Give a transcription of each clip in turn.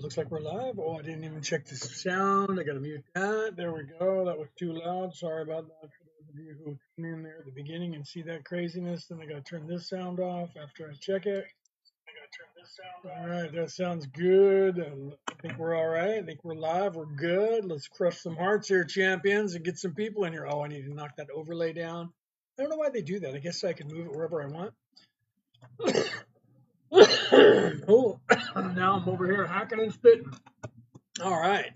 looks like we're live. Oh, I didn't even check the sound. I got to mute that. There we go. That was too loud. Sorry about that for those of you who tuned in there at the beginning and see that craziness. Then I got to turn this sound off after I check it. All right, that sounds good. I think we're all right. I think we're live. We're good. Let's crush some hearts here, champions, and get some people in here. Oh, I need to knock that overlay down. I don't know why they do that. I guess I can move it wherever I want. Oh, now I'm over here hacking and spitting. All right.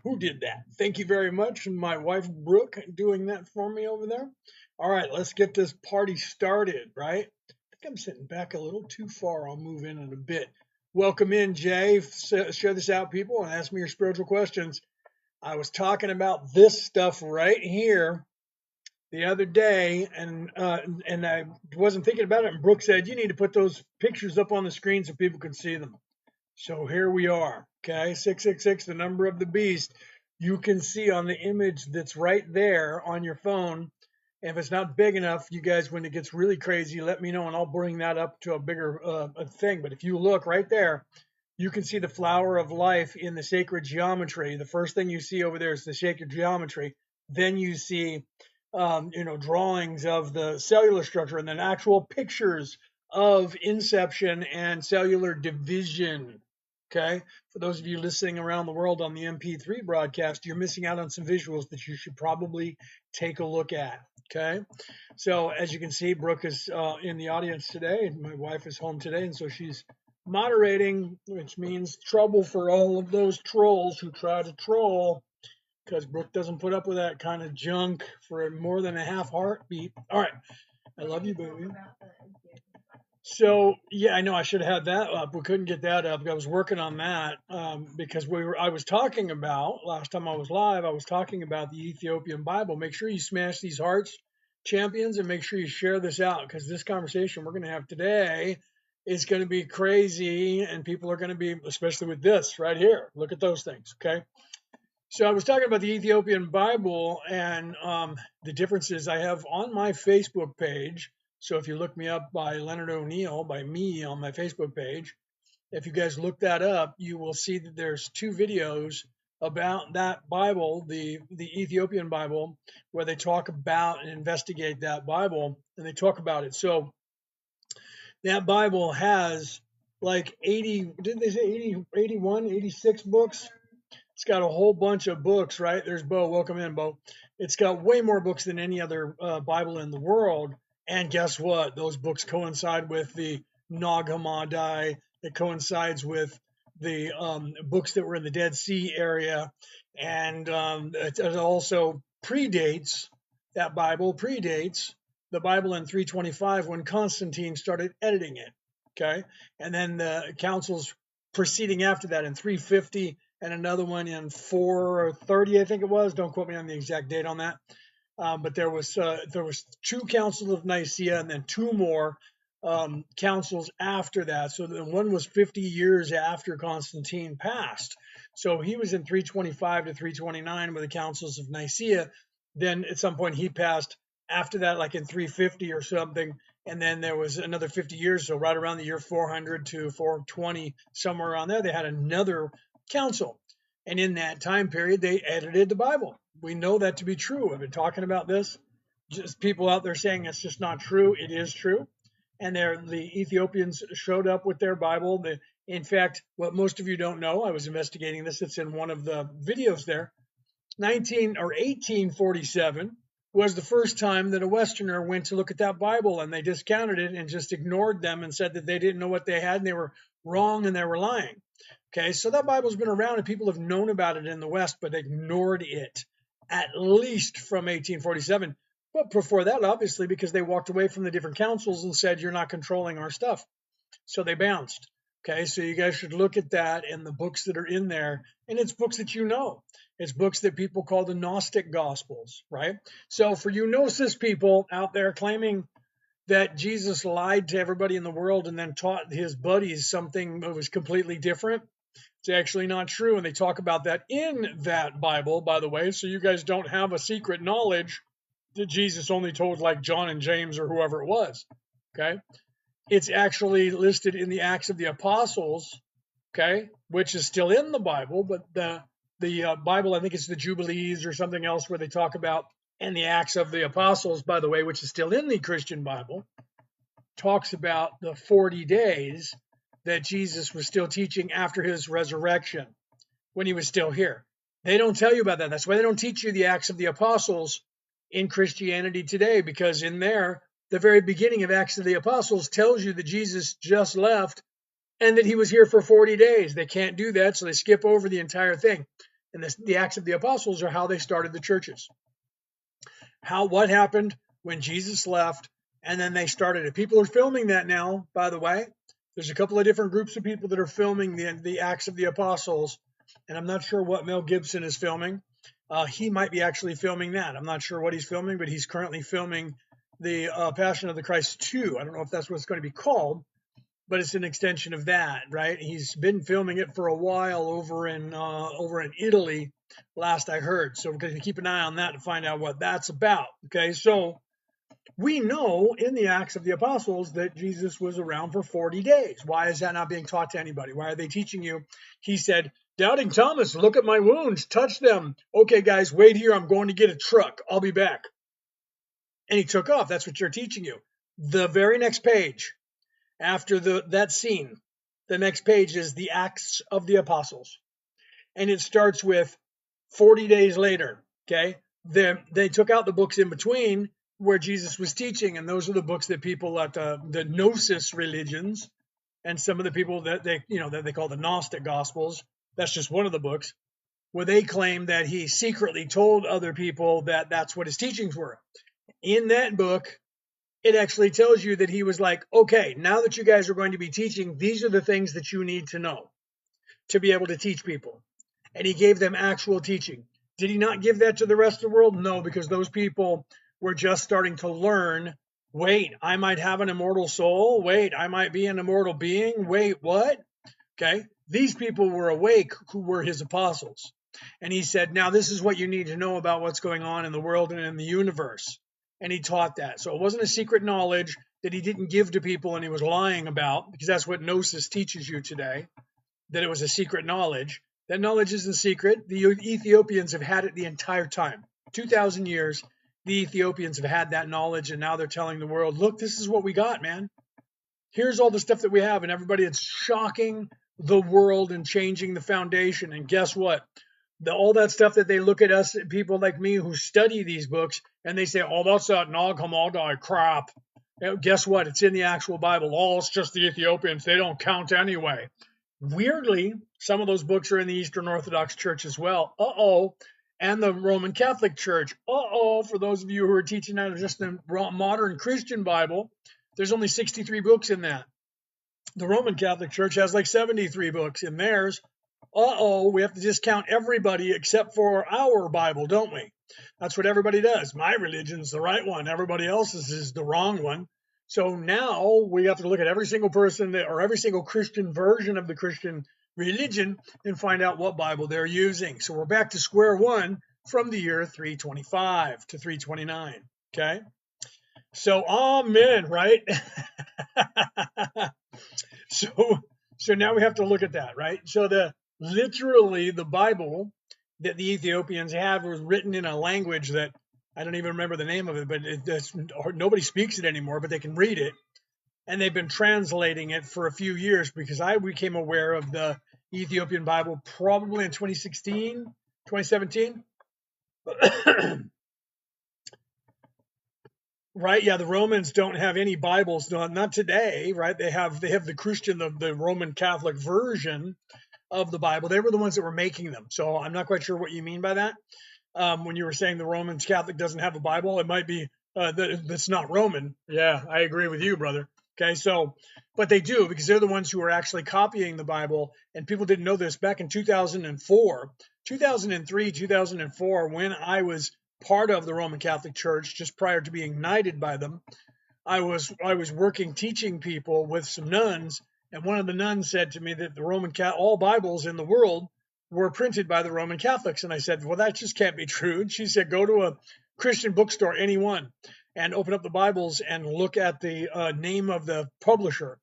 Who did that? Thank you very much. My wife, Brooke, doing that for me over there. All right, let's get this party started, right? I think I'm sitting back a little too far. I'll move in a bit. Welcome in, Jay. Share this out, people, and ask me your spiritual questions. I was talking about this stuff right here the other day, and I wasn't thinking about it, and Brooke said, you need to put those pictures up on the screen so people can see them. So here we are, okay? 666, the number of the beast. You can see on the image that's right there on your phone. If it's not big enough, you guys, when it gets really crazy, let me know and I'll bring that up to a bigger thing. But if you look right there, you can see the flower of life in the sacred geometry. The first thing you see over there is the sacred geometry. Then you see, drawings of the cellular structure and then actual pictures of inception and cellular division. Okay. For those of you listening around the world on the MP3 broadcast, you're missing out on some visuals that you should probably take a look at. Okay. So as you can see, Brooke is in the audience today. My wife is home today, and so she's moderating, which means trouble for all of those trolls who try to troll, because Brooke doesn't put up with that kind of junk for more than a half heartbeat. All right. I love you, baby. So yeah, I know I should have had that up. We couldn't get that up. I was working on that because I was talking about last time I was live. I was talking about the Ethiopian Bible. Make sure you smash these hearts, champions, and make sure you share this out, because this conversation we're going to have today is going to be crazy, and people are going to be, especially with this right here. Look at those things, okay? So I was talking about the Ethiopian Bible and the differences I have on my Facebook page. So if you look me up by Leonard O'Neill, by me on my Facebook page, if you guys look that up, you will see that there's two videos about that Bible, the Ethiopian Bible, where they talk about and investigate that Bible, and they talk about it. So that Bible has like 80, didn't they say 80, 81, 86 books? It's got a whole bunch of books, right? There's Bo. Welcome in, Bo. It's got way more books than any other Bible in the world. And guess what? Those books coincide with the Nag Hammadi. It coincides with the books that were in the Dead Sea area. And it also predates, that Bible predates the Bible in 325 when Constantine started editing it. Okay. And then the councils proceeding after that in 350 and another one in 430, I think it was. Don't quote me on the exact date on that. But there was two councils of Nicaea and then two more councils after that. So the one was 50 years after Constantine passed. So he was in 325 to 329 with the councils of Nicaea. Then at some point he passed after that, like in 350 or something. And then there was another 50 years. So right around the year 400 to 420, somewhere around there, they had another council. And in that time period, they edited the Bible. We know that to be true. I've been talking about this. Just people out there saying it's just not true. It is true. And the Ethiopians showed up with their Bible. In fact, what most of you don't know, I was investigating this. It's in one of the videos there. 1847 was the first time that a Westerner went to look at that Bible, and they discounted it and just ignored them and said that they didn't know what they had and they were wrong and they were lying. Okay, so that Bible's been around and people have known about it in the West, but ignored it at least from 1847. But before that, obviously, because they walked away from the different councils and said, you're not controlling our stuff. So they bounced. Okay, so you guys should look at that and the books that are in there. And it's books that you know. It's books that people call the Gnostic Gospels, right? So for you Gnosis people out there claiming that Jesus lied to everybody in the world and then taught his buddies something that was completely different, it's actually not true. And they talk about that in that Bible, by the way. So you guys don't have a secret knowledge that Jesus only told like John and James or whoever it was. Okay. It's actually listed in the Acts of the Apostles. okay, which is still in the Bible, but the Bible, I think it's the Jubilees or something else where they talk about, and the Acts of the Apostles, by the way, which is still in the Christian Bible, talks about the 40 days that Jesus was still teaching after his resurrection when he was still here. They don't tell you about that. That's why they don't teach you the Acts of the Apostles in Christianity today, because in there, the very beginning of Acts of the Apostles tells you that Jesus just left and that he was here for 40 days. They can't do that, so they skip over the entire thing. And the Acts of the Apostles are how they started the churches. What happened when Jesus left, and then they started it. People are filming that now, by the way. There's a couple of different groups of people that are filming the Acts of the Apostles, and I'm not sure what Mel Gibson is filming. He might be actually filming that. I'm not sure what he's filming, but he's currently filming the Passion of the Christ 2. I don't know if that's what it's going to be called, but it's an extension of that, right? He's been filming it for a while over in Italy, last I heard. So we're going to keep an eye on that to find out what that's about. Okay, so we know in the Acts of the Apostles that Jesus was around for 40 days. Why is that not being taught to anybody? Why are they teaching you? He said, "Doubting Thomas, look at my wounds, touch them. Okay, guys, wait here. I'm going to get a truck. I'll be back." And he took off. That's what you're teaching you. The very next page, after that scene, the next page is the Acts of the Apostles. And it starts with 40 days later, okay? They took out the books in between where Jesus was teaching, and those are the books that people at the Gnosis religions and some of the people that they call the Gnostic Gospels, that's just one of the books, where they claim that he secretly told other people that that's what his teachings were. In that book, it actually tells you that he was like, okay, now that you guys are going to be teaching, these are the things that you need to know to be able to teach people. And he gave them actual teaching. Did he not give that to the rest of the world? No, because those people were just starting to learn. Wait, I might have an immortal soul. Wait, I might be an immortal being. Wait, what? Okay. These people were awake who were his apostles. And he said, now this is what you need to know about what's going on in the world and in the universe. And he taught that. So it wasn't a secret knowledge that he didn't give to people and he was lying about, because that's what Gnosis teaches you today, that it was a secret knowledge. That knowledge isn't secret. The Ethiopians have had it the entire time. 2,000 years, the Ethiopians have had that knowledge, and now they're telling the world, look, this is what we got, man. Here's all the stuff that we have, and everybody, it's shocking the world and changing the foundation. And guess what? All that stuff that they look at us, people like me who study these books, and they say, oh, that's that Nag Hammadi crap. Guess what? It's in the actual Bible. Oh, it's just the Ethiopians. They don't count anyway. Weirdly, some of those books are in the Eastern Orthodox Church as well. And the Roman Catholic Church. For those of you who are teaching out of just the modern Christian Bible, there's only 63 books in that. The Roman Catholic Church has like 73 books in theirs. We have to discount everybody except for our Bible, don't we? That's what everybody does. My religion's the right one. Everybody else's is the wrong one. So now we have to look at every single person or every single Christian version of the Christian religion and find out what Bible they're using. So we're back to square one from the year 325 to 329. Okay. So amen, right? So now we have to look at that, right? So literally the Bible that the Ethiopians have was written in a language that I don't even remember the name of it, but nobody speaks it anymore, but they can read it. And they've been translating it for a few years, because I became aware of the Ethiopian Bible probably in 2016, 2017. Right? Yeah, the Romans don't have any Bibles, not today, right? They have the Christian, the Roman Catholic version of the Bible. They were the ones that were making them. So I'm not quite sure what you mean by that. When you were saying the Roman Catholic doesn't have a Bible, it might be that's not Roman. Yeah, I agree with you, brother. Okay, but they do, because they're the ones who are actually copying the Bible, and people didn't know this back in 2004, 2003, 2004, when I was part of the Roman Catholic Church, just prior to being knighted by them. I was working teaching people with some nuns, and one of the nuns said to me that all Bibles in the world were printed by the Roman Catholics. And I said, well, that just can't be true. And she said, go to a Christian bookstore, any one, and open up the Bibles and look at the name of the publisher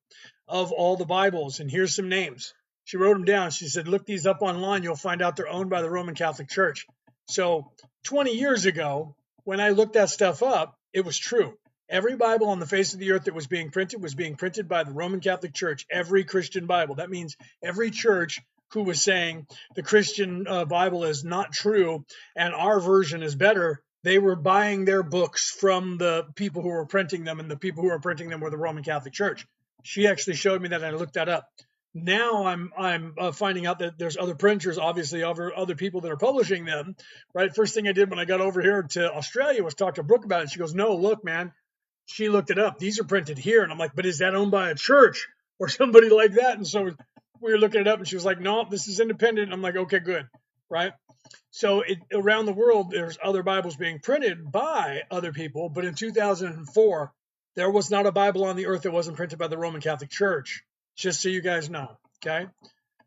of all the Bibles. And here's some names. She wrote them down. She said, look these up online. You'll find out they're owned by the Roman Catholic Church. So 20 years ago, when I looked that stuff up, it was true. Every Bible on the face of the earth that was being printed by the Roman Catholic Church. Every Christian Bible. That means every church who was saying the Christian Bible is not true and our version is better, they were buying their books from the people who were printing them, and the people who were printing them were the Roman Catholic Church. She actually showed me that, and I looked that up. Now I'm finding out that there's other printers, obviously other people that are publishing them, right? First thing I did when I got over here to Australia was talk to Brooke about it. She goes, no, look, man, she looked it up. These are printed here. And I'm like, but is that owned by a church or somebody like that? And so we were looking it up, and she was like, no, this is independent. I'm like, okay, good, right? So around the world, there's other Bibles being printed by other people. But in 2004, there was not a Bible on the earth that wasn't printed by the Roman Catholic Church. Just so you guys know, okay?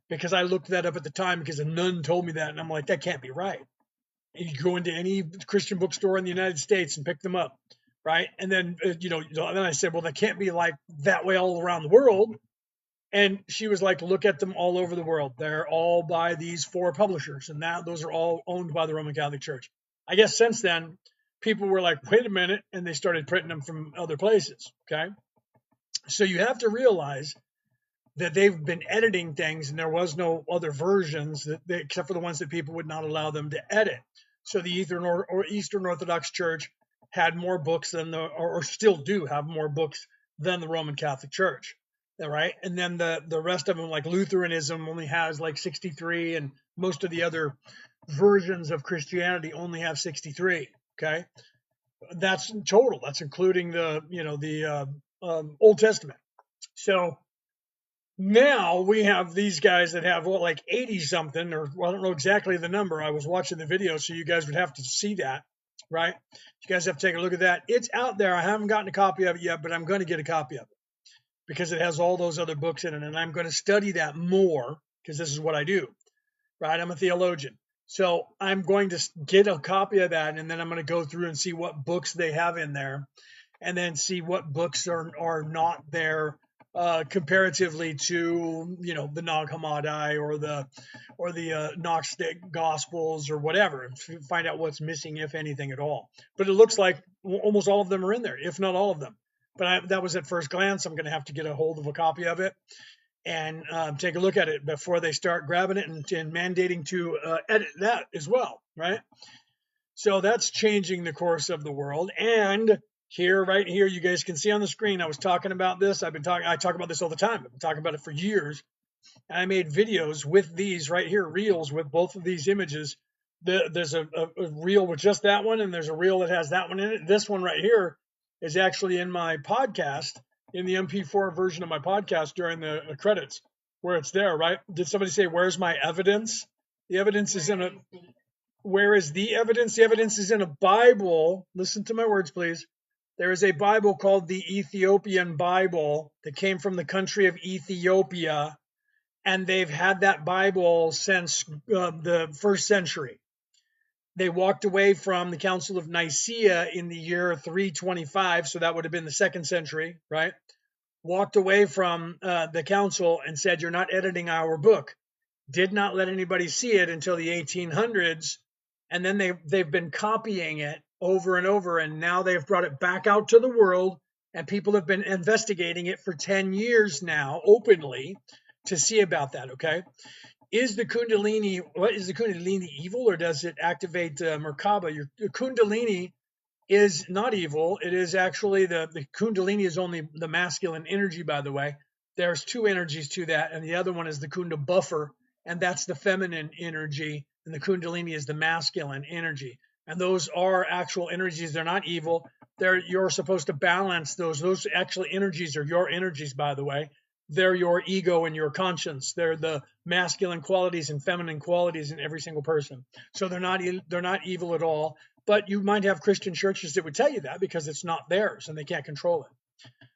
Because I looked that up at the time because a nun told me that, and I'm like, that can't be right. You go into any Christian bookstore in the United States and pick them up, right? And then, then I said, well, that can't be like that way all around the world. And she was like, look at them all over the world. They're all by these 4 publishers, and those are all owned by the Roman Catholic Church. I guess since then, people were like, wait a minute, and they started printing them from other places, okay? So you have to realize that they've been editing things, and there was no other versions except for the ones that people would not allow them to edit. So the Eastern Orthodox Church had more books than or still do have more books than the Roman Catholic Church, right? And then the rest of them, like Lutheranism, only has like 63, and most of the other versions of Christianity only have 63. Okay, that's total. That's including the Old Testament. So now we have these guys that have like 80 something, or I don't know exactly the number. I was watching the video, so you guys would have to see that, right? You guys have to take a look at that. It's out there. I haven't gotten a copy of it yet, but I'm going to get a copy of it because it has all those other books in it, and I'm going to study that more because this is what I do, right? I'm a theologian. So I'm going to get a copy of that, and then I'm going to go through and see what books they have in there, and then see what books are not there comparatively to the Nag Hammadi or the Gnostic Gospels or whatever. Find out what's missing, if anything at all. But it looks like almost all of them are in there, if not all of them. But that was at first glance. I'm going to have to get a hold of a copy of it and take a look at it before they start grabbing it and mandating to edit that as well, right? So that's changing the course of the world. And right here, you guys can see on the screen, I was talking about this. I talk about this all the time. I've been talking about it for years. And I made videos with these right here, reels with both of these images. There's a reel with just that one, and there's a reel that has that one in it. This one right here is actually in my podcast, in the MP4 version of my podcast during the credits, where it's there, right? Did somebody say, where's my evidence? The evidence is in a... Where is the evidence? The evidence is in a Bible. Listen to my words, please. There is a Bible called the Ethiopian Bible that came from the country of Ethiopia, and they've had that Bible since the 1st century. They walked away from the Council of Nicaea in the year 325, so that would have been the 2nd century, right? Walked away from the council and said, you're not editing our book. Did not let anybody see it until the 1800s, and then they've been copying it over and over, and now they've brought it back out to the world, and people have been investigating it for 10 years now openly to see about that, okay? Is the Kundalini evil, or does it activate Merkaba? Your Kundalini is not evil. It is actually the Kundalini is only the masculine energy, by the way. There's 2 energies to that, and the other one is the Kunda buffer, and that's the feminine energy, and the Kundalini is the masculine energy. And those are actual energies. They're not evil. You're supposed to balance those. Those actual energies are your energies, by the way. They're your ego and your conscience. They're the masculine qualities and feminine qualities in every single person. So they're not evil at all. But you might have Christian churches that would tell you that because it's not theirs and they can't control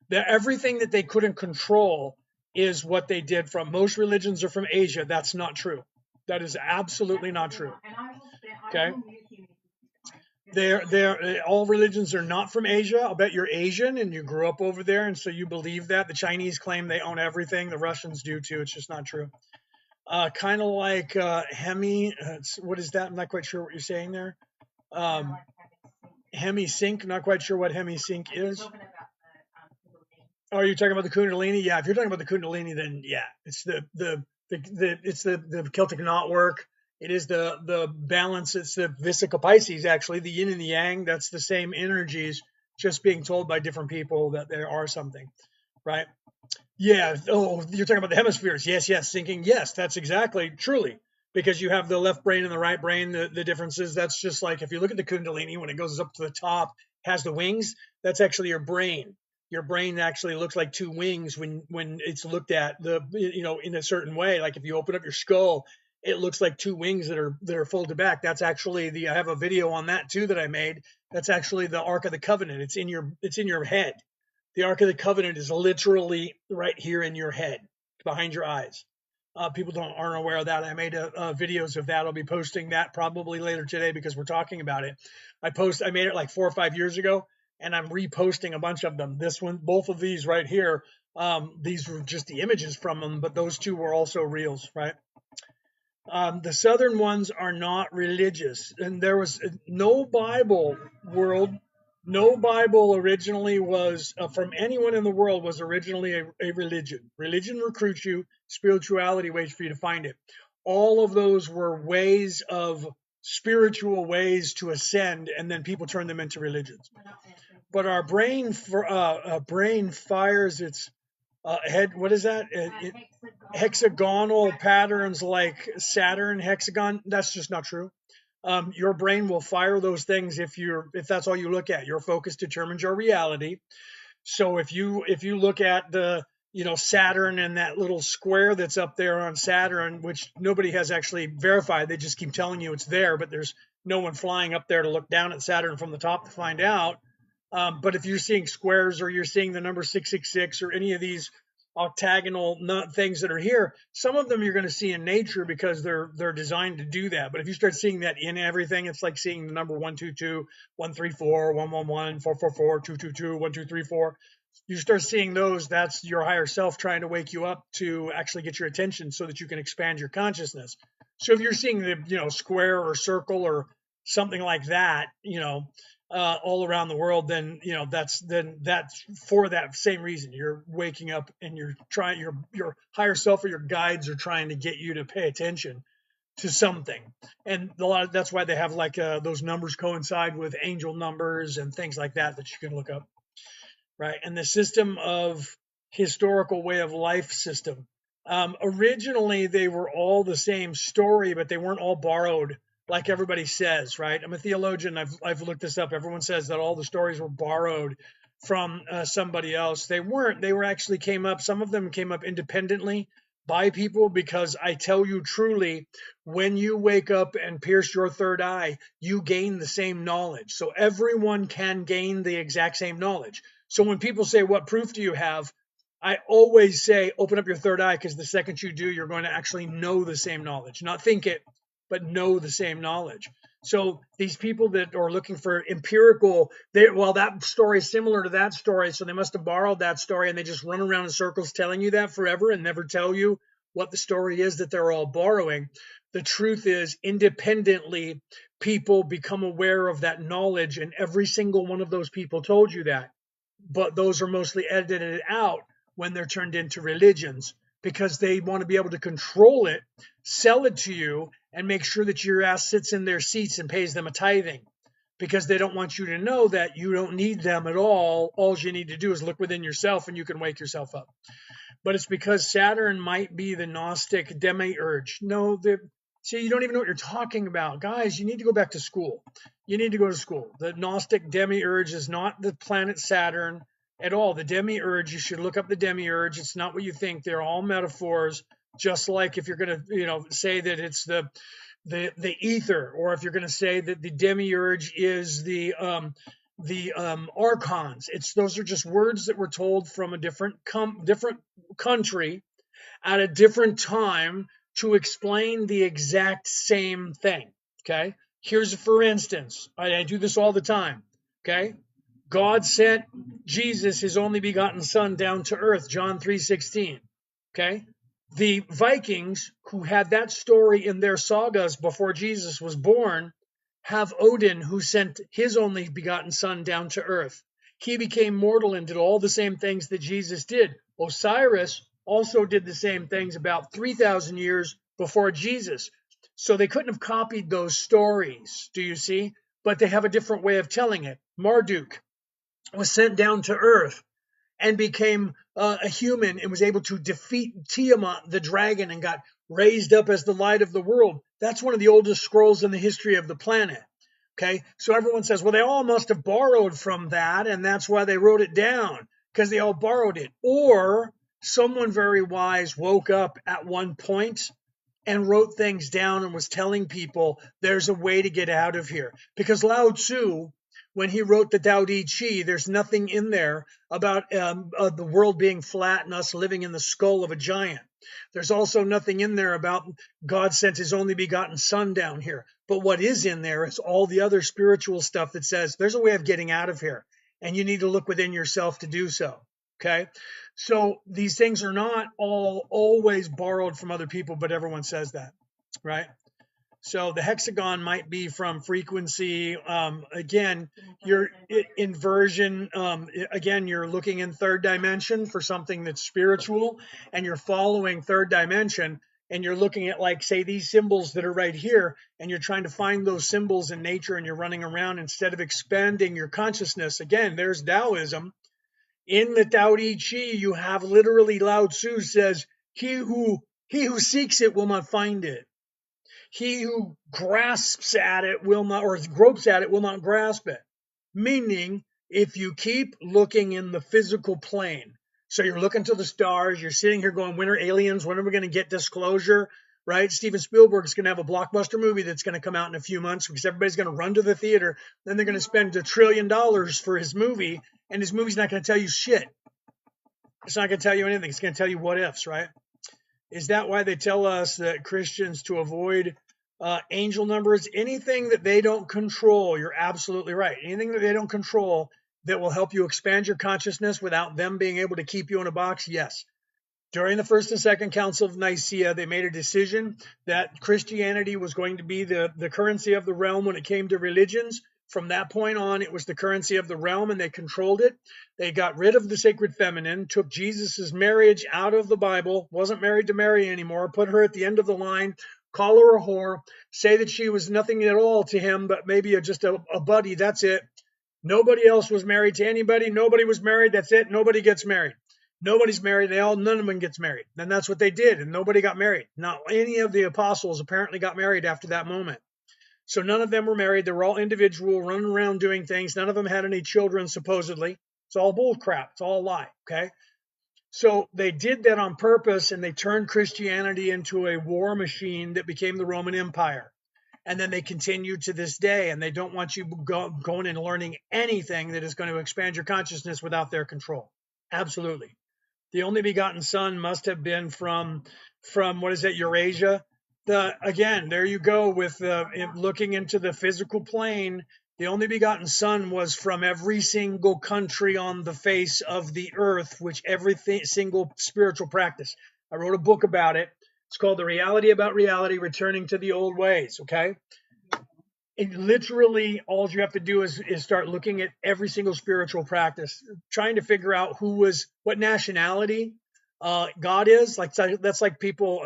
it. Everything that they couldn't control is what they did from. Most religions are from Asia. That's not true. That is absolutely not true. Okay. All religions are not from Asia. I'll bet you're Asian and you grew up over there, and so you believe that. The Chinese claim they own everything. The Russians do too. It's just not true. Kind of like hemi. What is that? I'm not quite sure what you're saying there. Um, hemi sync. Not quite sure what hemi sync is. Oh, are you talking about the Kundalini? Yeah, if you're talking about the Kundalini, then yeah, it's the Celtic knotwork. It is the balance. It's the Vesica Pisces, actually, the yin and the yang. That's the same energies, just being told by different people that there are something, right? Yeah. Oh, you're talking about the hemispheres. Yes, yes. Thinking. Yes, that's exactly truly because you have the left brain and the right brain. The differences. That's just like if you look at the Kundalini when it goes up to the top, has the wings. That's actually your brain. Your brain actually looks like two wings when it's looked at in a certain way. Like if you open up your skull, it looks like two wings that are folded back. That's actually the I have a video on that too that I made. That's actually the Ark of the Covenant. It's in your head. The Ark of the Covenant is literally right here in your head, behind your eyes. People aren't aware of that. I made videos of that. I'll be posting that probably later today because we're talking about it. I made it like 4 or 5 years ago, and I'm reposting a bunch of them. This one, both of these right here, these were just the images from them, but those two were also reels, right? The southern ones are not religious, and there was no Bible world. No Bible originally was from anyone in the world was originally a religion. Religion recruits you, spirituality waits for you to find it. All of those were ways of spiritual ways to ascend, and then people turn them into religions. But our brain fires its head. What is that? Hexagonal patterns like Saturn hexagon. That's just not true. Your brain will fire those things if that's all you look at. Your focus determines your reality. So if you look at the Saturn and that little square that's up there on Saturn, which nobody has actually verified, they just keep telling you it's there, but there's no one flying up there to look down at Saturn from the top to find out. But if you're seeing squares or you're seeing the number 666 or any of these octagonal things that are here, some of them you're going to see in nature because they're designed to do that. But if you start seeing that in everything, it's like seeing the number 122, 134, 111, 444, 222, 1234. You start seeing those, that's your higher self trying to wake you up to actually get your attention so that you can expand your consciousness. So if you're seeing the square or circle or something like that, all around the world, then that's for that same reason. You're waking up and you're trying your higher self or your guides are trying to get you to pay attention to something. And that's why they have like those numbers coincide with angel numbers and things like that you can look up, right? And the system of historical way of life system. Originally, they were all the same story, but they weren't all borrowed like everybody says, right? I'm a theologian. I've looked this up. Everyone says that all the stories were borrowed from somebody else. They weren't. They were actually came up. Some of them came up independently by people because I tell you truly, when you wake up and pierce your third eye, you gain the same knowledge. So everyone can gain the exact same knowledge. So when people say, what proof do you have? I always say, open up your third eye, because the second you do, you're going to actually know the same knowledge, not think it, but know the same knowledge. So these people that are looking for empirical, that story is similar to that story, so they must have borrowed that story, and they just run around in circles telling you that forever and never tell you what the story is that they're all borrowing. The truth is, independently, people become aware of that knowledge, and every single one of those people told you that. But those are mostly edited out when they're turned into religions because they want to be able to control it, sell it to you, and make sure that your ass sits in their seats and pays them a tithing because they don't want you to know that you don't need them at all. All you need to do is look within yourself and you can wake yourself up. But it's because Saturn might be the Gnostic demiurge. No, see, you don't even know what you're talking about. Guys, you need to go back to school. You need to go to school. The Gnostic demiurge is not the planet Saturn at all. The demiurge, you should look up the demiurge. It's not what you think. They're all metaphors. Just like if you're going to, say that it's the ether, or if you're going to say that the demiurge is the archons. Those are just words that were told from a different country at a different time to explain the exact same thing. Okay, here's for instance, I do this all the time. Okay, God sent Jesus, his only begotten son, down to earth, John 3:16. Okay, The Vikings, who had that story in their sagas before Jesus was born, have Odin, who sent his only begotten son down to earth. He became mortal and did all the same things that Jesus did. Osiris also did the same things about 3,000 years before Jesus. So they couldn't have copied those stories, do you see? But they have a different way of telling it. Marduk was sent down to earth and became a human and was able to defeat Tiamat, the dragon, and got raised up as the light of the world. That's one of the oldest scrolls in the history of the planet. Okay, so everyone says, well, they all must have borrowed from that, and that's why they wrote it down, because they all borrowed it. Or someone very wise woke up at one point and wrote things down and was telling people there's a way to get out of here. Because Lao Tzu, when he wrote the Tao Te Chi, there's nothing in there about the world being flat and us living in the skull of a giant. There's also nothing in there about God sent his only begotten son down here. But what is in there is all the other spiritual stuff that says there's a way of getting out of here, and you need to look within yourself to do so. Okay. So these things are not all always borrowed from other people, but everyone says that, right? So the hexagon might be from frequency. Again, your inversion. Again, you're looking in third dimension for something that's spiritual, and you're following third dimension, and you're looking at, like, say, these symbols that are right here, and you're trying to find those symbols in nature, and you're running around instead of expanding your consciousness. Again, there's Taoism. In the Tao Te Chi, you have literally Lao Tzu says, he who seeks it will not find it. He who grasps at it will not, or gropes at it will not grasp it. Meaning, if you keep looking in the physical plane, so you're looking to the stars, you're sitting here going, when are aliens? When are we going to get disclosure? Right? Steven Spielberg's going to have a blockbuster movie that's going to come out in a few months because everybody's going to run to the theater. Then they're going to spend $1 trillion for his movie, and his movie's not going to tell you shit. It's not going to tell you anything. It's going to tell you what ifs, right? Is that why they tell us that Christians to avoid angel numbers? Anything that they don't control, you're absolutely right. Anything that they don't control that will help you expand your consciousness without them being able to keep you in a box, yes. During the First and Second Council of Nicaea, they made a decision that Christianity was going to be the currency of the realm when it came to religions. From that point on, it was the currency of the realm, and they controlled it. They got rid of the sacred feminine, took Jesus's marriage out of the Bible, wasn't married to Mary anymore, put her at the end of the line, call her a whore, say that she was nothing at all to him, but maybe just a buddy, that's it. Nobody else was married to anybody. Nobody was married, that's it. Nobody gets married. Nobody's married. None of them gets married. And that's what they did. And nobody got married. Not any of the apostles apparently got married after that moment. So none of them were married. They were all individual, running around doing things. None of them had any children, supposedly. It's all bull crap. It's all a lie. Okay. So they did that on purpose, and they turned Christianity into a war machine that became the Roman Empire. And then they continue to this day, and they don't want you going and learning anything that is going to expand your consciousness without their control. Absolutely. The only begotten son must have been from what is it, Eurasia? Again, there you go with looking into the physical plane. The only begotten son was from every single country on the face of the earth, which every single spiritual practice. I wrote a book about it. It's called The Reality About Reality, Returning to the Old Ways. Okay. And literally all you have to do is start looking at every single spiritual practice, trying to figure out what nationality God is. Like, that's like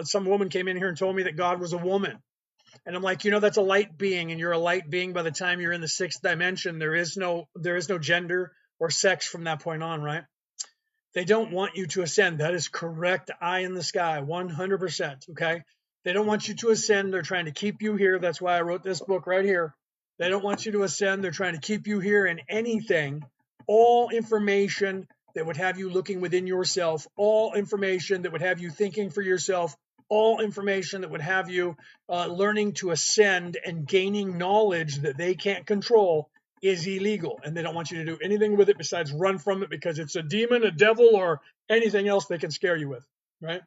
some woman came in here and told me that God was a woman. And I'm like, that's a light being, and you're a light being by the time you're in the sixth dimension. There is no gender or sex from that point on, right? They don't want you to ascend. That is correct. Eye in the sky, 100%. Okay. They don't want you to ascend. They're trying to keep you here. That's why I wrote this book right here. They don't want you to ascend. They're trying to keep you here, and anything, all information that would have you looking within yourself, all information that would have you thinking for yourself, all information that would have you learning to ascend and gaining knowledge that they can't control is illegal. And they don't want you to do anything with it besides run from it, because it's a demon, a devil, or anything else they can scare you with, right?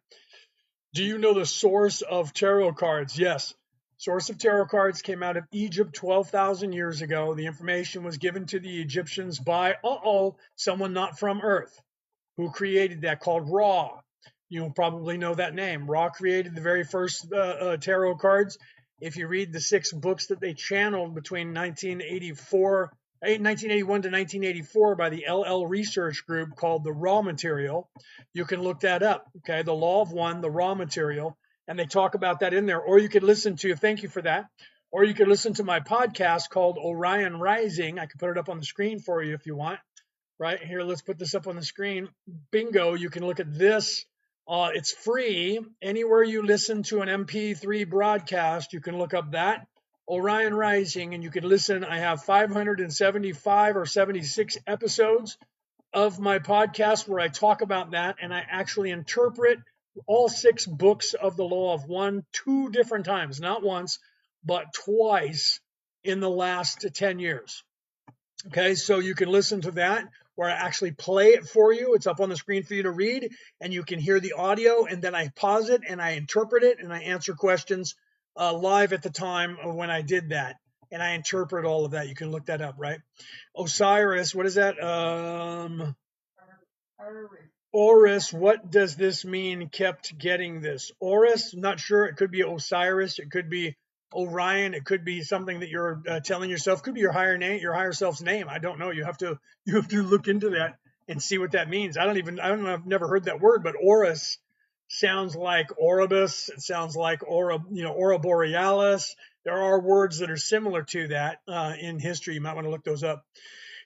Do you know the source of tarot cards? Yes. Source of tarot cards came out of Egypt 12,000 years ago. The information was given to the Egyptians by, someone not from Earth, who created that, called Ra. You'll probably know that name. Ra created the very first tarot cards. If you read the 6 books that they channeled between 1981 to 1984 by the LL Research Group called The Raw Material, you can look that up. Okay, The Law of One, The Raw Material, and they talk about that in there. Or you could listen to, thank you for that. Or you could listen to my podcast called Orion Rising. I can put it up on the screen for you if you want. Right here, let's put this up on the screen. Bingo, you can look at this. It's free. Anywhere you listen to an MP3 broadcast, you can look up that Orion Rising and you can listen. I have 575 or 76 episodes of my podcast where I talk about that and I actually interpret all 6 books of the Law of One 2 different times, not once, but twice in the last 10 years. Okay, so you can listen to that where I actually play it for you. It's up on the screen for you to read, and you can hear the audio, and then I pause it and I interpret it and I answer questions live at the time of when I did that. And I interpret all of that. You can look that up, right? Osiris, what is that? Horus, what does this mean? Kept getting this. Horus, not sure. It could be Osiris. It could be Orion. It could be something that you're telling yourself. Could be your higher name, your higher self's name. I don't know. You have to look into that and see what that means. I don't know. I've never heard that word, but Horus sounds like Oribus. It sounds like Aurora Borealis. There are words that are similar to that in history. You might want to look those up.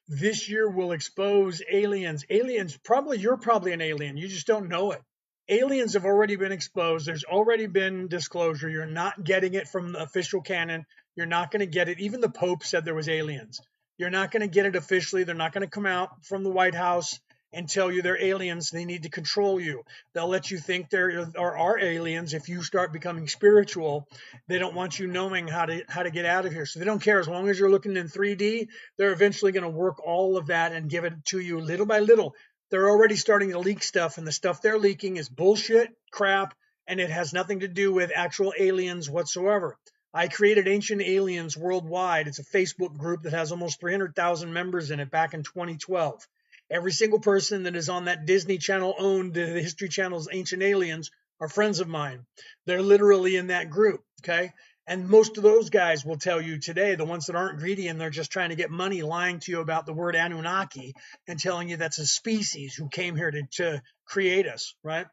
This year will expose aliens. Aliens, you're probably an alien. You just don't know it. Aliens have already been exposed. There's already been disclosure. You're not getting it from the official canon. You're not going to get it. Even the Pope said there was aliens. You're not going to get it officially. They're not going to come out from the White House and tell you they're aliens. They need to control you. They'll let you think there are aliens if you start becoming spiritual. They don't want you knowing how to get out of here. So they don't care. As long as you're looking in 3D, they're eventually going to work all of that and give it to you little by little. They're already starting to leak stuff, and the stuff they're leaking is bullshit, crap, and it has nothing to do with actual aliens whatsoever. I created Ancient Aliens Worldwide. It's a Facebook group that has almost 300,000 members in it back in 2012. Every single person that is on that Disney Channel owned the History Channel's Ancient Aliens are friends of mine. They're literally in that group, okay? And most of those guys will tell you today, the ones that aren't greedy and they're just trying to get money, lying to you about the word Anunnaki and telling you that's a species who came here to create us, right?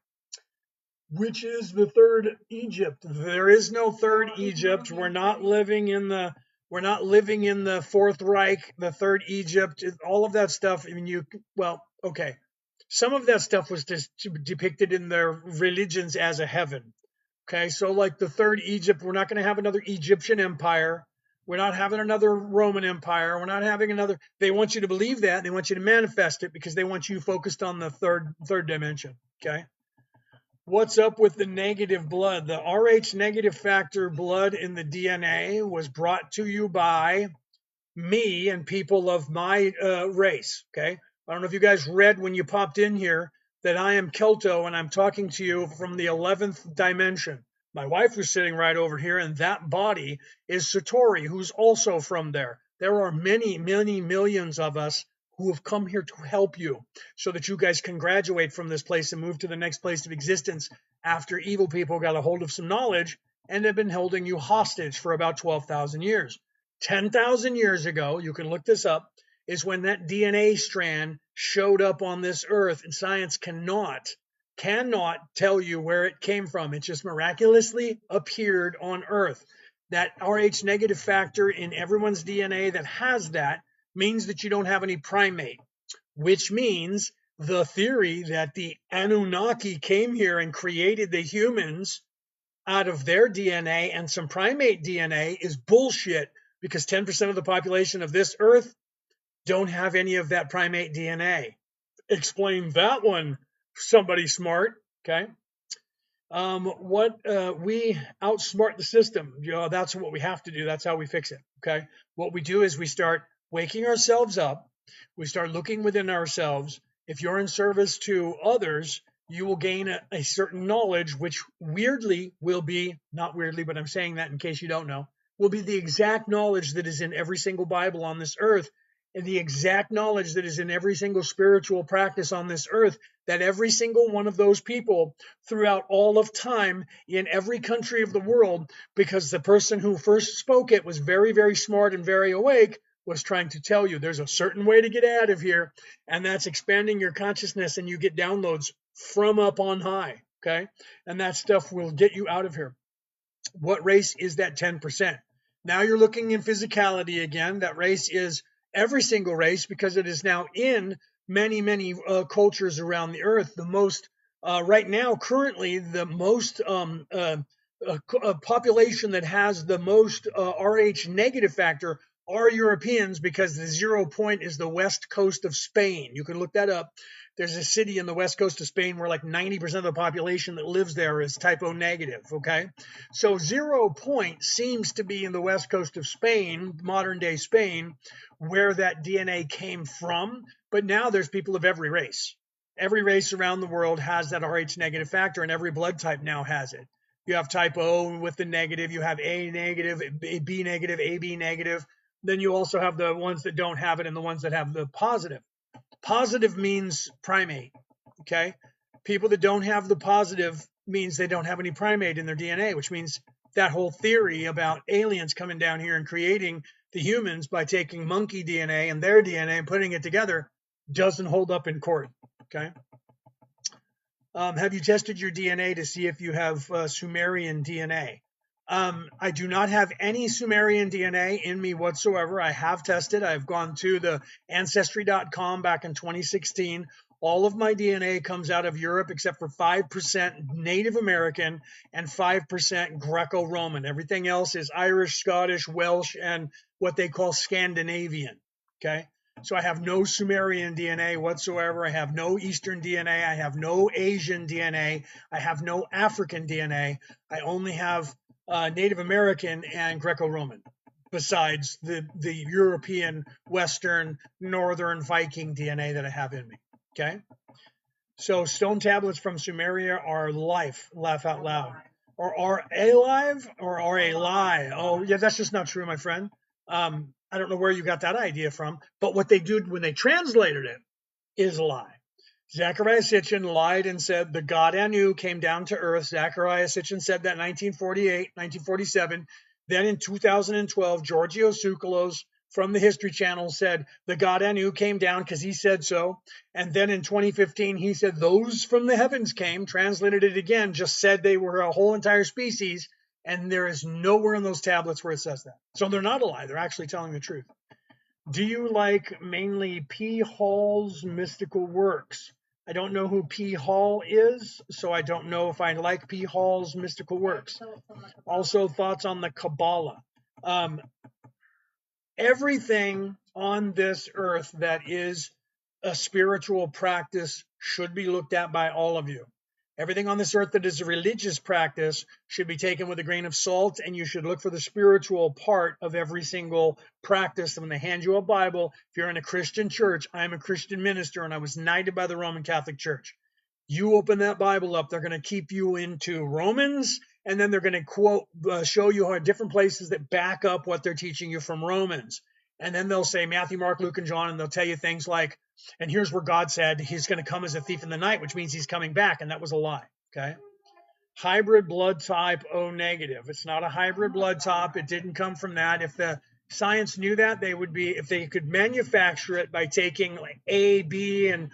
Which is the third Egypt. There is no third Egypt. We're not living in the Fourth Reich, the third Egypt, all of that stuff. I mean, okay. Some of that stuff was just depicted in their religions as a heaven. Okay, so like the third Egypt, we're not going to have another Egyptian empire. We're not having another Roman empire. We're not having another. They want you to believe that. They want you to manifest it because they want you focused on the third dimension. Okay. What's up with the negative blood? The Rh negative factor blood in the DNA was brought to you by me and people of my race. Okay. I don't know if you guys read when you popped in here that I am Kelto and I'm talking to you from the 11th dimension. My wife was sitting right over here, and that body is Satori, who's also from there. There are many, many millions of us who have come here to help you so that you guys can graduate from this place and move to the next place of existence after evil people got a hold of some knowledge and have been holding you hostage for about 12,000 years. 10,000 years ago, you can look this up, is when that DNA strand showed up on this earth, and science cannot tell you where it came from. It just miraculously appeared on earth. That Rh negative factor in everyone's DNA that has that means that you don't have any primate, which means the theory that the Anunnaki came here and created the humans out of their DNA and some primate DNA is bullshit, because 10% of the population of this earth don't have any of that primate DNA. Explain that one, somebody smart. Okay. We outsmart the system. That's what we have to do. That's how we fix it. Okay. What we do is we start waking ourselves up. We start looking within ourselves. If you're in service to others, you will gain a certain knowledge, which weirdly will be, not weirdly, but I'm saying that in case you don't know, will be the exact knowledge that is in every single Bible on this earth. and the exact knowledge that is in every single spiritual practice on this earth, that every single one of those people throughout all of time in every country of the world, because the person who first spoke it was very, very smart and very awake, was trying to tell you there's a certain way to get out of here, and that's expanding your consciousness, and you get downloads from up on high. Okay. And that stuff will get you out of here. What race is that 10%? Now you're looking in physicality again. That race is every single race because it is now in many, many cultures around the earth. The most, right now, currently, the most population that has the most RH negative factor are Europeans, because the 0 point is the west coast of Spain. You can look that up. There's a city in the west coast of Spain where like 90% of the population that lives there is type O negative. Okay. So 0 point seems to be in the west coast of Spain, modern day Spain, where that DNA came from. But now there's people of every race. Every race around the world has that Rh negative factor, and every blood type now has it. You have type O with the negative, you have A negative, B negative, AB negative. Then you also have the ones that don't have it and the ones that have the positive. Positive means primate. Okay. People that don't have the positive means they don't have any primate in their DNA, which means that whole theory about aliens coming down here and creating the humans by taking monkey DNA and their DNA and putting it together doesn't hold up in court. Okay. Have you tested your DNA to see if you have Sumerian DNA? I do not have any Sumerian DNA in me whatsoever. I have tested. I've gone to the ancestry.com back in 2016. All of my DNA comes out of Europe except for 5% Native American and 5% Greco-Roman. Everything else is Irish, Scottish, Welsh, and what they call Scandinavian. Okay. So I have no Sumerian DNA whatsoever. I have no Eastern DNA. I have no Asian DNA. I have no African DNA. I only have Native American and Greco-Roman, besides the European, Western, Northern Viking DNA that I have in me. Okay. So stone tablets from Sumeria are life, laugh out loud. Or are alive or are a lie? Oh, yeah, that's just not true, my friend. I don't know where you got that idea from, but what they did when they translated it is a lie. Zechariah Sitchin lied and said the God Anu came down to earth. Zechariah Sitchin said that in 1948, 1947. Then in 2012, Giorgio Tsoukalos from the History Channel said the God Anu came down because he said so. And then in 2015, he said those from the heavens came, translated it again, just said they were a whole entire species. And there is nowhere in those tablets where it says that. So they're not a lie. They're actually telling the truth. Do you like mainly P. Hall's mystical works? I don't know who P. Hall is, so I don't know if I like P. Hall's mystical works. Also, thoughts on the Kabbalah. Everything on this earth that is a spiritual practice should be looked at by all of you. Everything on this earth that is a religious practice should be taken with a grain of salt, and you should look for the spiritual part of every single practice. When they hand you a Bible, if you're in a Christian church, I'm a Christian minister and I was knighted by the Roman Catholic Church. You open that Bible up, they're going to keep you into Romans, and then they're going to quote, show you how different places that back up what they're teaching you from Romans. And then they'll say Matthew, Mark, Luke, and John, and they'll tell you things like, and here's where God said he's going to come as a thief in the night, which means he's coming back. And that was a lie. Okay. Hybrid blood type O negative. It's not a hybrid blood type. It didn't come from that. If the science knew that, they would be, if they could manufacture it by taking like A, B, and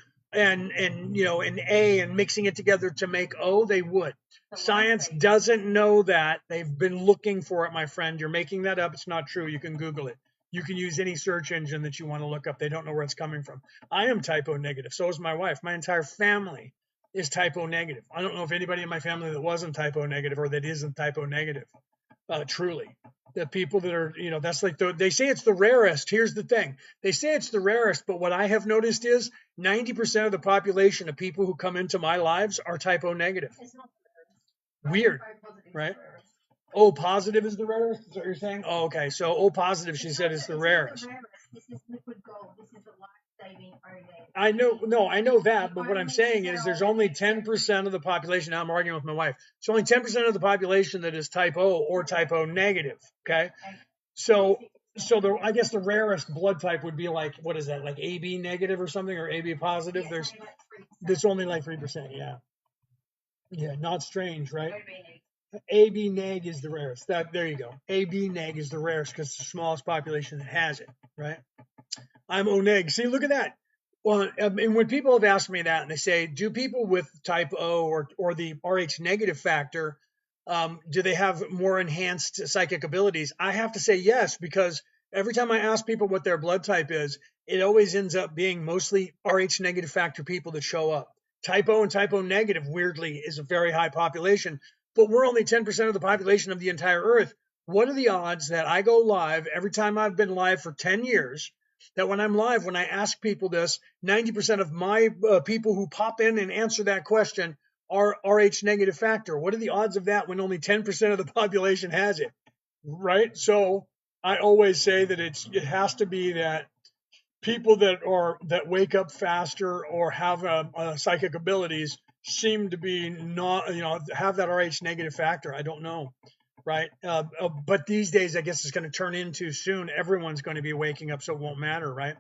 you know, an A and mixing it together to make O, they would. Science doesn't know that. They've been looking for it, my friend. You're making that up. It's not true. You can Google it. You can use any search engine that you want to look up. They don't know where it's coming from. I am type O negative. So is my wife. My entire family is type O negative. I don't know if anybody in my family that wasn't type O negative or that isn't type O negative. Truly. The people that are, you know, that's like, they say it's the rarest. Here's the thing. They say it's the rarest, but what I have noticed is 90% of the population of people who come into my lives are type O negative. Weird, right? O positive is the rarest? Is that what you're saying? Oh, okay. So O positive, she said, is the rarest. This is liquid gold. This is a life-saving RNA. I know that, but what I'm saying is there's only 10% of the population. Now I'm arguing with my wife. It's only 10% of the population that is type O or type O negative. Okay. So So I guess the rarest blood type would be like, what is that, like AB negative or something, or AB positive? There's only like 3%. Yeah. Yeah. Not strange, right? AB neg is the rarest. There you go. AB neg is the rarest because it's the smallest population that has it, right? I'm O neg. See, look at that. Well, and when people have asked me that and they say, do people with type O or the Rh negative factor, do they have more enhanced psychic abilities? I have to say yes, because every time I ask people what their blood type is, it always ends up being mostly Rh negative factor people that show up. Type O and type O negative, weirdly, is a very high population, but we're only 10% of the population of the entire Earth. What are the odds that I go live every time I've been live for 10 years? That when I'm live, when I ask people this, 90% of my people who pop in and answer that question are Rh negative factor. What are the odds of that when only 10% of the population has it? Right? So I always say that it has to be that people that wake up faster or have psychic abilities seem to be not, have that Rh negative factor. I don't know. Right. But these days, I guess it's going to turn into soon. Everyone's going to be waking up, so it won't matter. Right.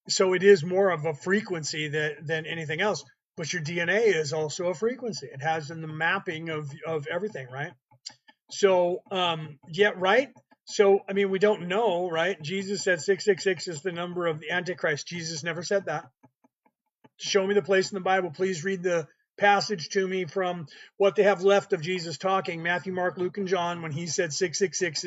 So it is more of a frequency than anything else. But your DNA is also a frequency. It has in the mapping of everything. Right. So, yeah, right. So, I mean, we don't know, right? Jesus said 666 is the number of the Antichrist. Jesus never said that. Show me the place in the Bible. Please read the passage to me from what they have left of Jesus talking, Matthew, Mark, Luke, and John, when he said 666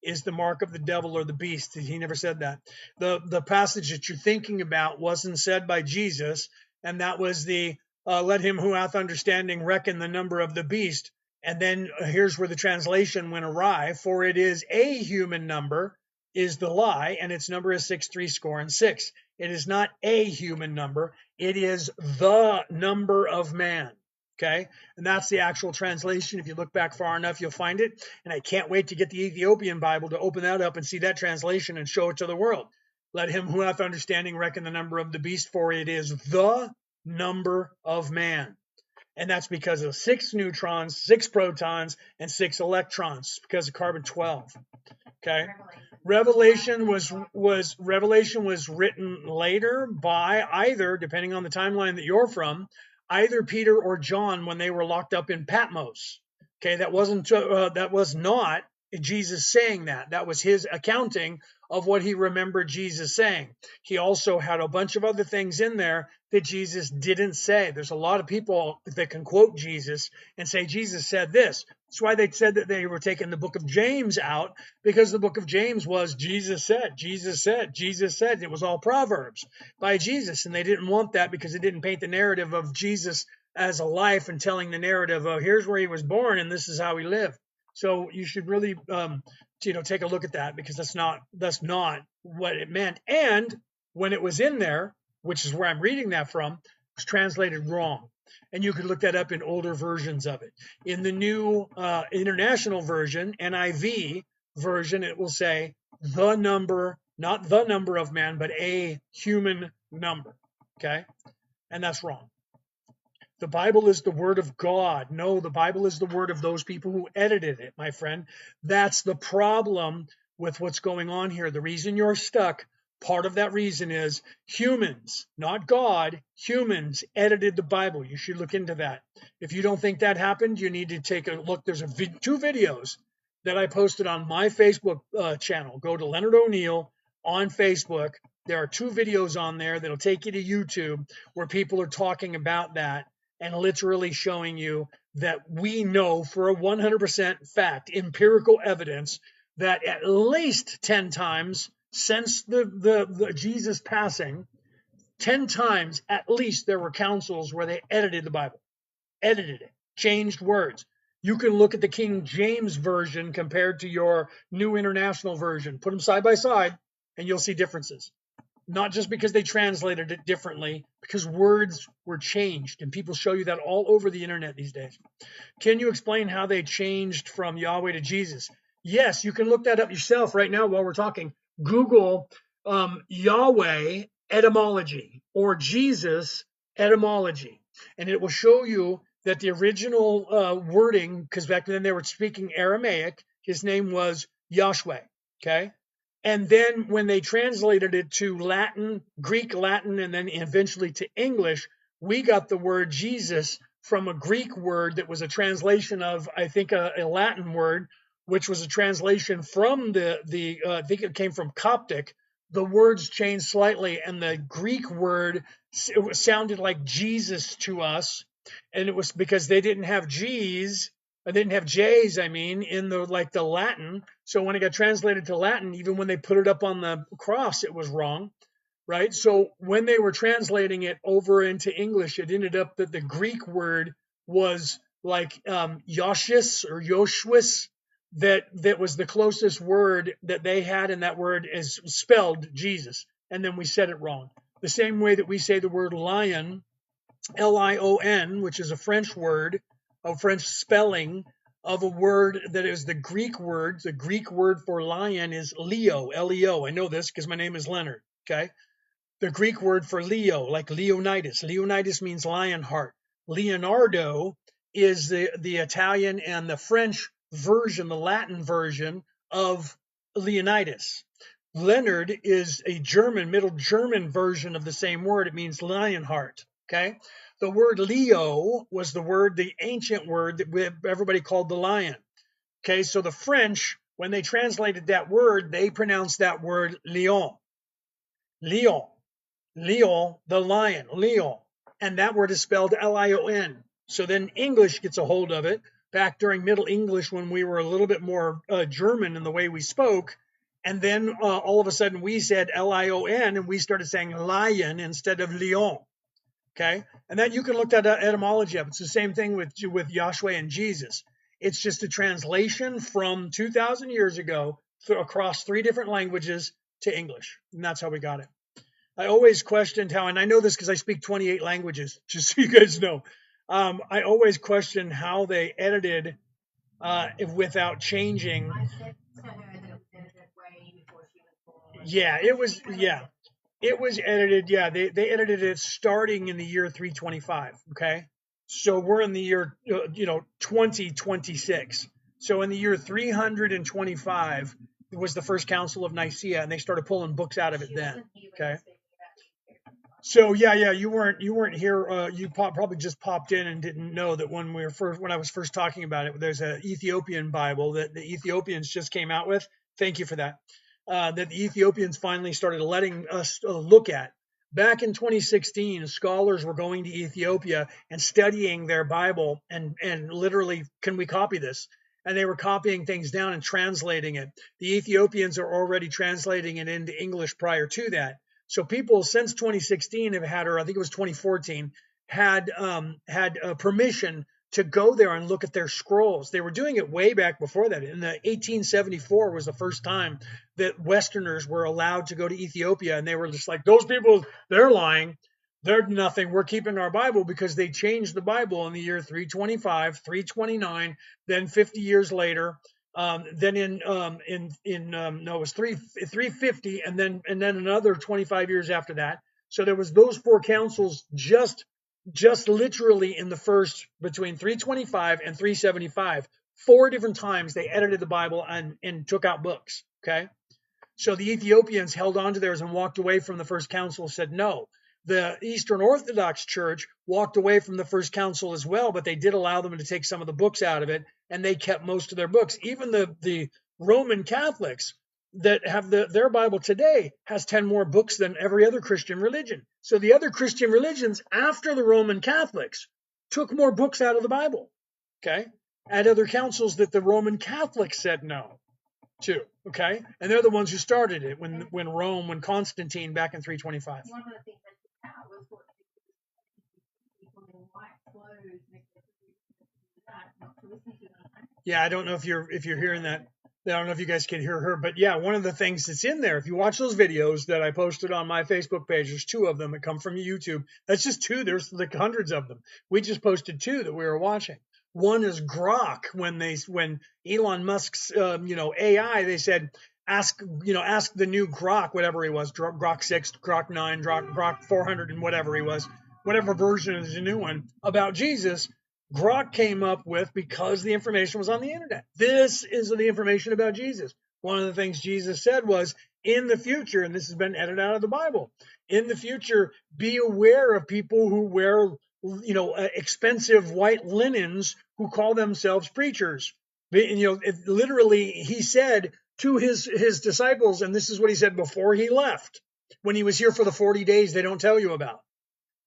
is the mark of the devil or the beast. He never said that. The passage that you're thinking about wasn't said by Jesus, and that was the let him who hath understanding reckon the number of the beast. And then here's where the translation went awry, for it is a human number is the lie, and its number is 63 score and 6. It is not a human number. It is the number of man. Okay. And that's the actual translation. If you look back far enough, you'll find it. And I can't wait to get the Ethiopian Bible to open that up and see that translation and show it to the world. Let him who hath understanding reckon the number of the beast, for it is the number of man. And that's because of 6 neutrons, 6 protons, and 6 electrons, because of carbon 12. Okay. Revelation was written later by either, depending on the timeline that you're from, either Peter or John when they were locked up in Patmos. Okay, that was not Jesus saying that. That was his accounting of what he remembered Jesus saying. He also had a bunch of other things in there that Jesus didn't say. There's a lot of people that can quote Jesus and say Jesus said this. That's why they said that they were taking the book of James out, because the book of James was Jesus said, Jesus said, Jesus said. It was all Proverbs by Jesus, and they didn't want that because it didn't paint the narrative of Jesus as a life and telling the narrative of here's where he was born and this is how he lived. So you should really take a look at that, because that's not what it meant. And when it was in there, which is where I'm reading that from, it was translated wrong. And you could look that up in older versions of it. In the new international version, NIV version, it will say the number, not the number of man, but a human number. Okay? And that's wrong. The Bible is the word of God. No, the Bible is the word of those people who edited it, my friend. That's the problem with what's going on here. The reason you're stuck, part of that reason is humans, not God, humans edited the Bible. You should look into that. If you don't think that happened, you need to take a look. There's 2 videos that I posted on my Facebook channel. Go to Leonard O'Neill on Facebook. There are 2 videos on there that'll take you to YouTube where people are talking about that and literally showing you that we know for a 100% fact, empirical evidence, that at least 10 times since the Jesus passing, 10 times at least there were councils where they edited the Bible, edited it, changed words. You can look at the King James Version compared to your New International Version. Put them side by side, and you'll see differences. Not just because they translated it differently, because words were changed, and people show you that all over the internet these days. Can you explain how they changed from Yahweh to Jesus? Yes, you can look that up yourself right now while we're talking. Google Yahweh etymology or Jesus etymology, and it will show you that the original wording, because back then they were speaking Aramaic, his name was Yahshua. Okay. And then when they translated it to Latin, Greek, Latin, and then eventually to English, we got the word Jesus from a Greek word that was a translation of, I think, a Latin word, which was a translation from I think it came from Coptic. The words changed slightly, and the Greek word sounded like Jesus to us, and it was because they didn't have G's. I didn't have J's, I mean, in the Latin. So when it got translated to Latin, even when they put it up on the cross, it was wrong, right? So when they were translating it over into English, it ended up that the Greek word was like Yoshis or Yoshwis, that was the closest word that they had, and that word is spelled Jesus. And then we said it wrong. The same way that we say the word lion, Lion, which is a French word, a French spelling of a word that is the Greek word. The Greek word for lion is Leo, Leo. I know this because my name is Leonard. Okay. The Greek word for Leo, like Leonidas. Leonidas means lion heart. Leonardo is the Italian and the French version, the Latin version of Leonidas. Leonard is a German, Middle German version of the same word. It means lion heart. Okay. The word Leo was the ancient word that everybody called the lion. Okay. So the French, when they translated that word, they pronounced that word Lion. Lion. Lion, the lion, Lion. And that word is spelled Lion. So then English gets a hold of it back during Middle English when we were a little bit more German in the way we spoke. And then all of a sudden we said Lion and we started saying lion instead of Lion. Okay. And then you can look that etymology up. It's the same thing with Yahshua and Jesus. It's just a translation from 2,000 years ago across 3 different languages to English. And that's how we got it. I always questioned how, and I know this because I speak 28 languages, just so you guys know. I always questioned how they edited without changing. I said to her that it was edited way before she was born. Yeah, it was. Yeah, it was edited. Yeah, they edited it starting in the year 325. Okay, so we're in the year 2026. So in the year 325 was the first Council of Nicaea, and they started pulling books out of it then. Okay. So yeah, you weren't here. You probably just popped in and didn't know that when I was first talking about it, there's an Ethiopian Bible that the Ethiopians just came out with. Thank you for that. That the Ethiopians finally started letting us look at. Back in 2016, scholars were going to Ethiopia and studying their Bible and literally, can we copy this? And they were copying things down and translating it. The Ethiopians are already translating it into English prior to that. So people since 2016 have had, or I think it was 2014, had permission to go there and look at their scrolls. They were doing it way back before that. In the 1874 was the first time that Westerners were allowed to go to Ethiopia, and they were just like, those people, they're lying. They're nothing. We're keeping our Bible, because they changed the Bible in the year 325, 329, then 50 years later. Then no, it was 350, and then another 25 years after that. So there was those 4 councils just literally in the first, between 325 and 375, 4 different times they edited the Bible and took out books. Okay. So the Ethiopians held on to theirs and walked away from the first council, said no. The Eastern Orthodox Church walked away from the first council as well, but they did allow them to take some of the books out of it, and they kept most of their books. Even the Roman Catholics that have their Bible today has 10 more books than every other Christian religion. So the other Christian religions after the Roman Catholics took more books out of the Bible, okay, at other councils that the Roman Catholics said no to, okay? And they're the ones who started it when Constantine back in 325. One of the things that took out was what people in white clothes not to listen to them. Yeah, I don't know if you're hearing that. I don't know if you guys can hear her, but yeah, one of the things that's in there, if you watch those videos that I posted on my Facebook page, there's 2 of them that come from YouTube. That's just 2. There's like hundreds of them. We just posted 2 that we were watching. One is Grok. When Elon Musk's AI, they said ask the new Grok, whatever he was, Grok 6, Grok 9, Grok 400, and whatever he was, whatever version is the new one, about Jesus. Grok came up with, because the information was on the internet. This is the information about Jesus. One of the things Jesus said was, in the future, and this has been edited out of the Bible, in the future, be aware of people who wear, expensive white linens who call themselves preachers. Literally, he said to his disciples, and this is what he said before he left, when he was here for the 40 days they don't tell you about.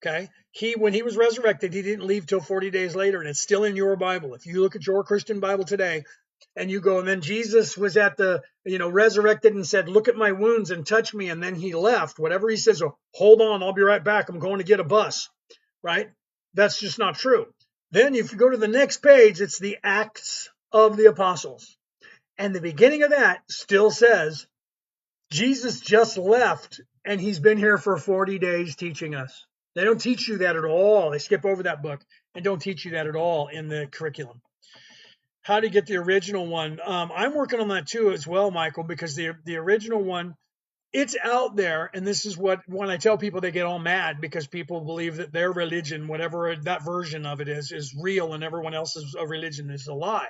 Okay. When he was resurrected, he didn't leave till 40 days later, and it's still in your Bible. If you look at your Christian Bible today and you go, and then Jesus was at resurrected and said, look at my wounds and touch me. And then he left, whatever he says, oh, hold on, I'll be right back. I'm going to get a bus. Right. That's just not true. Then if you go to the next page, it's the Acts of the Apostles. And the beginning of that still says, Jesus just left and he's been here for 40 days teaching us. They don't teach you that at all. They skip over that book and don't teach you that at all in the curriculum. How to get the original one? I'm working on that too as well, Michael, because the original one, it's out there. And this is when I tell people, they get all mad because people believe that their religion, whatever that version of it is real, and everyone else's religion is a lie.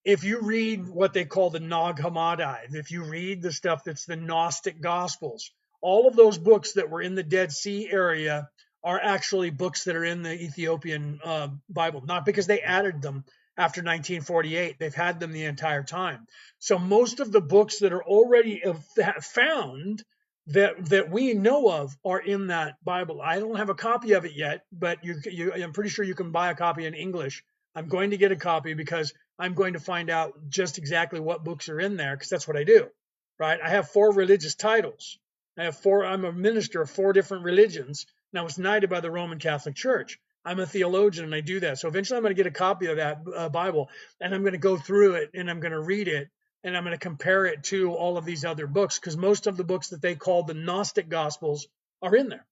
If you read what they call the Nag Hammadi, if you read the stuff that's the Gnostic Gospels, all of those books that were in the Dead Sea area are actually books that are in the Ethiopian Bible, not because they added them after 1948. They've had them the entire time. So most of the books that are already found that we know of are in that Bible. I don't have a copy of it yet, but I'm pretty sure you can buy a copy in English. I'm going to get a copy because I'm going to find out just exactly what books are in there, because that's what I do, right? I have 4 religious titles. I'm a minister of 4 different religions, and I was knighted by the Roman Catholic Church. I'm a theologian, and I do that. So eventually I'm going to get a copy of that Bible, and I'm going to go through it, and I'm going to read it, and I'm going to compare it to all of these other books, because most of the books that they call the Gnostic Gospels are in there.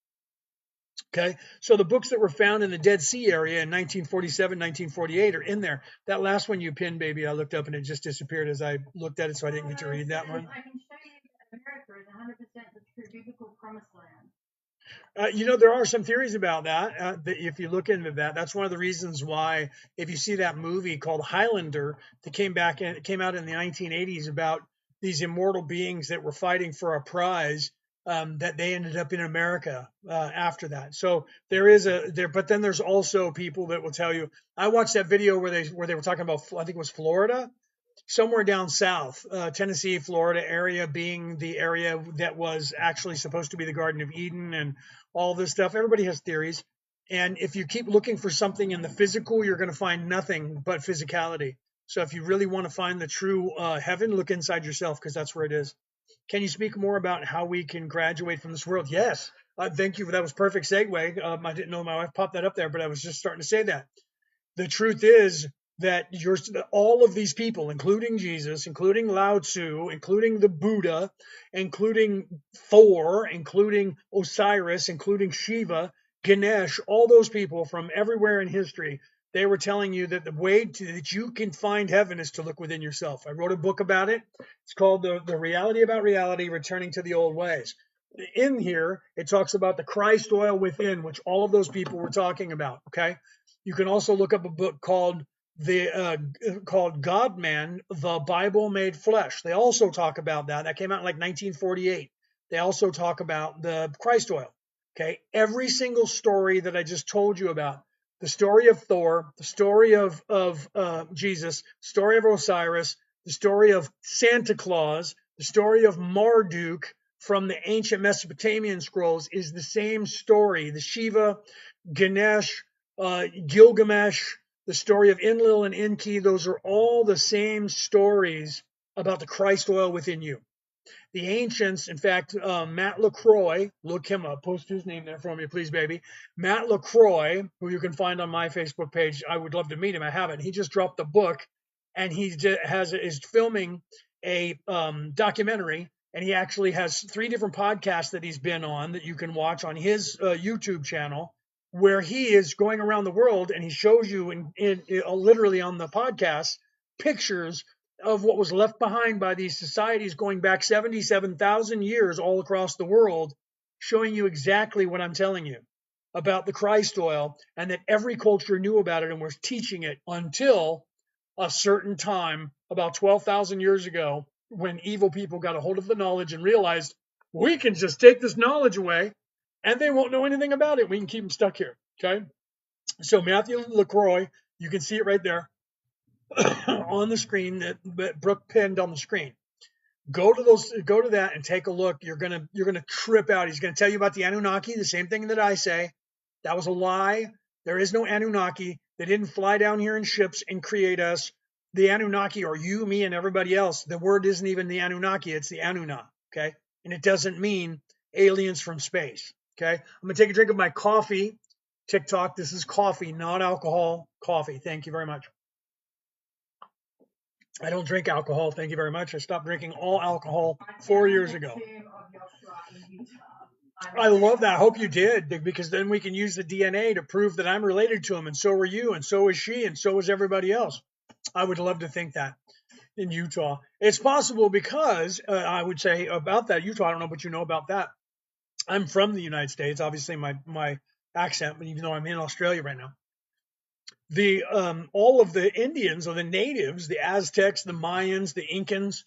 Okay, so the books that were found in the Dead Sea area in 1947, 1948 are in there. That last one you pinned, baby, I looked up and it just disappeared as I looked at it, so I didn't get to read that one. I can show you that America is 100% the true biblical promised land. There are some theories about that. If you look into that, that's one of the reasons why, if you see that movie called Highlander that came out in the 1980s about these immortal beings that were fighting for a prize, that they ended up in America after that. So but then there's also people that will tell you. I watched that video where they were talking about, I think it was Florida, somewhere down south, Tennessee, Florida area being the area that was actually supposed to be the Garden of Eden and all this stuff. Everybody has theories. And if you keep looking for something in the physical, you're going to find nothing but physicality. So if you really want to find the true heaven, look inside yourself, because that's where it is. Can you speak more about how we can graduate from this world? Yes. Thank you. That was perfect segue. I didn't know my wife popped that up there, but I was just starting to say that. The truth is that all of these people, including Jesus, including Lao Tzu, including the Buddha, including Thor, including Osiris, including Shiva, Ganesh, all those people from everywhere in history, they were telling you that the way that you can find heaven is to look within yourself. I wrote a book about it. It's called The Reality About Reality, Returning to the Old Ways. In here, it talks about the Christ oil within, which all of those people were talking about. Okay. You can also look up a book called God Man, the Bible Made Flesh. They also talk about that. That came out in like 1948. They also talk about the Christ oil. Okay. Every single story that I just told you about, the story of Thor, the story of Jesus, story of Osiris, the story of Santa Claus, the story of Marduk from the ancient Mesopotamian scrolls is the same story. The Shiva, Ganesh, Gilgamesh, the story of Enlil and Enki, those are all the same stories about the Christ oil within you. The ancients, in fact, Matt LaCroix, look him up, post his name there for me, please, baby. Matt LaCroix, who you can find on my Facebook page. I would love to meet him. I haven't. He just dropped a book, and he is filming a documentary, and he actually has 3 different podcasts that he's been on that you can watch on his YouTube channel, where he is going around the world, and he shows you in literally on the podcast pictures of what was left behind by these societies going back 77,000 years all across the world, showing you exactly what I'm telling you about the Christ oil, and that every culture knew about it and was teaching it until a certain time about 12,000 years ago, when evil people got a hold of the knowledge and realized we can just take this knowledge away and they won't know anything about it. We can keep them stuck here. Okay. So Matthew LaCroix, you can see it right there on the screen that Brooke pinned on the screen. Go to that and take a look. You're gonna trip out. He's gonna tell you about the Anunnaki, the same thing that I say. That was a lie. There is no Anunnaki. They didn't fly down here in ships and create us. The Anunnaki are you, me, and everybody else. The word isn't even the Anunnaki, it's the Anunna. Okay. And it doesn't mean aliens from space. Okay. I'm gonna take a drink of my coffee. TikTok, this is coffee, not alcohol. Coffee. Thank you very much. I don't drink alcohol. Thank you very much. I stopped drinking all alcohol 4 years ago. I love that. I hope you did, because then we can use the DNA to prove that I'm related to him, and so are you, and so is she, and so is everybody else. I would love to think that in Utah. It's possible because I would say about that, Utah, I don't know what you know about that. I'm from the United States, obviously my accent, but even though I'm in Australia right now. The all of the Indians or the natives, the Aztecs, the Mayans, the Incans,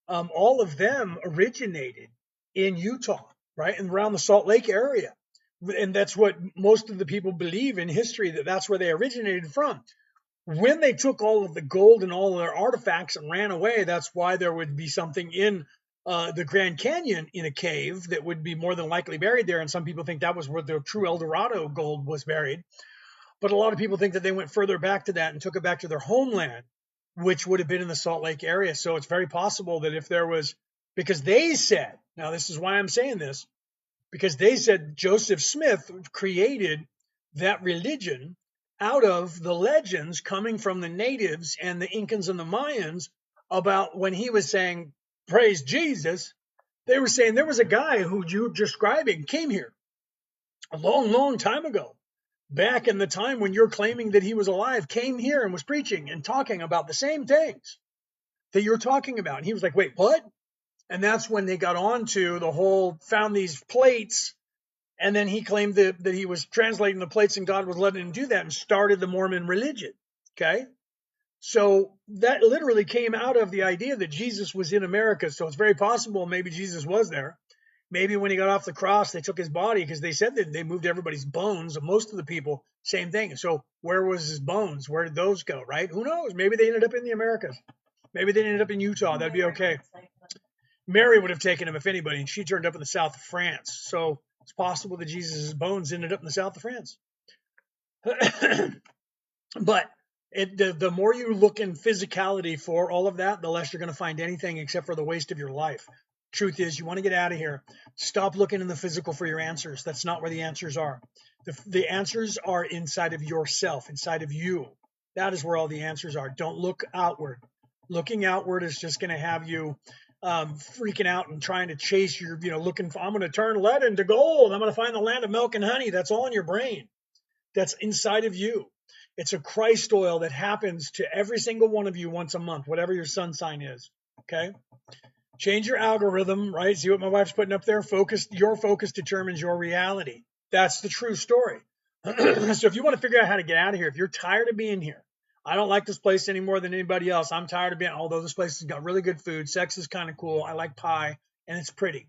all of them originated in Utah, right, and around the Salt Lake area, and that's what most of the people believe in history, that that's where they originated from. When they took all of the gold and all of their artifacts and ran away, that's why there would be something in the Grand Canyon in a cave that would be more than likely buried there, and some people think that was where the true El Dorado gold was buried. But a lot of people think that they went further back to that and took it back to their homeland, which would have been in the Salt Lake area. So it's very possible that if there was, because they said, now this is why I'm saying this, because they said Joseph Smith created that religion out of the legends coming from the natives and the Incans and the Mayans about when he was saying, praise Jesus. They were saying there was a guy who you're describing came here a long, long time ago, back in the time when you're claiming that he was alive, came here and was preaching and talking about the same things that you're talking about. And he was like, wait, what? And that's when they got on to the whole, found these plates. And then he claimed that he was translating the plates and God was letting him do that and started the Mormon religion. Okay. So that literally came out of the idea that Jesus was in America. So it's very possible maybe Jesus was there. Maybe when he got off the cross, they took his body, because they said that they moved everybody's bones. Most of the people, same thing. So where was his bones? Where did those go, right? Who knows? Maybe they ended up in the Americas. Maybe they ended up in Utah. That'd be okay. Mary would have taken him if anybody, and she turned up in the south of France. So it's possible that Jesus' bones ended up in the south of France. But the more you look in physicality for all of that, the less you're going to find anything except for the waste of your life. Truth is, you want to get out of here. Stop looking in the physical for your answers. That's not where the answers are. The answers are inside of yourself, inside of you. That is where all the answers are. Don't look outward. Looking outward is just going to have you freaking out and trying to chase your, looking for, I'm going to turn lead into gold. I'm going to find the land of milk and honey. That's all in your brain. That's inside of you. It's a Christ oil that happens to every single one of you once a month, whatever your sun sign is. Okay. Change your algorithm, right? See what my wife's putting up there? Your focus determines your reality. That's the true story. So if you want to figure out how to get out of here, if you're tired of being here, I don't like this place any more than anybody else. I'm tired of being, although this place has got really good food, sex is kind of cool. I like pie and it's pretty.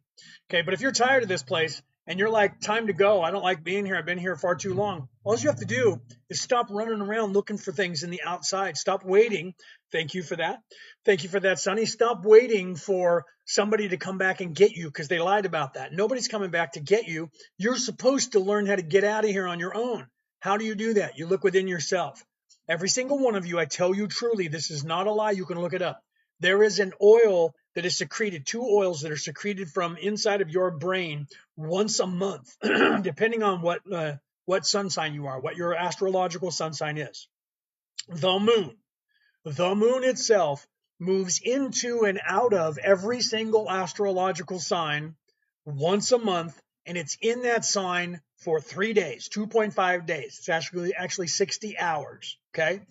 Okay. But if you're tired of this place and you're like, time to go, I don't like being here, I've been here far too long, all you have to do is stop running around looking for things in the outside. Stop waiting. Thank you for that. Thank you for that, Sonny. Stop waiting for somebody to come back and get you, because they lied about that. Nobody's coming back to get you. You're supposed to learn how to get out of here on your own. How do you do that? You look within yourself. Every single one of you, I tell you truly, this is not a lie. You can look it up. There is an oil that is secreted, two oils that are secreted from inside of your brain once a month, depending on what sun sign you are, what your astrological sun sign is. The moon itself moves into and out of every single astrological sign once a month, and it's in that sign for 3 days, 2.5 days. It's actually 60 hours. Okay.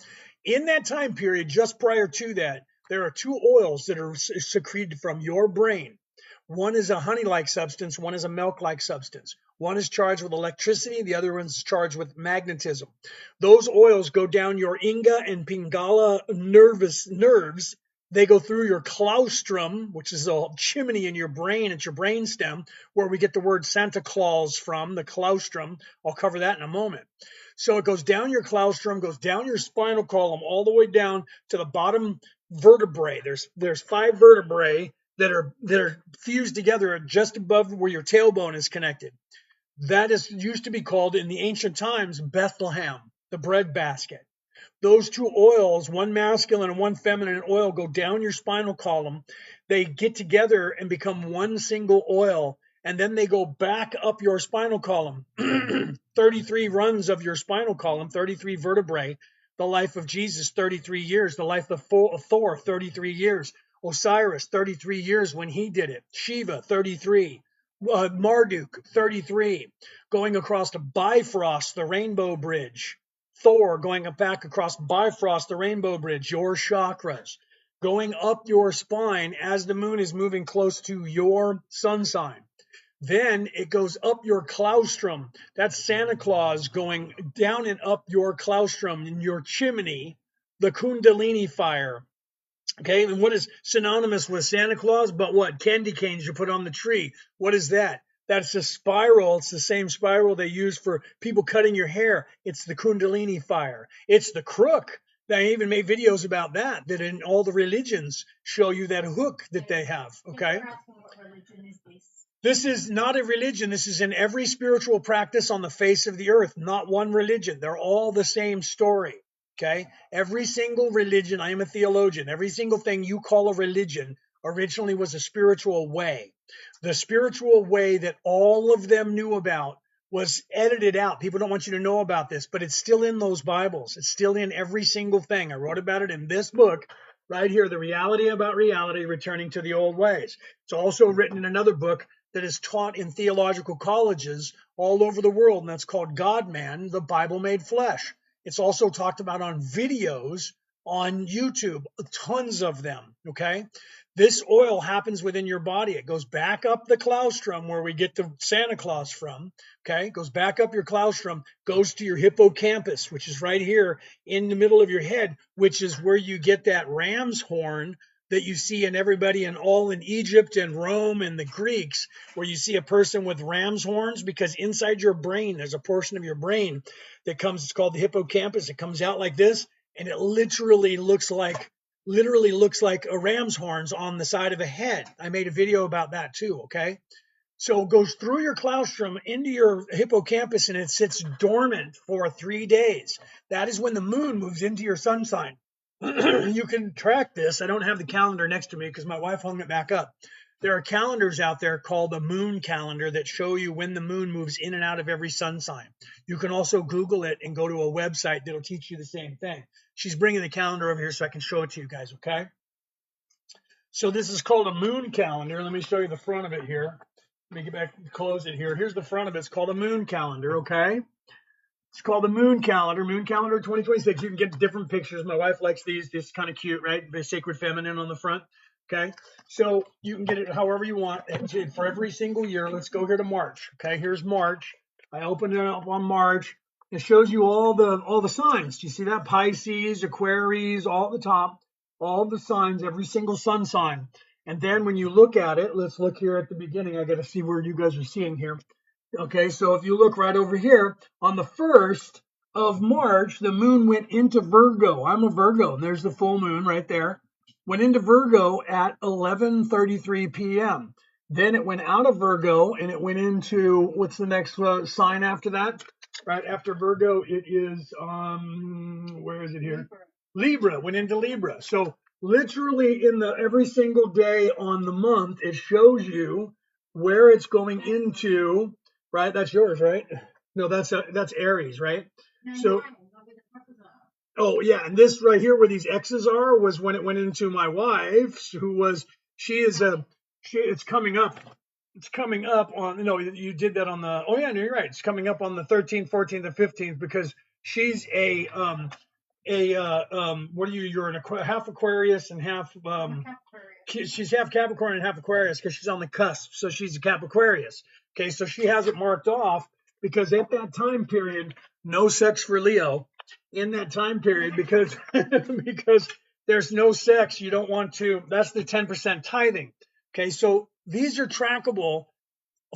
In that time period, just prior to that, there are two oils that are secreted from your brain. One is a honey-like substance. One is a milk-like substance. One is charged with electricity. The other one's charged with magnetism. Those oils go down your Inga and Pingala nerves They go through your claustrum, which is a chimney in your brain. It's your brain stem, where we get the word Santa Claus from, the claustrum. I'll cover that in a moment. So it goes down your claustrum, goes down your spinal column, all the way down to the bottom vertebrae. There's 5 vertebrae that are fused together just above where your tailbone is connected. That is used to be called in the ancient times Bethlehem, the breadbasket. Those 2 oils, one masculine and one feminine oil, go down your spinal column. They get together and become one single oil, and then they go back up your spinal column. 33 runs of your spinal column, 33 vertebrae. The life of Jesus, 33 years. The life of Thor, 33 years. Osiris, 33 years when he did it. Shiva, 33. Marduk, 33. Going across to Bifrost, the Rainbow Bridge. Thor going back across Bifrost, the Rainbow Bridge, your chakras, going up your spine as the moon is moving close to your sun sign. Then it goes up your claustrum. That's Santa Claus going down and up your claustrum in your chimney, the Kundalini fire. Okay, and what is synonymous with Santa Claus? But what? Candy canes you put on the tree. What is that? That's a spiral. It's the same spiral they use for people cutting your hair. It's the Kundalini fire. It's the crook. They even made videos about that, that in all the religions show you that hook that they have. Okay. What religion is this? This is not a religion. This is in every spiritual practice on the face of the earth, not one religion. They're all the same story. Okay. Every single religion, I am a theologian, every single thing you call a religion originally was a spiritual way. The spiritual way that all of them knew about was edited out. People don't want you to know about this, but it's still in those Bibles. It's still in every single thing. I wrote about it in this book right here, The Reality About Reality, Returning to the Old Ways. It's also written in another book that is taught in theological colleges all over the world, and that's called God Man, the Bible Made Flesh. It's also talked about on videos on YouTube, tons of them, okay? This oil happens within your body. It goes back up the claustrum where we get the Santa Claus from, okay? It goes back up your claustrum, goes to your hippocampus, which is right here in the middle of your head, which is where you get that ram's horn that you see in everybody in all in Egypt and Rome and the Greeks, where you see a person with ram's horns, because inside your brain, there's a portion of your brain that comes, it's called the hippocampus. It comes out like this, and it literally looks like a ram's horns on the side of a head. I made a video about that too, okay? So it goes through your claustrum into your hippocampus, and it sits dormant for 3 days. That is when the moon moves into your sun sign. You can track this. I don't have the calendar next to me because my wife hung it back up. There are calendars out there called the moon calendar that show you when the moon moves in and out of every sun sign. You can also Google it and go to a website that'll teach you the same thing. She's bringing the calendar over here so I can show it to you guys, okay? So this is called a moon calendar. Let me show you the front of it here. Let me get back and close it here. Here's the front of it. It's called a moon calendar, okay? It's called the Moon Calendar 2026. You can get different pictures. My wife likes these, just kind of cute, right? The sacred feminine on the front. Okay, so you can get it however you want for every single year. Let's go here to March. Okay, here's March. I opened it up on March. It shows you all the signs. Do you see that? Pisces, Aquarius, all at the top, all the signs, every single sun sign. And then when you look at it, let's look here at the beginning. I got to see where you guys are seeing here. Okay, so if you look right over here, on the 1st of March, the moon went into Virgo. I'm a Virgo, and there's the full moon right there. Went into Virgo at 11:33 p.m. Then it went out of Virgo, and it went into, what's the next sign after that? Right after Virgo, it is, where is it here? Libra, went into Libra. So literally in every single day on the month, it shows you where it's going into. Right, that's yours, right? No, that's Aries, right? So, oh yeah, and this right here where these X's are was when it went into my wife, it's coming up. It's coming up on, no, you did that on the, oh yeah, no, you're right. It's coming up on the 13th, 14th, and 15th because she's what are you? You're half Aquarius and half she's half Capricorn and half Aquarius because she's on the cusp, so she's a Capricornius. Okay, so she has it marked off because at that time period, no sex for Leo in that time period because because there's no sex, you don't want to, that's the 10% tithing. Okay, so these are trackable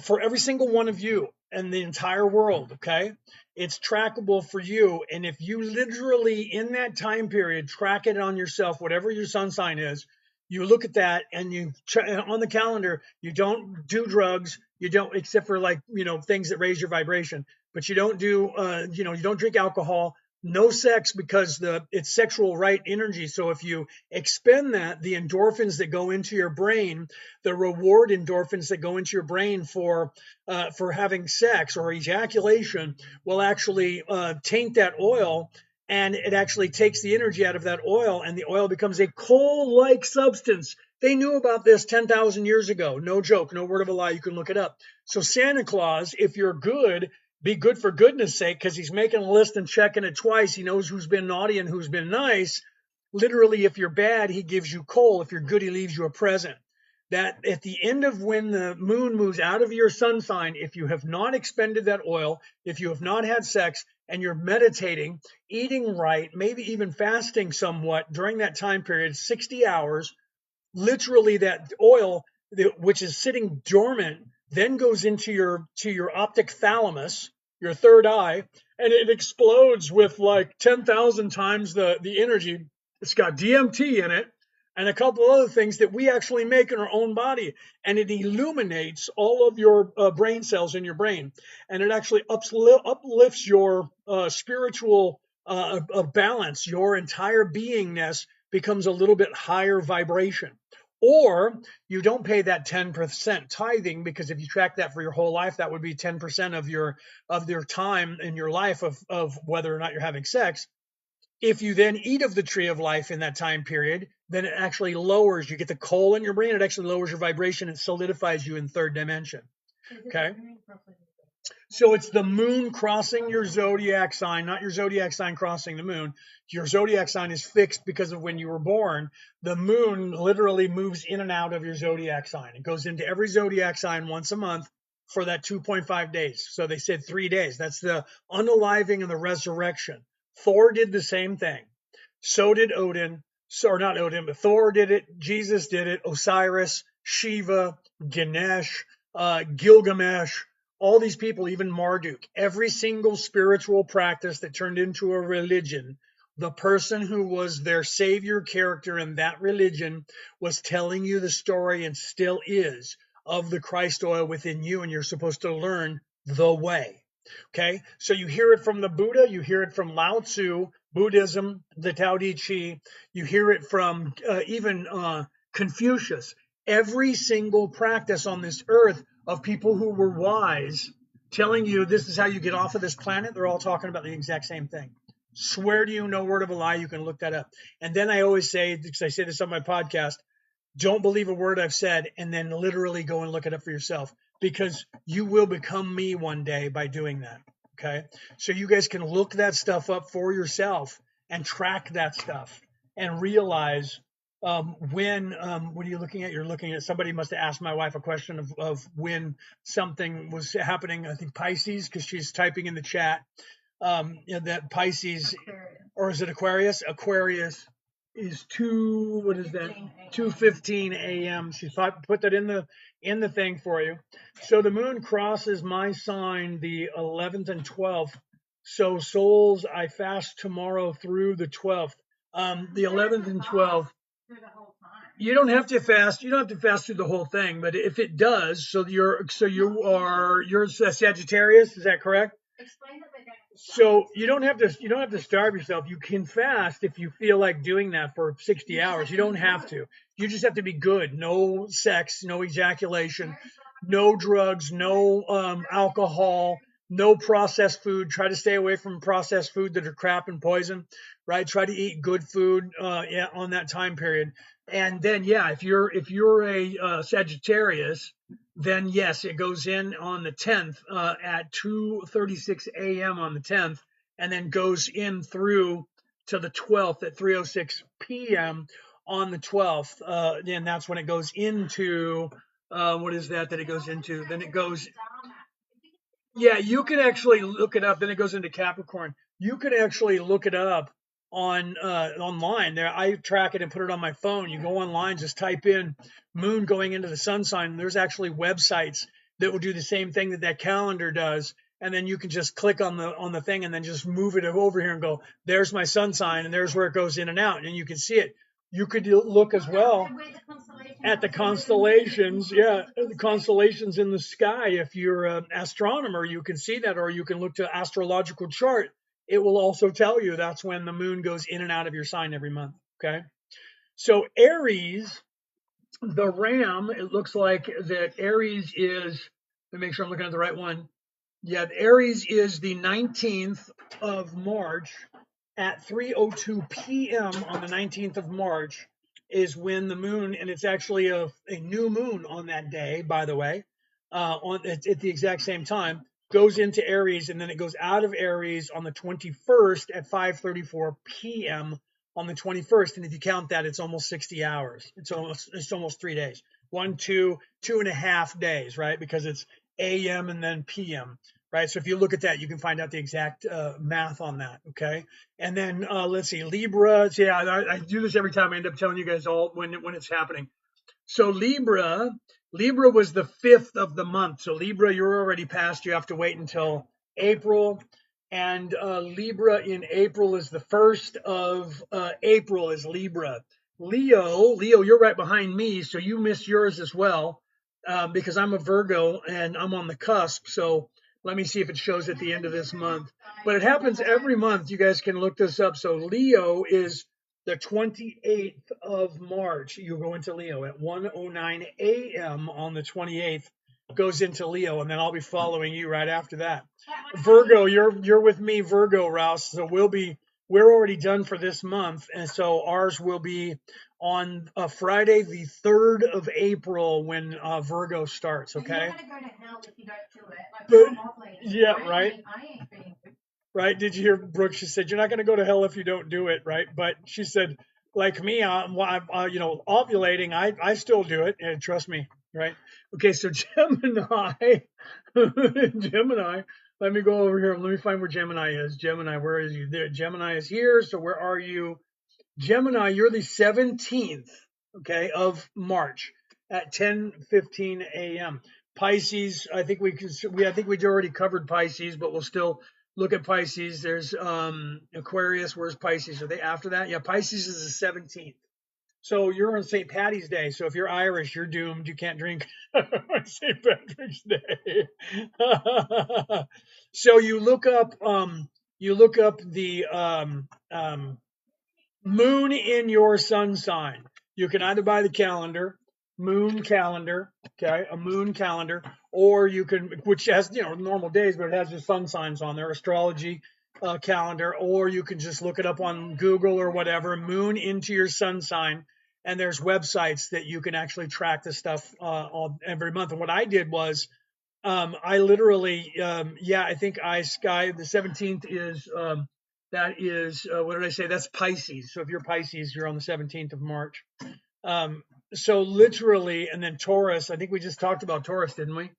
for every single one of you and the entire world. Okay, it's trackable for you, and if you literally in that time period track it on yourself, whatever your sun sign is, you look at that and you on the calendar, you don't do drugs, you don't, except for like, things that raise your vibration, but you don't do you don't drink alcohol, no sex, because it's sexual right energy. So if you expend that, the endorphins that go into your brain, the reward endorphins that go into your brain for having sex or ejaculation, will actually taint that oil, and it actually takes the energy out of that oil, and the oil becomes a coal-like substance. They knew about this 10,000 years ago. No joke, no word of a lie. You can look it up. So Santa Claus, if you're good, be good for goodness sake, because he's making a list and checking it twice. He knows who's been naughty and who's been nice. Literally, if you're bad, he gives you coal. If you're good, he leaves you a present. That at the end of when the moon moves out of your sun sign, if you have not expended that oil, if you have not had sex, and you're meditating, eating right, maybe even fasting somewhat during that time period, 60 hours, literally that oil, which is sitting dormant, then goes into your optic thalamus, your third eye, and it explodes with like 10,000 times the energy. It's got DMT in it and a couple other things that we actually make in our own body, and it illuminates all of your brain cells in your brain, and it actually uplifts your spiritual balance. Your entire beingness becomes a little bit higher vibration. Or you don't pay that 10% tithing, because if you track that for your whole life, that would be 10% of your time in your life of whether or not you're having sex. If you then eat of the tree of life in that time period, then it actually lowers, you get the coal in your brain, it actually lowers your vibration and solidifies you in third dimension. Okay. So it's the moon crossing your zodiac sign, not your zodiac sign crossing the moon. Your zodiac sign is fixed because of when you were born. The moon literally moves in and out of your zodiac sign. It goes into every zodiac sign once a month for that 2.5 days. So they said 3 days. That's the unaliving and the resurrection. Thor did the same thing. So did Odin. So, or not Odin, but Thor did it. Jesus did it. Osiris, Shiva, Ganesh, Gilgamesh, all these people, even Marduk, every single spiritual practice that turned into a religion, the person who was their savior character in that religion was telling you the story, and still is, of the Christ oil within you, and you're supposed to learn the way. Okay, so you hear it from the Buddha, you hear it from Lao Tzu, Buddhism, the Tao Te Ching, you hear it from even Confucius. Every single practice on this earth of people who were wise telling you this is how you get off of this planet, they're all talking about the exact same thing. Swear to you, no word of a lie, you can look that up. And then I always say, because I say this on my podcast, don't believe a word I've said, and then literally go and look it up for yourself, because you will become me one day by doing that. Okay. So you guys can look that stuff up for yourself and track that stuff and realize what are you looking at? You're looking at, somebody must have asked my wife a question of when something was happening. I think Pisces, because she's typing in the chat that Pisces, or is it Aquarius? Aquarius is what is that? 2:15 a.m. She put that in the thing for you. So the moon crosses my sign the 11th and 12th. So souls, I fast tomorrow through the 12th. The 11th and 12th. You don't have to fast. You don't have to fast through the whole thing, but if it does, you're a Sagittarius. Is that correct? Explain that. So you don't have to starve yourself. You can fast if you feel like doing that for 60 hours. You don't have to. You just have to be good. No sex, no ejaculation, no drugs, no alcohol, no processed food. Try to stay away from processed food that are crap and poison, right? Try to eat good food on that time period. And then, yeah, if you're a Sagittarius, then yes, it goes in on the 10th at 2:36 a.m. on the 10th, and then goes in through to the 12th at 3:06 p.m. on the 12th. And that's when it goes into what is that it goes into? Then it goes. Yeah, you can actually look it up. Then it goes into Capricorn. You can actually look it up on online. There, I track it and put it on my phone. You go online, just type in moon going into the sun sign. There's actually websites that will do the same thing that that calendar does, and then you can just click on the thing and then just move it over here and go, there's my sun sign, and there's where it goes in and out, and you can see it. You could look as well at the constellations. Yeah, the constellations in the sky. If you're an astronomer, you can see that, or you can look to astrological chart. It will also tell you that's when the moon goes in and out of your sign every month. Okay. So Aries, the ram, it looks like that Aries is, let me make sure I'm looking at the right one. Yeah, Aries is the 19th of March at 3:02 p.m. on the 19th of March is when the moon, and it's actually a new moon on that day, by the way, at the exact same time, goes into Aries, and then it goes out of Aries on the 21st at 5:34 p.m. on the 21st. And if you count that, it's almost 60 hours. It's almost 3 days. 2.5 days, right? Because it's AM and then PM, right? So if you look at that, you can find out the exact math on that. Okay. And then let's see, Libra. So yeah, I do this every time. I end up telling you guys all when it's happening. So Libra was the 5th of the month. So Libra, you're already past. You have to wait until April. And Libra in April is the 1st of April is Libra. Leo, you're right behind me, so you missed yours as well, because I'm a Virgo and I'm on the cusp. So let me see if it shows at the end of this month. But it happens every month. You guys can look this up. So Leo is the 28th of March. You go into Leo at 1:09 a.m. on the 28th. Goes into Leo, and then I'll be following you right after that. Virgo, you're with me, Virgo, Rouse. So we're already done for this month, and so ours will be on Friday, the 3rd of April, when Virgo starts. Okay. You're not gonna go to hell if you don't do it. Like, but, yeah, right. I ain't being right? Did you hear Brooke? She said, "You're not going to go to hell if you don't do it," right? But she said, like me, ovulating, I still do it, and trust me, right? Okay, so Gemini, Gemini. Let me go over here. Let me find where Gemini is. Gemini, where is you? There, Gemini is here. So where are you? Gemini, you're the 17th, okay, of March at 10:15 a.m. Pisces, I think we already covered Pisces, but we'll still look at Pisces. There's Aquarius. Where's Pisces? Are they after that? Yeah, Pisces is the 17th. So you're on St. Patty's Day. So if you're Irish, you're doomed. You can't drink on St. Patrick's Day. So you look up the moon in your sun sign. You can either buy the calendar, moon calendar, okay, a moon calendar, or you can, which has normal days, but it has your sun signs on there, astrology calendar, or you can just look it up on Google or whatever, moon into your sun sign, and there's websites that you can actually track the stuff every month. And what I did was I literally, I think I Sky the 17th is that is what did I say? That's Pisces. So if you're Pisces, you're on the 17th of March. So literally, and then Taurus. I think we just talked about Taurus, didn't we?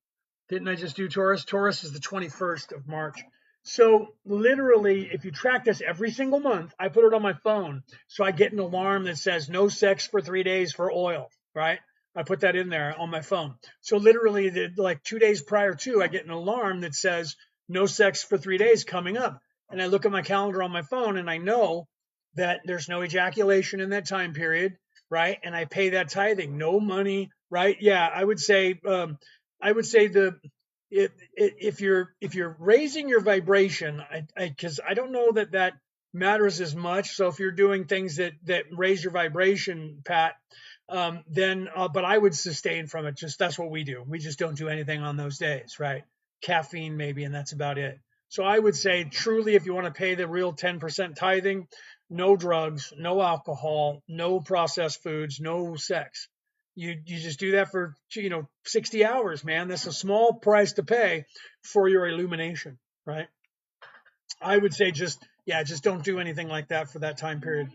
Didn't I just do Taurus? Taurus is the 21st of March. So literally, if you track this every single month, I put it on my phone. So I get an alarm that says no sex for 3 days for oil, right? I put that in there on my phone. So literally, like 2 days prior to, I get an alarm that says no sex for 3 days coming up. And I look at my calendar on my phone and I know that there's no ejaculation in that time period, right? And I pay that tithing, no money, right? Yeah, I would say if you're raising your vibration, because I don't know that matters as much. So if you're doing things that raise your vibration, Pat, then but I would sustain from it. Just that's what we do. We just don't do anything on those days, right? Caffeine maybe, and that's about it. So I would say truly, if you want to pay the real 10% tithing, no drugs, no alcohol, no processed foods, no sex. You just do that for 60 hours, man. That's a small price to pay for your illumination, right? I would say just don't do anything like that for that time period.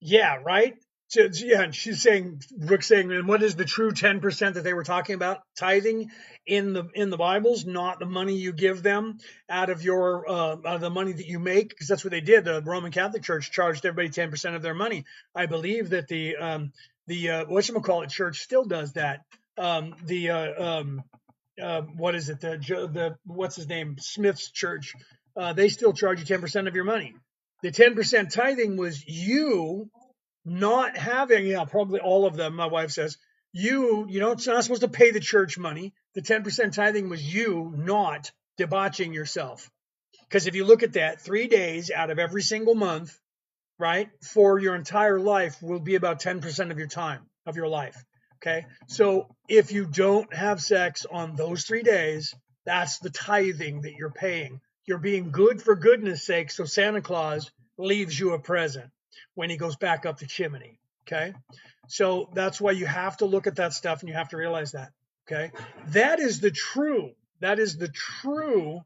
Yeah, right. Yeah, and she's saying, Brooke's saying, and what is the true 10% that they were talking about? Tithing in the Bibles, not the money you give them out of your out of the money that you make, because that's what they did. The Roman Catholic Church charged everybody 10% of their money. I believe that the whatchamacallit church still does that. What is it? The what's his name? Smith's church. They still charge you 10% of your money. The 10% tithing was you not having, yeah, probably all of them, my wife says, you know, it's not supposed to pay the church money. The 10% tithing was you not debauching yourself. Because if you look at that, 3 days out of every single month, right, for your entire life will be about 10% of your time, of your life. Okay. So if you don't have sex on those 3 days, that's the tithing that you're paying. You're being good for goodness sake. So Santa Claus leaves you a present when he goes back up the chimney. Okay. So that's why you have to look at that stuff and you have to realize that. Okay. That is the true, that is the true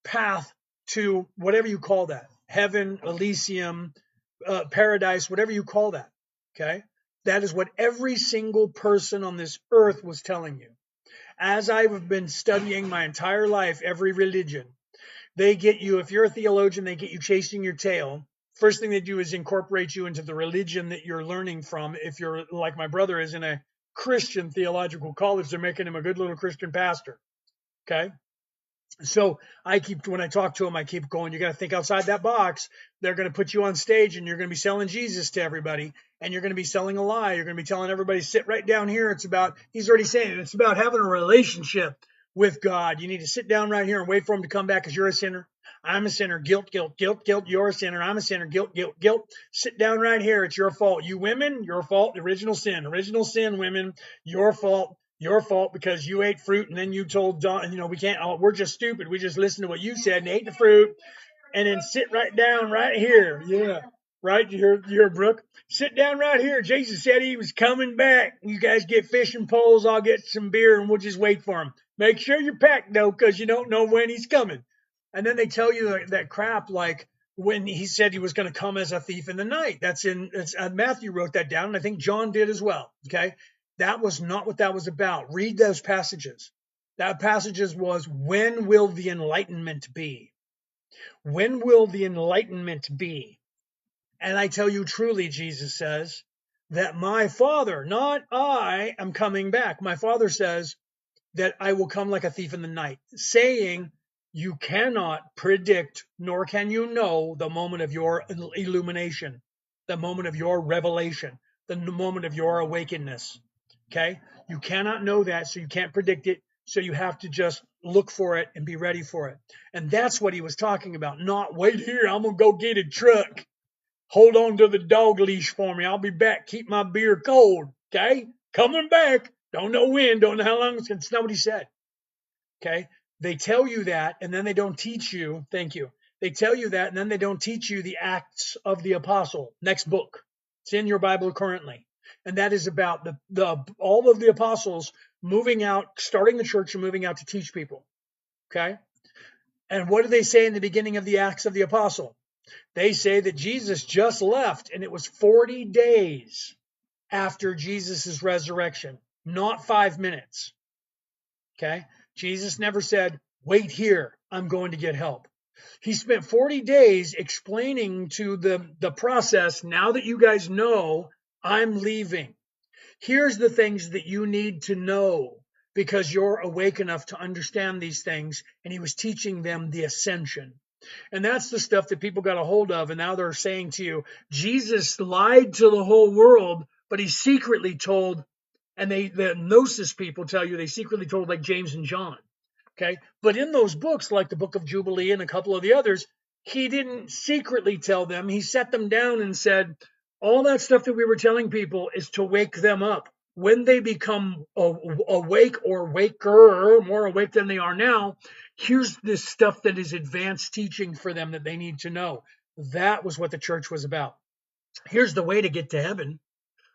path to whatever you call that, heaven, Elysium, paradise, whatever you call that. Okay. That is what every single person on this earth was telling you. As I've been studying my entire life, every religion, they get you, if you're a theologian, they get you chasing your tail. First thing they do is incorporate you into the religion that you're learning from. If you're like my brother is in a Christian theological college, they're making him a good little Christian pastor. Okay. So when I talk to them, I keep going, you got to think outside that box. They're going to put you on stage and you're going to be selling Jesus to everybody, and you're going to be selling a lie. You're going to be telling everybody, sit right down here. He's already saying it. It's about having a relationship with God. You need to sit down right here and wait for him to come back because you're a sinner. I'm a sinner. Guilt, guilt, guilt, guilt. You're a sinner. I'm a sinner. Guilt, guilt, guilt. Sit down right here. It's your fault. You women, your fault. Original sin. Original sin, women. Your fault. Your fault because you ate fruit and then you told Don, we can't, oh, we're just stupid. We just listened to what you said and ate the fruit and then sit right down right here. Yeah. Right. You hear Brooke? Sit down right here. Jesus said he was coming back. You guys get fishing poles. I'll get some beer and we'll just wait for him. Make sure you're packed though, because you don't know when he's coming. And then they tell you that crap like when he said he was going to come as a thief in the night. Matthew wrote that down, and I think John did as well. Okay. That was not what that was about. Read those passages. That passages was, when will the enlightenment be? When will the enlightenment be? And I tell you truly, Jesus says, that my Father, not I, am coming back. My Father says that I will come like a thief in the night, saying, you cannot predict, nor can you know the moment of your illumination, the moment of your revelation, the moment of your awakeness. Okay? You cannot know that, so you can't predict it. So you have to just look for it and be ready for it. And that's what he was talking about. Not wait here, I'm going to go get a truck. Hold on to the dog leash for me. I'll be back. Keep my beer cold. Okay? Coming back. Don't know when. Don't know how long. It's not what he said. Okay? They tell you that, and then they don't teach you. Thank you. They tell you that, and then they don't teach you the Acts of the Apostle. Next book. It's in your Bible currently. And that is about all of the apostles moving out, starting the church and moving out to teach people. Okay? And what do they say in the beginning of the Acts of the Apostle? They say that Jesus just left, and it was 40 days after Jesus' resurrection, not 5 minutes. Okay? Jesus never said, wait here, I'm going to get help. He spent 40 days explaining to the process, now that you guys know, I'm leaving. Here's the things that you need to know because you're awake enough to understand these things. And he was teaching them the ascension. And that's the stuff that people got a hold of. And now they're saying to you, Jesus lied to the whole world, but he secretly told, and the gnosis people tell you they secretly told like James and John. Okay. But in those books, like the book of Jubilee and a couple of the others, he didn't secretly tell them. He set them down and said, all that stuff that we were telling people is to wake them up. When they become awake or waker, more awake than they are now, here's this stuff that is advanced teaching for them that they need to know. That was what the church was about. Here's the way to get to heaven.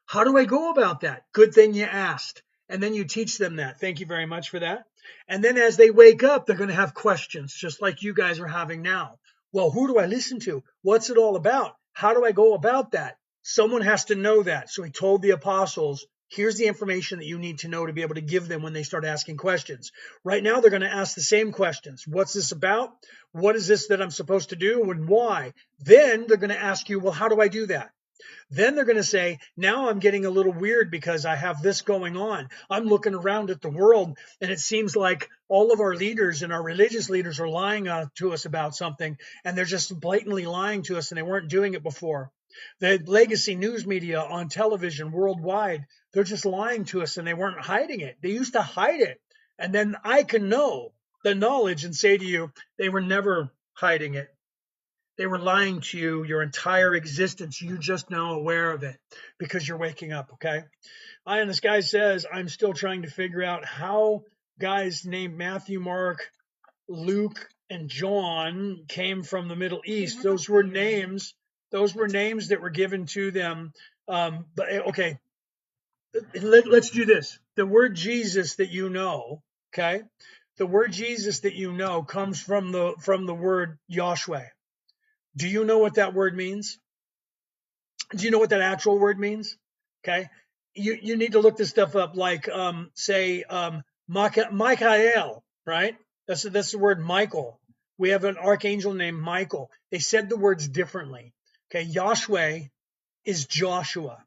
How do I go about that? Good thing you asked. And then you teach them that. Thank you very much for that. And then as they wake up, they're going to have questions, just like you guys are having now. Well, who do I listen to? What's it all about? How do I go about that? Someone has to know that. So he told the apostles, here's the information that you need to know to be able to give them when they start asking questions. Right now, they're going to ask the same questions. What's this about? What is this that I'm supposed to do and why? Then they're going to ask you, well, how do I do that? Then they're going to say, now I'm getting a little weird because I have this going on. I'm looking around at the world and it seems like all of our leaders and our religious leaders are lying to us about something, and they're just blatantly lying to us and they weren't doing it before. The legacy news media on television worldwide, they're just lying to us and they weren't hiding it. They used to hide it. And then I can know the knowledge and say to you, they were never hiding it. They were lying to you your entire existence. You just now aware of it because you're waking up, okay? And this guy says, I'm still trying to figure out how guys named Matthew, Mark, Luke, and John came from the Middle East. Those were names. Those were names that were given to them. But okay, let's do this. The word Jesus that you know, okay? The word Jesus that you know comes from the word Yahshua. Do you know what that word means? Do you know what that actual word means? Okay. You need to look this stuff up, like say Michael, right? That's the word Michael. We have an archangel named Michael. They said the words differently. Okay, Yahshua is Joshua.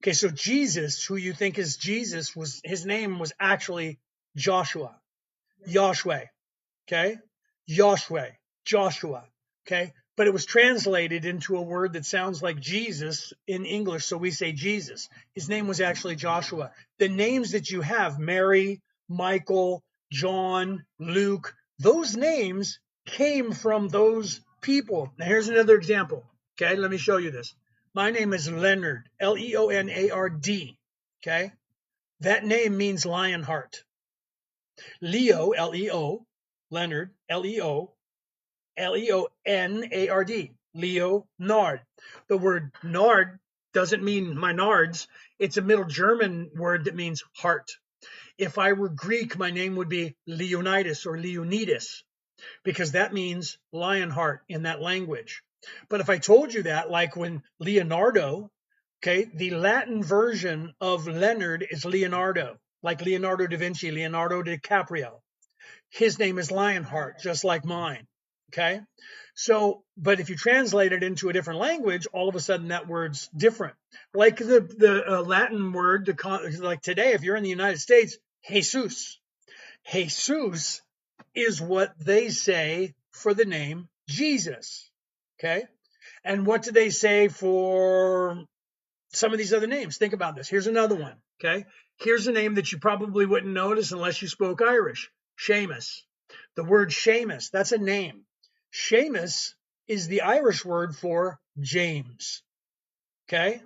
Okay, so Jesus, who you think is Jesus, was his name was actually Joshua. Yahshua. Okay, Joshua. Okay, but it was translated into a word that sounds like Jesus in English, so we say Jesus. His name was actually Joshua. The names that you have, Mary, Michael, John, Luke, those names came from those people. Now here's another example. Okay, let me show you this. My name is Leonard, Leonard. Okay, that name means lion heart. Leo, Leo, Leonard, Leo, Leonard, Leonard. The word Nard doesn't mean my nards. It's a Middle German word that means heart. If I were Greek, my name would be Leonidas or Leonidas, because that means lion heart in that language. But if I told you that, like when Leonardo, okay, the Latin version of Leonard is Leonardo, like Leonardo da Vinci, Leonardo DiCaprio. His name is Lionheart, just like mine. Okay. So, but if you translate it into a different language, all of a sudden that word's different. Like the Latin word, like today, if you're in the United States, Jesus. Jesus is what they say for the name Jesus. Okay. And what do they say for some of these other names? Think about this. Here's another one. Okay. Here's a name that you probably wouldn't notice unless you spoke Irish. Seamus. The word Seamus, that's a name. Seamus is the Irish word for James. Okay.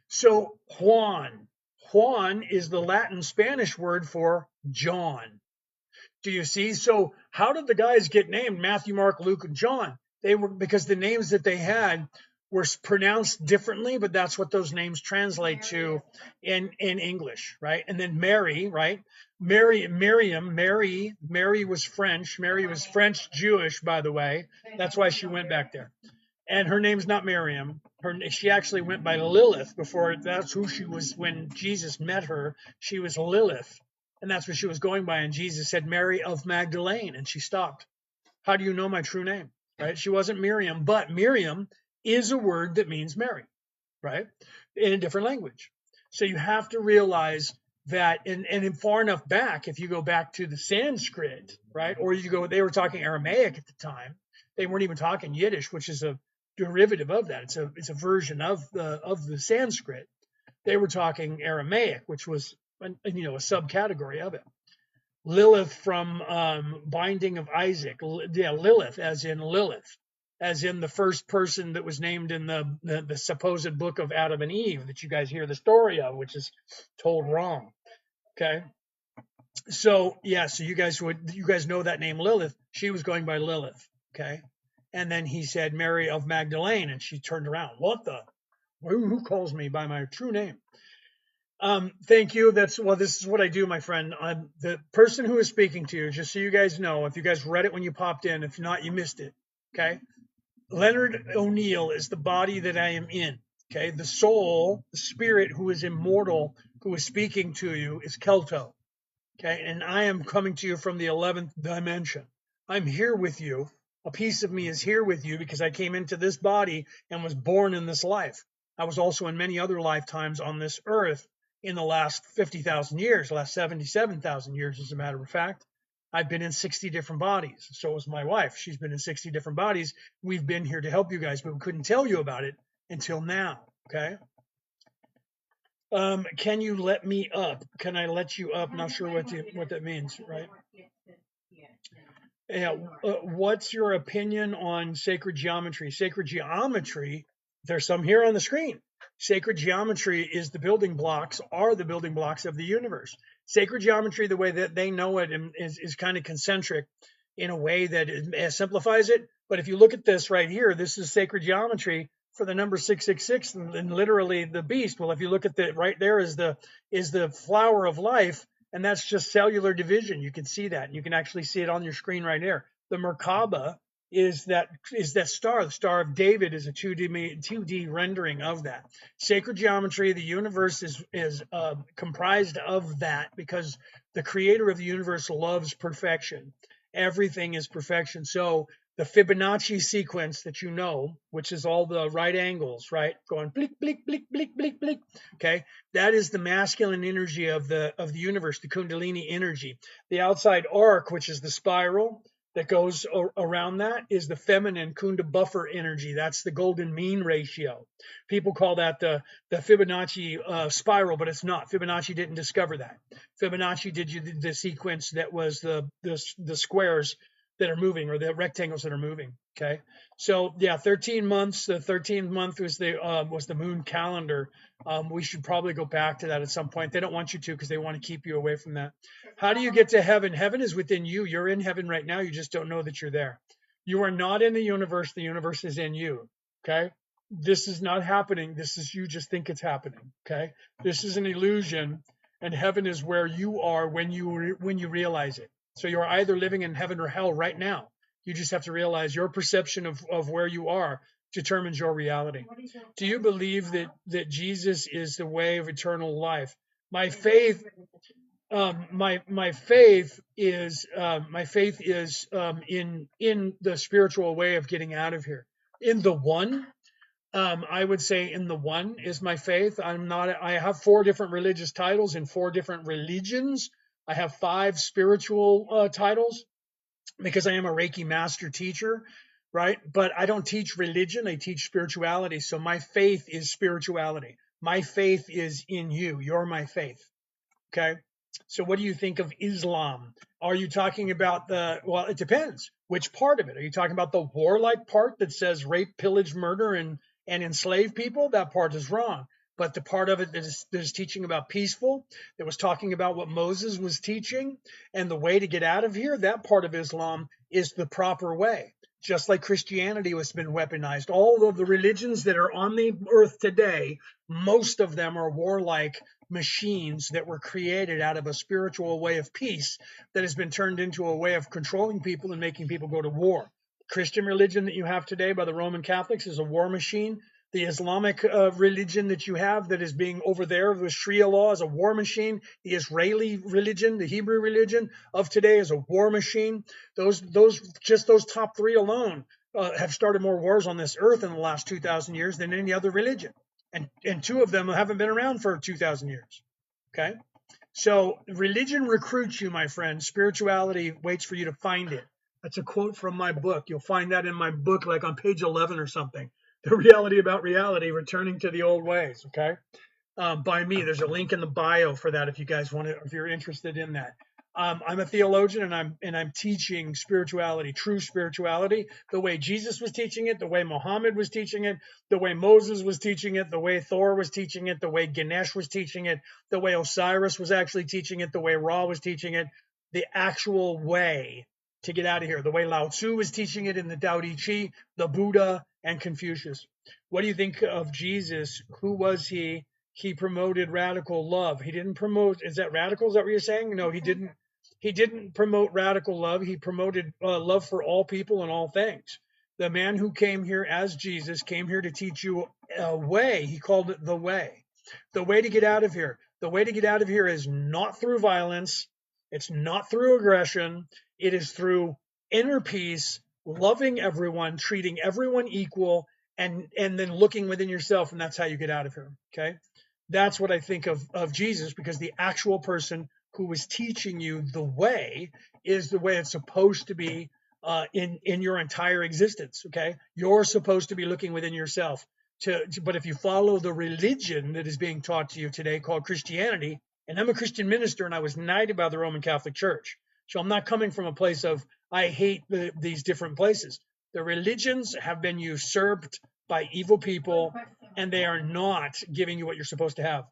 So Juan. Juan is the Latin Spanish word for John. Do you see? So how did the guys get named Matthew, Mark, Luke, and John? They were because the names that they had were pronounced differently, but that's what those names translate to in English, right? And then Mary, right? Mary was French. Mary was French Jewish, by the way. That's why she went back there. And her name's not Miriam. She actually went by Lilith before. That's who she was when Jesus met her. She was Lilith, and that's what she was going by. And Jesus said, Mary of Magdalene, and she stopped. How do you know my true name? Right? She wasn't Miriam, but Miriam is a word that means Mary, right? In a different language. So you have to realize that, and far enough back, if you go back to the Sanskrit, right, or you go, they were talking Aramaic at the time. They weren't even talking Yiddish, which is a derivative of that. It's a version of the Sanskrit. They were talking Aramaic, which was a subcategory of it. Lilith from Binding of Isaac. Yeah, Lilith, as in the first person that was named in the supposed book of Adam and Eve that you guys hear the story of, which is told wrong. Okay. So yeah, so you guys know that name Lilith. She was going by Lilith. Okay. And then he said Mary of Magdalene, and she turned around. What the? Who calls me by my true name? Thank you. This is what I do, my friend. The person who is speaking to you, just so you guys know, if you guys read it when you popped in, if not, you missed it. Okay. Leonard O'Neill is the body that I am in. Okay, the soul, the spirit who is immortal, who is speaking to you is Kelto. Okay, and I am coming to you from the 11th dimension. I'm here with you. A piece of me is here with you because I came into this body and was born in this life. I was also in many other lifetimes on this earth in the last 50,000 years, last 77,000 years, as a matter of fact. I've been in 60 different bodies. So was my wife. She's been in 60 different bodies. We've been here to help you guys, but we couldn't tell you about it until now. Okay. Can you let me up? Can I let you up? Not sure what that means, right? Yeah. What's your opinion on sacred geometry? Sacred geometry, there's some here on the screen. Sacred geometry is the building blocks, are the building blocks of the universe. Sacred geometry, the way that they know it, is kind of concentric in a way that it simplifies it. But if you look at this right here, this is sacred geometry for the number 666 and literally the beast. Well, if you look at the right there is the flower of life, and that's just cellular division. You can see that. You can actually see it on your screen right here. The Merkaba is that star. The Star of David is a 2D rendering of that. Sacred geometry, the universe is comprised of that because the creator of the universe loves perfection. Everything is perfection. So the Fibonacci sequence that you know, which is all the right angles, right? Going blick, blick, blick, blick, blick, blick. Okay. That is the masculine energy of the universe, the Kundalini energy. The outside arc, which is the spiral that goes around that, is the feminine Kunda buffer energy. That's the golden mean ratio. People call that the Fibonacci spiral, but it's not. Fibonacci didn't discover that. Fibonacci did the sequence that was the squares that are moving, or the rectangles that are moving. Okay, so yeah, 13 months. The 13th month was the moon calendar. We should probably go back to that at some point. They don't want you to because they want to keep you away from that. How do you get to heaven? Heaven is within you. You're in heaven right now. You just don't know that you're there. You are not in the universe. The universe is in you. Okay. This is not happening. This is, you just think it's happening. Okay. This is an illusion, and heaven is where you are when you realize it. So you're either living in heaven or hell right now. You just have to realize your perception of where you are determines your reality. Do you believe that Jesus is the way of eternal life? My faith, my faith is in the spiritual way of getting out of here. In the one, I would say in the one is my faith. I have 4 different religious titles in 4 different religions. I have 5 spiritual titles because I am a Reiki master teacher, right? But I don't teach religion, I teach spirituality. So my faith is spirituality. My faith is in you. You're my faith. Okay. So what do you think of Islam? Are you talking about well, it depends. Which part of it? Are you talking about the warlike part that says rape, pillage, murder, and enslave people? That part is wrong. But the part of it that is teaching about peaceful, that was talking about what Moses was teaching and the way to get out of here, that part of Islam is the proper way. Just like Christianity has been weaponized. All of the religions that are on the earth today, most of them are warlike machines that were created out of a spiritual way of peace that has been turned into a way of controlling people and making people go to war. Christian religion that you have today by the Roman Catholics is a war machine. The Islamic religion that you have that is being over there with Sharia law is a war machine. The Israeli religion, the Hebrew religion of today is a war machine. Those top 3 alone have started more wars on this earth in the last 2,000 years than any other religion. And 2 of them haven't been around for 2,000 years. Okay. So religion recruits you, my friend. Spirituality waits for you to find it. That's a quote from my book. You'll find that in my book, like on page 11 or something. The reality about reality, returning to the old ways. Okay. By me. There's a link in the bio for that if you guys want to, if you're interested in that. I'm a theologian, and I'm teaching spirituality, true spirituality, the way Jesus was teaching it, the way Muhammad was teaching it, the way Moses was teaching it, the way Thor was teaching it, the way Ganesh was teaching it, the way Osiris was actually teaching it, the way Ra was teaching it, the actual way to get out of here, the way Lao Tzu was teaching it in the Tao Te Ching, the Buddha, and Confucius. What do you think of Jesus? Who was he? He promoted radical love. He didn't promote, is that radical? Is that what you're saying? No, he didn't. He didn't promote radical love. He promoted love for all people and all things. The man who came here as Jesus came here to teach you way. He called it the way. The way to get out of here. The way to get out of here is not through violence. It's not through aggression. It is through inner peace, loving everyone, treating everyone equal, and then looking within yourself, and that's how you get out of here. Okay, that's what I think of Jesus, because the actual person who was teaching you the way is the way it's supposed to be in your entire existence. Okay, you're supposed to be looking within yourself. But if you follow the religion that is being taught to you today, called Christianity, and I'm a Christian minister, and I was knighted by the Roman Catholic Church, so I'm not coming from a place of I hate these different places. The religions have been usurped by evil people, and they are not giving you what you're supposed to have.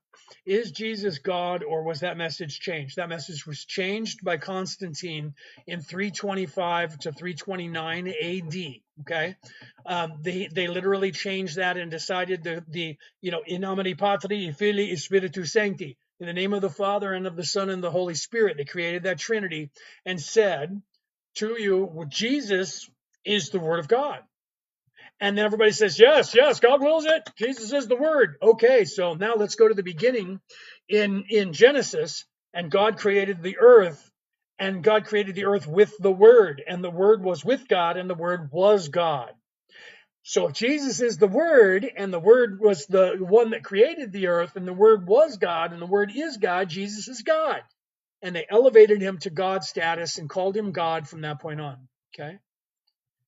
Is Jesus God, or was that message changed? That message was changed by Constantine in 325 to 329 AD. Okay, they literally changed that and decided the in nomine Patri, Filii, Spiritus Sancti, in the name of the Father and of the Son and the Holy Spirit. They created that Trinity and said to you, well, Jesus is the Word of God. And then everybody says, yes, yes, God wills it. Jesus is the Word. Okay, so now let's go to the beginning in Genesis, and God created the earth, and God created the earth with the Word, and the Word was with God, and the Word was God. So if Jesus is the Word, and the Word was the one that created the earth, and the Word was God, and the Word is God, Jesus is God. And they elevated him to God status and called him God from that point on. Okay?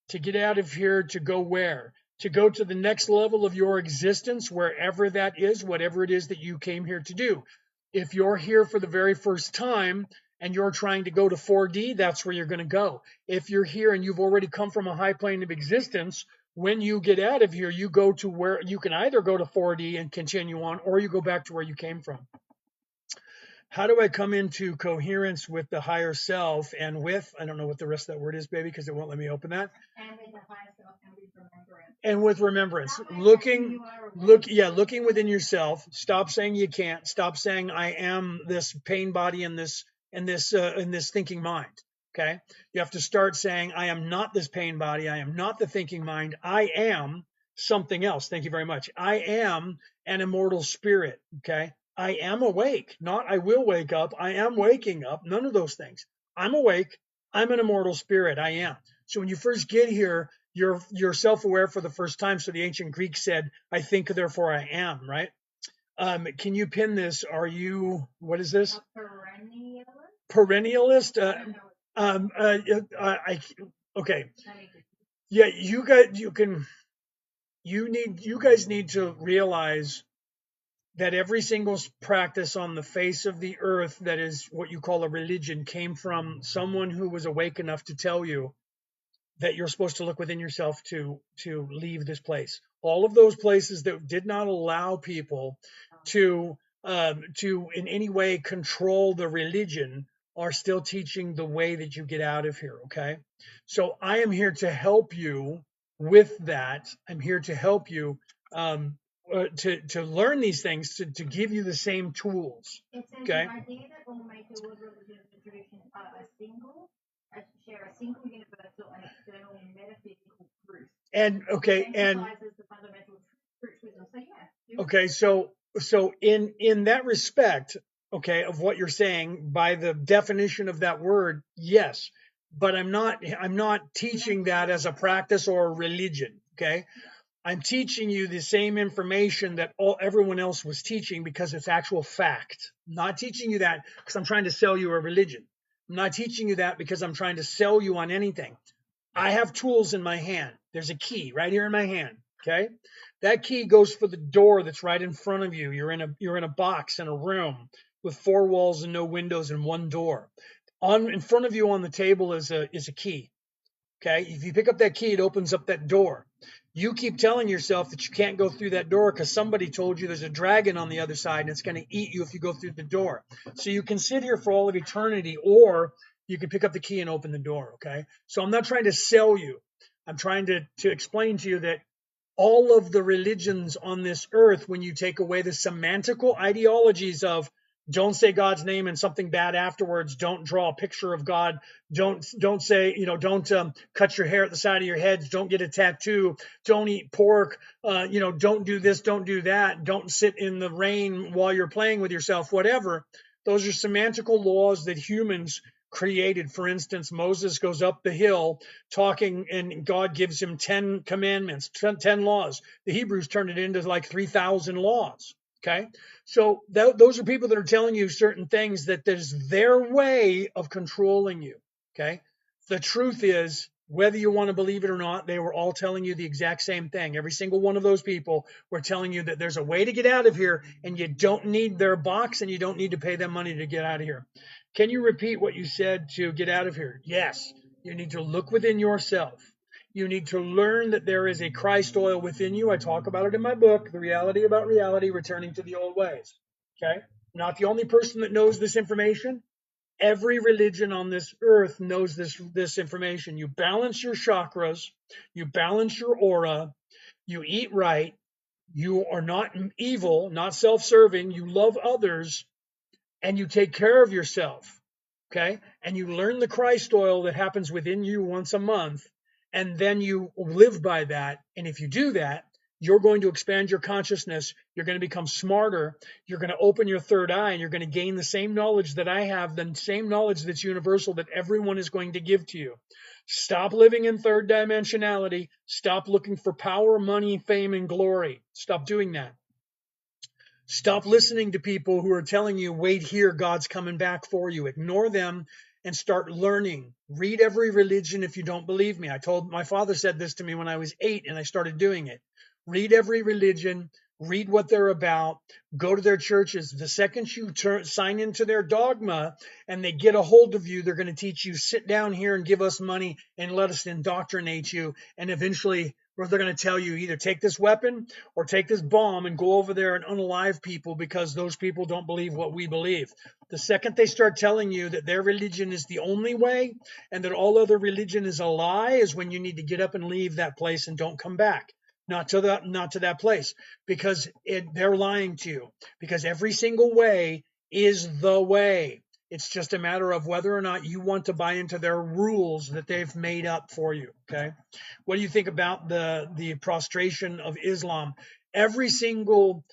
To get out of here, to go where? To go to the next level of your existence, wherever that is, whatever it is that you came here to do. If you're here for the very first time and you're trying to go to 4D, that's where you're going to go. If you're here and you've already come from a high plane of existence, when you get out of here, you go to where you can either go to 4D and continue on, or you go back to where you came from. How do I come into coherence with the higher self and with, I don't know what the rest of that word is, baby, because it won't let me open that. And with the higher self and with remembrance. And with remembrance, looking within yourself. Stop saying you can't. Stop saying I am this pain body in this thinking mind. Okay, you have to start saying I am not this pain body. I am not the thinking mind. I am something else. Thank you very much. I am an immortal spirit. Okay, I am awake. Not I will wake up. I am waking up. None of those things. I'm awake. I'm an immortal spirit. I am. So when you first get here, you're self-aware for the first time. So the ancient Greeks said, I think, therefore I am, right? Can you pin this? Are you, what is this? A Perennialist? Okay. Yeah, you guys need to realize that every single practice on the face of the earth that is what you call a religion came from someone who was awake enough to tell you that you're supposed to look within yourself to leave this place. All of those places that did not allow people to in any way control the religion are still teaching the way that you get out of here. Okay, so I am here to help you with that. I'm here to help you to learn these things, to give you the same tools. Okay. The idea that all major world religions and traditions are share a single universal and external metaphysical truth. And okay, and the fundamental truth wisdom. So yeah. Okay, so in that respect, okay, of what you're saying by the definition of that word, yes, but I'm not teaching that as a practice or a religion. Okay, I'm teaching you the same information that everyone else was teaching because it's actual fact. I'm not teaching you that because I'm trying to sell you a religion. I'm not teaching you that because I'm trying to sell you on anything. I have tools in my hand. There's a key right here in my hand. Okay, that key goes for the door that's right in front of you. You're in a box in a room with four walls and no windows and one door. In front of you on the table is a key. Okay, if you pick up that key, it opens up that door. You keep telling yourself that you can't go through that door because somebody told you there's a dragon on the other side and it's going to eat you if you go through the door. So you can sit here for all of eternity, or you can pick up the key and open the door. Okay, so I'm not trying to sell you. I'm trying to explain to you that all of the religions on this earth, when you take away the semantical ideologies of Don't say God's name and something bad afterwards. Don't draw a picture of God. Don't say, don't cut your hair at the side of your head. Don't get a tattoo. Don't eat pork. Don't do this. Don't do that. Don't sit in the rain while you're playing with yourself. Whatever. Those are semantical laws that humans created. For instance, Moses goes up the hill talking, and God gives him 10 commandments, 10 laws. The Hebrews turned it into like 3,000 laws. Okay. So those are people that are telling you certain things that there's their way of controlling you. Okay. The truth is, whether you want to believe it or not, they were all telling you the exact same thing. Every single one of those people were telling you that there's a way to get out of here, and you don't need their box and you don't need to pay them money to get out of here. Can you repeat what you said to get out of here? Yes. You need to look within yourself. You need to learn that there is a Christ oil within you. I talk about it in my book, The Reality About Reality, Returning to the Old Ways. Okay? Not the only person that knows this information. Every religion on this earth knows this information. You balance your chakras, you balance your aura, you eat right, you are not evil, not self-serving, you love others, and you take care of yourself. Okay? And you learn the Christ oil that happens within you once a month, and then you live by that. And if you do that, you're going to expand your consciousness. You're going to become smarter. You're going to open your third eye, and you're going to gain the same knowledge that I have, the same knowledge that's universal that everyone is going to give to you. Stop living in third dimensionality. Stop looking for power, money, fame, and glory. Stop doing that. Stop listening to people who are telling you, wait here, God's coming back for you. Ignore them and start learning. Read every religion if you don't believe me. My father said this to me when I was 8 and I started doing it. Read every religion, read what they're about, go to their churches. The second you sign into their dogma and they get a hold of you, they're going to teach you, sit down here and give us money and let us indoctrinate you. And eventually, or they're going to tell you either take this weapon or take this bomb and go over there and unalive people because those people don't believe what we believe. The second they start telling you that their religion is the only way and that all other religion is a lie is when you need to get up and leave that place and don't come back. Not to that place, because they're lying to you, because every single way is the way. It's just a matter of whether or not you want to buy into their rules that they've made up for you. Okay. What do you think about the prostration of Islam? Every single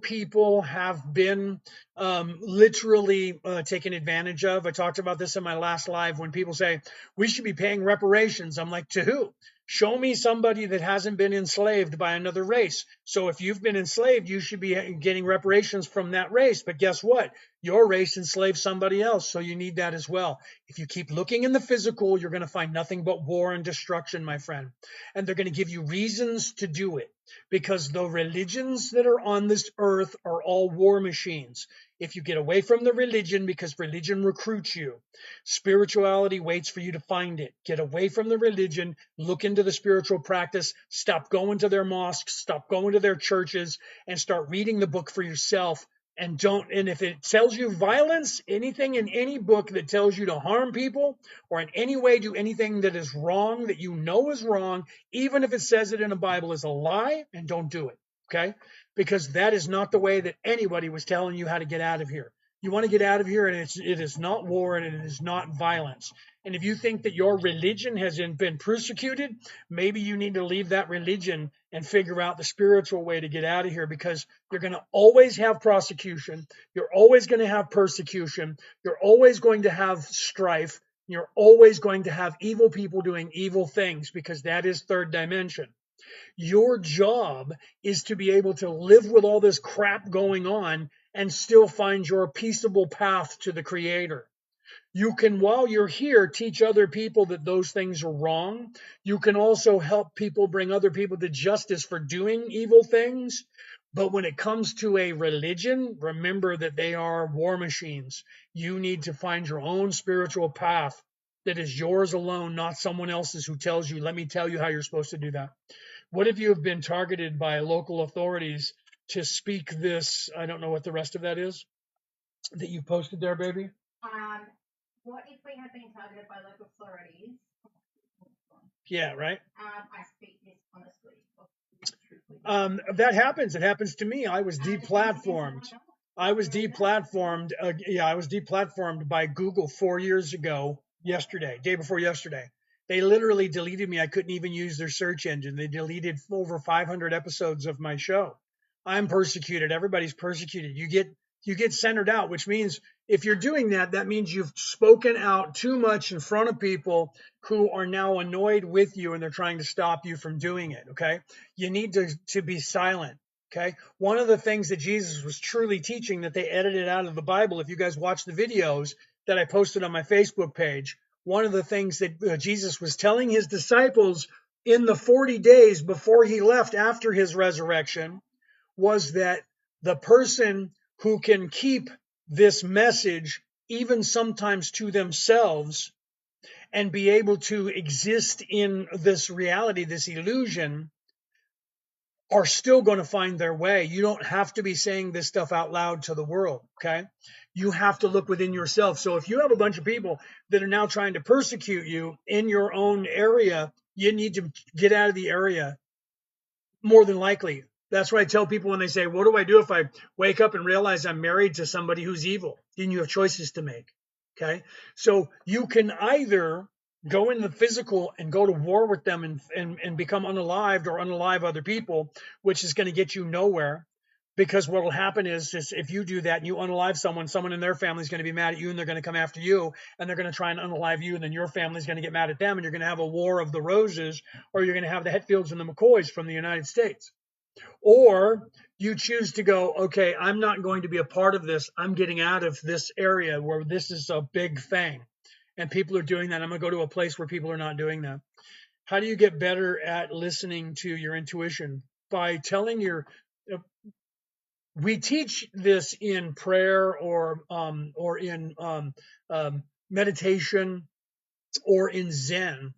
people have been literally taken advantage of. I talked about this in my last live when people say we should be paying reparations. I'm like, to who? Show me somebody that hasn't been enslaved by another race. So if you've been enslaved, you should be getting reparations from that race. But guess what? Your race enslaved somebody else, so you need that as well. If you keep looking in the physical, you're going to find nothing but war and destruction, my friend. And they're going to give you reasons to do it, because the religions that are on this earth are all war machines. If you get away from the religion, because religion recruits you, spirituality waits for you to find it. Get away from the religion, look into the spiritual practice, stop going to their mosques, stop going to their churches, and start reading the book for yourself. And if it tells you violence, anything in any book that tells you to harm people or in any way do anything that is wrong, that you know is wrong, even if it says it in a Bible, is a lie, and don't do it. Okay? Because that is not the way that anybody was telling you how to get out of here. You want to get out of here, and it is not war and it is not violence. And if you think that your religion has been persecuted, maybe you need to leave that religion and figure out the spiritual way to get out of here, because you're going to always have prosecution. You're always going to have persecution. You're always going to have strife. You're always going to have evil people doing evil things, because that is third dimension. Your job is to be able to live with all this crap going on and still find your peaceable path to the Creator. You can, while you're here, teach other people that those things are wrong. You can also help people, bring other people to justice for doing evil things. But when it comes to a religion, remember that they are war machines. You need to find your own spiritual path that is yours alone, not someone else's who tells you, let me tell you how you're supposed to do that. What if you have been targeted by local authorities to speak this? I don't know what the rest of that is that you posted there, baby. What if we have been targeted by local authorities? Yeah, right. I speak this honestly. That happens. It happens to me. I was deplatformed. I was deplatformed. I was deplatformed by Google 4 years ago, yesterday, day before yesterday. They literally deleted me. I couldn't even use their search engine. They deleted over 500 episodes of my show. I'm persecuted. Everybody's persecuted. You get centered out, which means if you're doing that, that means you've spoken out too much in front of people who are now annoyed with you and they're trying to stop you from doing it. Okay. You need to be silent. Okay. One of the things that Jesus was truly teaching that they edited out of the Bible, if you guys watch the videos that I posted on my Facebook page, one of the things that Jesus was telling his disciples in the 40 days before he left after his resurrection was that the person who can keep this message, even sometimes to themselves, and be able to exist in this reality, this illusion, are still going to find their way. You don't have to be saying this stuff out loud to the world, okay? You have to look within yourself. So if you have a bunch of people that are now trying to persecute you in your own area, you need to get out of the area more than likely. That's what I tell people when they say, what do I do if I wake up and realize I'm married to somebody who's evil? Then you have choices to make. Okay. So you can either go in the physical and go to war with them and become unalived or unalive other people, which is going to get you nowhere. Because what will happen is if you do that and you unalive someone in their family is going to be mad at you and they're going to come after you and they're going to try and unalive you, and then your family is going to get mad at them and you're going to have a war of the roses, or you're going to have the Hetfields and the McCoys from the United States. Or you choose to go, okay, I'm not going to be a part of this. I'm getting out of this area where this is a big thing and people are doing that. I'm going to go to a place where people are not doing that. How do you get better at listening to your intuition? By telling your we teach this in prayer or in meditation or in Zen,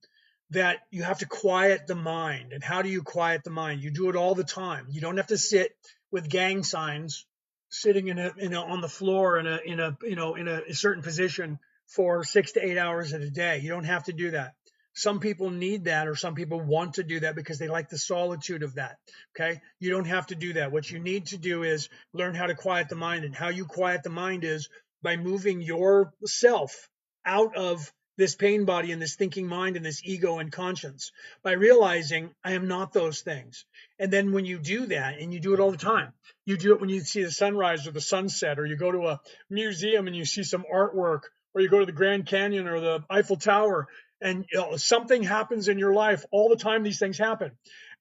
that you have to quiet the mind. And how do you quiet the mind? You do it all the time. You don't have to sit with gang signs, sitting on the floor in a certain position for 6 to 8 hours a day. You don't have to do that. Some people need that, or some people want to do that because they like the solitude of that. Okay. You don't have to do that. What you need to do is learn how to quiet the mind. And how you quiet the mind is by moving yourself out of this pain body and this thinking mind and this ego and conscience, by realizing I am not those things. And then when you do that, and you do it all the time, you do it when you see the sunrise or the sunset, or you go to a museum and you see some artwork, or you go to the Grand Canyon or the Eiffel Tower, and something happens in your life all the time. These things happen.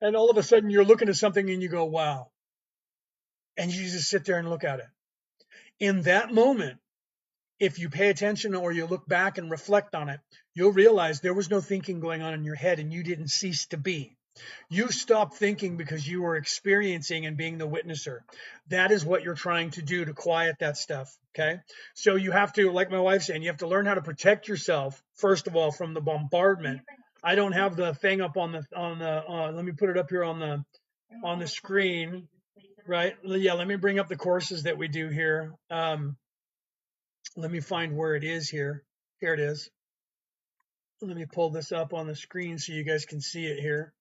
And all of a sudden you're looking at something and you go, wow. And you just sit there and look at it. In that moment, if you pay attention or you look back and reflect on it, you'll realize there was no thinking going on in your head and you didn't cease to be. You stopped thinking because you were experiencing and being the witnesser. That is what you're trying to do to quiet that stuff. Okay. So you have to, like my wife's saying, you have to learn how to protect yourself, first of all, from the bombardment. I don't have the thing up let me put it up here on the screen. Right. Yeah. Let me bring up the courses that we do here. Let me find where it is here. Here it is. Let me pull this up on the screen so you guys can see it here.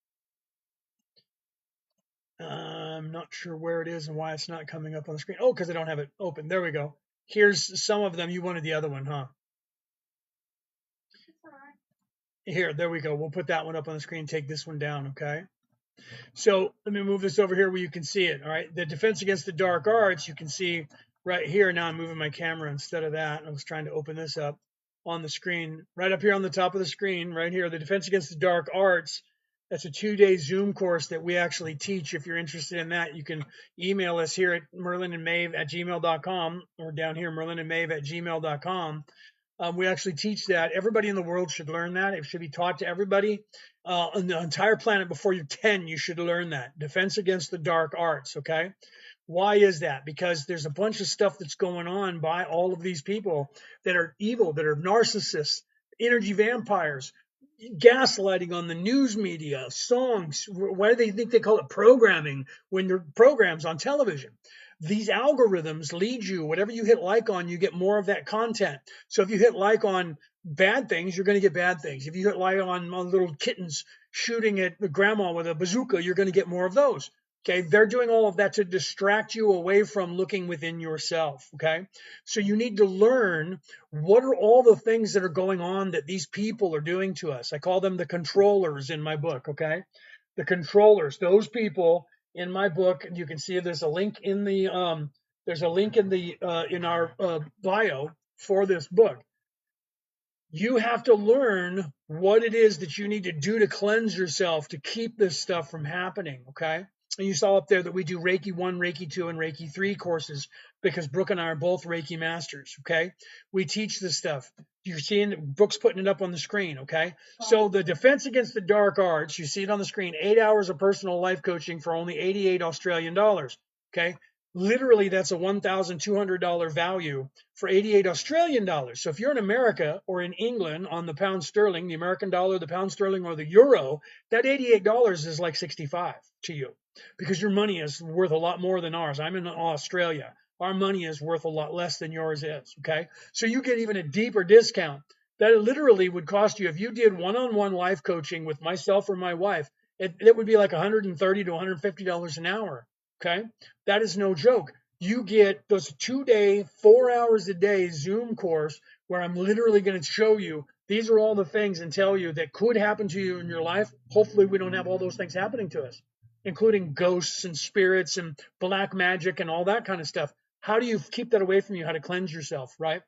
I'm not sure where it is and why it's not coming up on the screen. Oh, because I don't have it open. There we go. Here's some of them. You wanted the other one, huh? Here, there we go. We'll put that one up on the screen. Take this one down, okay? So let me move this over here where you can see it. All right. The defense against the dark arts, you can see right here. Now I'm moving my camera instead of that. I was trying to open this up on the screen. Right up here on the top of the screen, right here, the defense against the dark arts. That's a 2-day Zoom course that we actually teach. If you're interested in that, you can email us here at merlinandmaeve@gmail.com, or down here, merlinandmaeve@gmail.com. We actually teach that. Everybody in the world should learn that. It should be taught to everybody on the entire planet. Before you're 10, you should learn that. Defense against the dark arts, okay? Why is that? Because there's a bunch of stuff that's going on by all of these people that are evil, that are narcissists, energy vampires, gaslighting on the news media, songs. Why do they think they call it programming when they're programs on television? These algorithms lead you, whatever you hit like on, you get more of that content. So if you hit like on bad things, you're going to get bad things. If you hit like on little kittens shooting at grandma with a bazooka, you're going to get more of those. Okay, they're doing all of that to distract you away from looking within yourself. Okay, so you need to learn what are all the things that are going on that these people are doing to us. I call them the controllers in my book. Okay, the controllers, those people in my book. You can see there's a link in the in our bio for this book. You have to learn what it is that you need to do to cleanse yourself to keep this stuff from happening. Okay. And you saw up there that we do Reiki 1, Reiki 2, and Reiki 3 courses because Brooke and I are both Reiki masters. Okay. We teach this stuff. You're seeing Brooke's putting it up on the screen. Okay. So the Defense Against the Dark Arts, you see it on the screen, 8 hours of personal life coaching for only 88 Australian dollars. Okay. Literally, that's a $1,200 value for 88 Australian dollars. So if you're in America or in England on the pound sterling, the American dollar, the pound sterling, or the euro, that $88 is like 65 to you because your money is worth a lot more than ours. I'm in Australia. Our money is worth a lot less than yours is. Okay. So you get even a deeper discount that literally would cost you if you did one-on-one life coaching with myself or my wife, it would be like $130 to $150 an hour. Okay. That is no joke. You get those 2 day, 4 hours a day Zoom course where I'm literally going to show you these are all the things and tell you that could happen to you in your life. Hopefully, we don't have all those things happening to us, including ghosts and spirits and black magic and all that kind of stuff. How do you keep that away from you? How to cleanse yourself, right?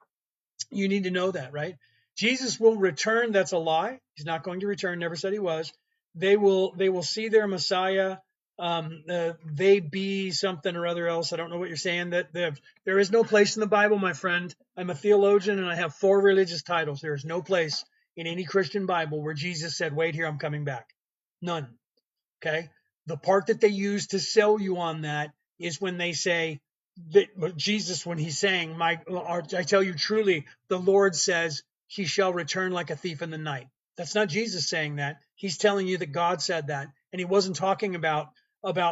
You need to know that, right? Jesus will return. That's a lie. He's not going to return. Never said he was. They will see their Messiah. They be something or other else. I don't know what you're saying. There is no place in the Bible, my friend. I'm a theologian and I have 4 religious titles. There is no place in any Christian Bible where Jesus said, "Wait here, I'm coming back." None. Okay. The part that they use to sell you on that is when they say that Jesus, when he's saying, I tell you truly, the Lord says he shall return like a thief in the night. That's not Jesus saying that. He's telling you that God said that. And he wasn't talking about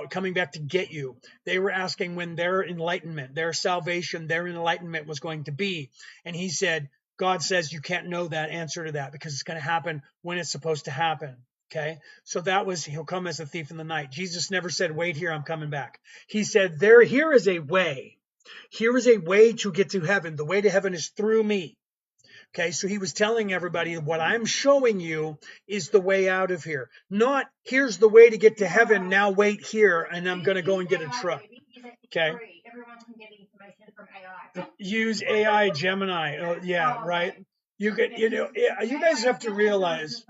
coming back to get you. They were asking when their enlightenment, their salvation, their enlightenment was going to be. And he said, God says you can't know that answer to that because it's going to happen when it's supposed to happen. Okay. So that was, he'll come as a thief in the night. Jesus never said, "Wait here, I'm coming back." He said, here is a way. Here is a way to get to heaven. The way to heaven is through me. Okay. So he was telling everybody what I'm showing you is the way out of here. Not here's the way to get to heaven. Now wait here and I'm going to go and get a truck. Okay. Everyone can get information from AI. Use AI Gemini. Oh, yeah, right. You could, you guys have to realize,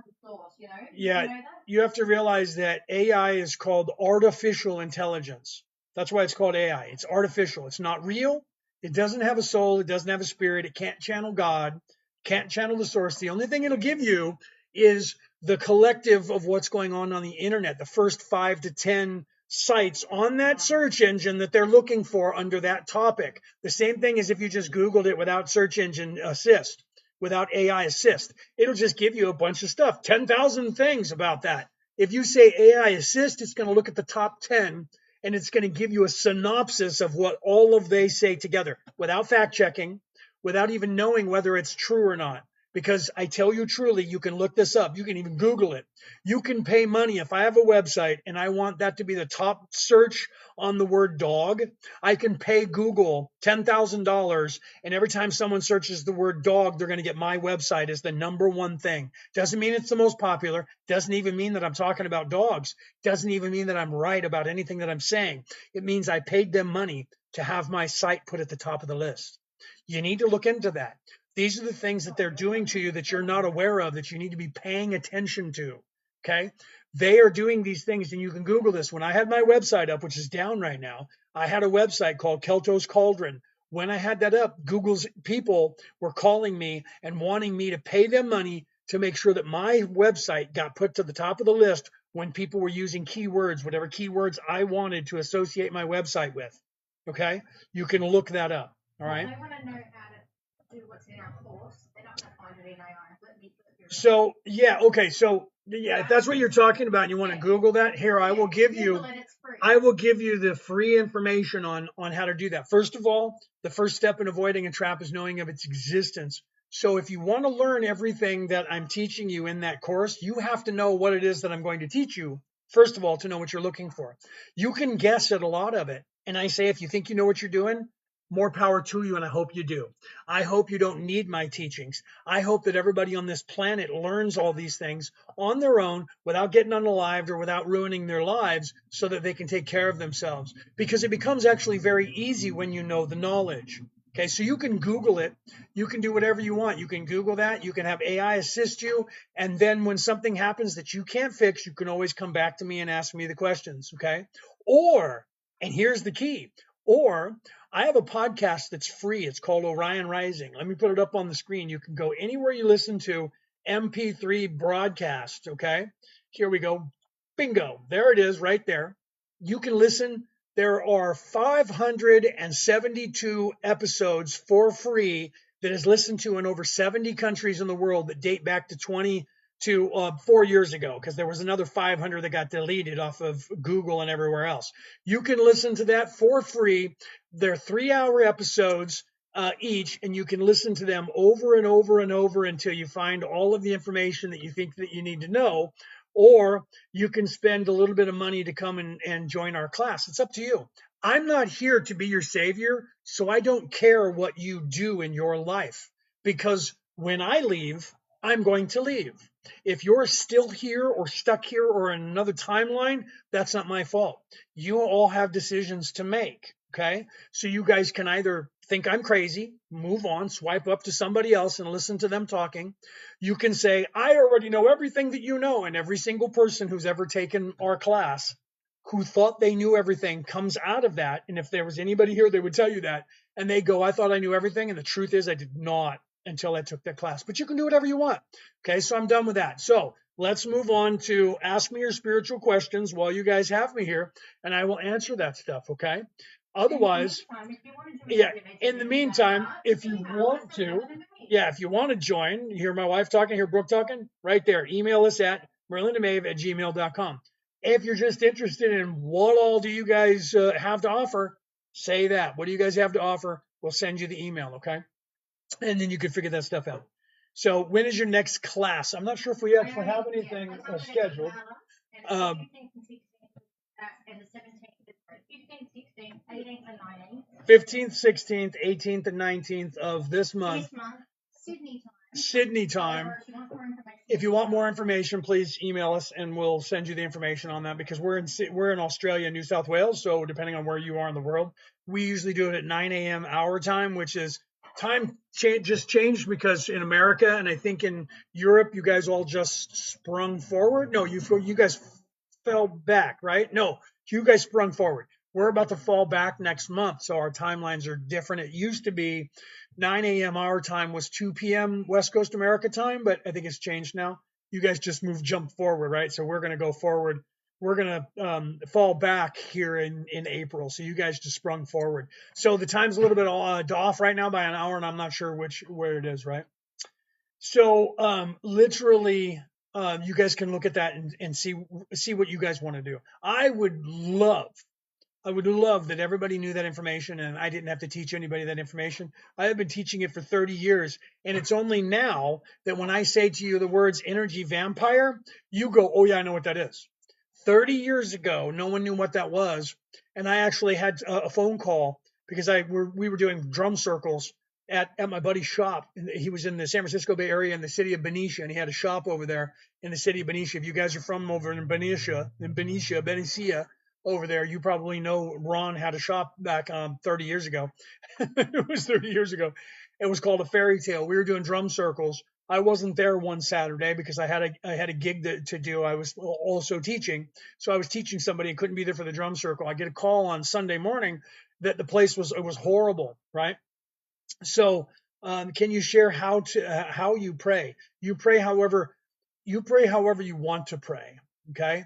yeah, you have to realize that AI is called artificial intelligence. That's why it's called AI. It's artificial. It's not real. It doesn't have a soul. It doesn't have a spirit. It can't channel God, can't channel the source. The only thing it'll give you is the collective of what's going on the internet, the first 5 to 10 sites on that search engine that they're looking for under that topic. The same thing as if you just Googled it without search engine assist, without AI assist. It'll just give you a bunch of stuff, 10,000 things about that. If you say AI assist, it's going to look at the top 10 and it's going to give you a synopsis of what all of they say together without fact checking, without even knowing whether it's true or not. Because I tell you truly, you can look this up. You can even Google it. You can pay money. If I have a website and I want that to be the top search on the word dog, I can pay Google $10,000. And every time someone searches the word dog, they're going to get my website as the #1 thing. Doesn't mean it's the most popular. Doesn't even mean that I'm talking about dogs. Doesn't even mean that I'm right about anything that I'm saying. It means I paid them money to have my site put at the top of the list. You need to look into that. These are the things that they're doing to you that you're not aware of, that you need to be paying attention to. Okay. They are doing these things, and you can Google this. When I had my website up, which is down right now, I had a website called Kelto's Cauldron. When I had that up, Google's people were calling me and wanting me to pay them money to make sure that my website got put to the top of the list when people were using keywords, whatever keywords I wanted to associate my website with. Okay. You can look that up. All right. I want to know how to do what's in our course. They don't have to find it in AI. So yeah, okay. So yeah, if that's what you're talking about, and you want to Google that, here I will give you. I will give you the free information on how to do that. First of all, the first step in avoiding a trap is knowing of its existence. So if you want to learn everything that I'm teaching you in that course, you have to know what it is that I'm going to teach you first of all, to know what you're looking for. You can guess at a lot of it. And I say, if you think you know what you're doing, more power to you. And I hope you do. I hope you don't need my teachings. I hope that everybody on this planet learns all these things on their own without getting unalived or without ruining their lives so that they can take care of themselves. Because it becomes actually very easy when you know the knowledge. Okay, so you can Google it. You can do whatever you want. You can Google that. You can have AI assist you. And then when something happens that you can't fix, you can always come back to me and ask me the questions. Okay. Or, and here's the key, or I have a podcast that's free. It's called Orion Rising. Let me put it up on the screen. You can go anywhere you listen to MP3 broadcast. Okay. Here we go. Bingo. There it is right there. You can listen. There are 572 episodes for free that is listened to in over 70 countries in the world that date back to 4 years ago, because there was another 500 that got deleted off of Google and everywhere else. You can listen to that for free. They're 3-hour episodes each, and you can listen to them over and over and over until you find all of the information that you think that you need to know. Or you can spend a little bit of money to come and join our class. It's up to you. I'm not here to be your savior, so I don't care what you do in your life, because when I leave, I'm going to leave. If you're still here or stuck here or in another timeline, that's not my fault. You all have decisions to make. Okay. So you guys can either think I'm crazy, move on, swipe up to somebody else and listen to them talking. You can say, I already know everything that you know. And every single person who's ever taken our class who thought they knew everything comes out of that. And if there was anybody here, they would tell you that. And they go, I thought I knew everything. And the truth is, I did not until I took that class. But you can do whatever you want. Okay, so I'm done with that. So let's move on to ask me your spiritual questions while you guys have me here, and I will answer that stuff. Okay. Otherwise, yeah, in the meantime, if you want to, yeah, if you want to join, you hear my wife talking, hear Brooke talking, right there, email us at merlindamave@gmail.com. If you're just interested in what all do you guys have to offer, say that. What do you guys have to offer? We'll send you the email, okay? And then you can figure that stuff out. So when is your next class? I'm not sure if we actually have anything scheduled. Um, 15th, 16th, 18th, and 19th of this month. Sydney time. If you want more information, please email us and we'll send you the information on that, because we're in Australia, New South Wales. So depending on where you are in the world, we usually do it at 9 a.m. our time, which is time just changed because in America and I think in Europe, you guys all just sprung forward. No, you guys fell back, right? No, you guys sprung forward. We're about to fall back next month, so our timelines are different. It used to be 9 a.m. our time was 2 p.m. West Coast America time, but I think it's changed now. You guys just jump forward, right? So we're going to go forward. We're going to fall back here in April. So you guys just sprung forward. So the time's a little bit off right now by an hour, and I'm not sure where it is, right? So literally, you guys can look at that and see what you guys want to do. I would love that everybody knew that information and I didn't have to teach anybody that information. I have been teaching it for 30 years. And it's only now that when I say to you the words energy vampire, you go, oh, yeah, I know what that is. 30 years ago, no one knew what that was. And I actually had a phone call because we were doing drum circles at my buddy's shop. He was in the San Francisco Bay Area in the city of Benicia, and he had a shop over there in the city of Benicia. If you guys are from over in Benicia, over there, you probably know Ron had a shop back 30 years ago. It was 30 years ago. It was called a Fairy Tale. We were doing drum circles. I wasn't there one Saturday because I had a gig to do. I was also teaching, so I was teaching somebody and couldn't be there for the drum circle. I get a call on Sunday morning that the place was horrible, right? So, can you share how you pray? You pray however you want to pray. Okay.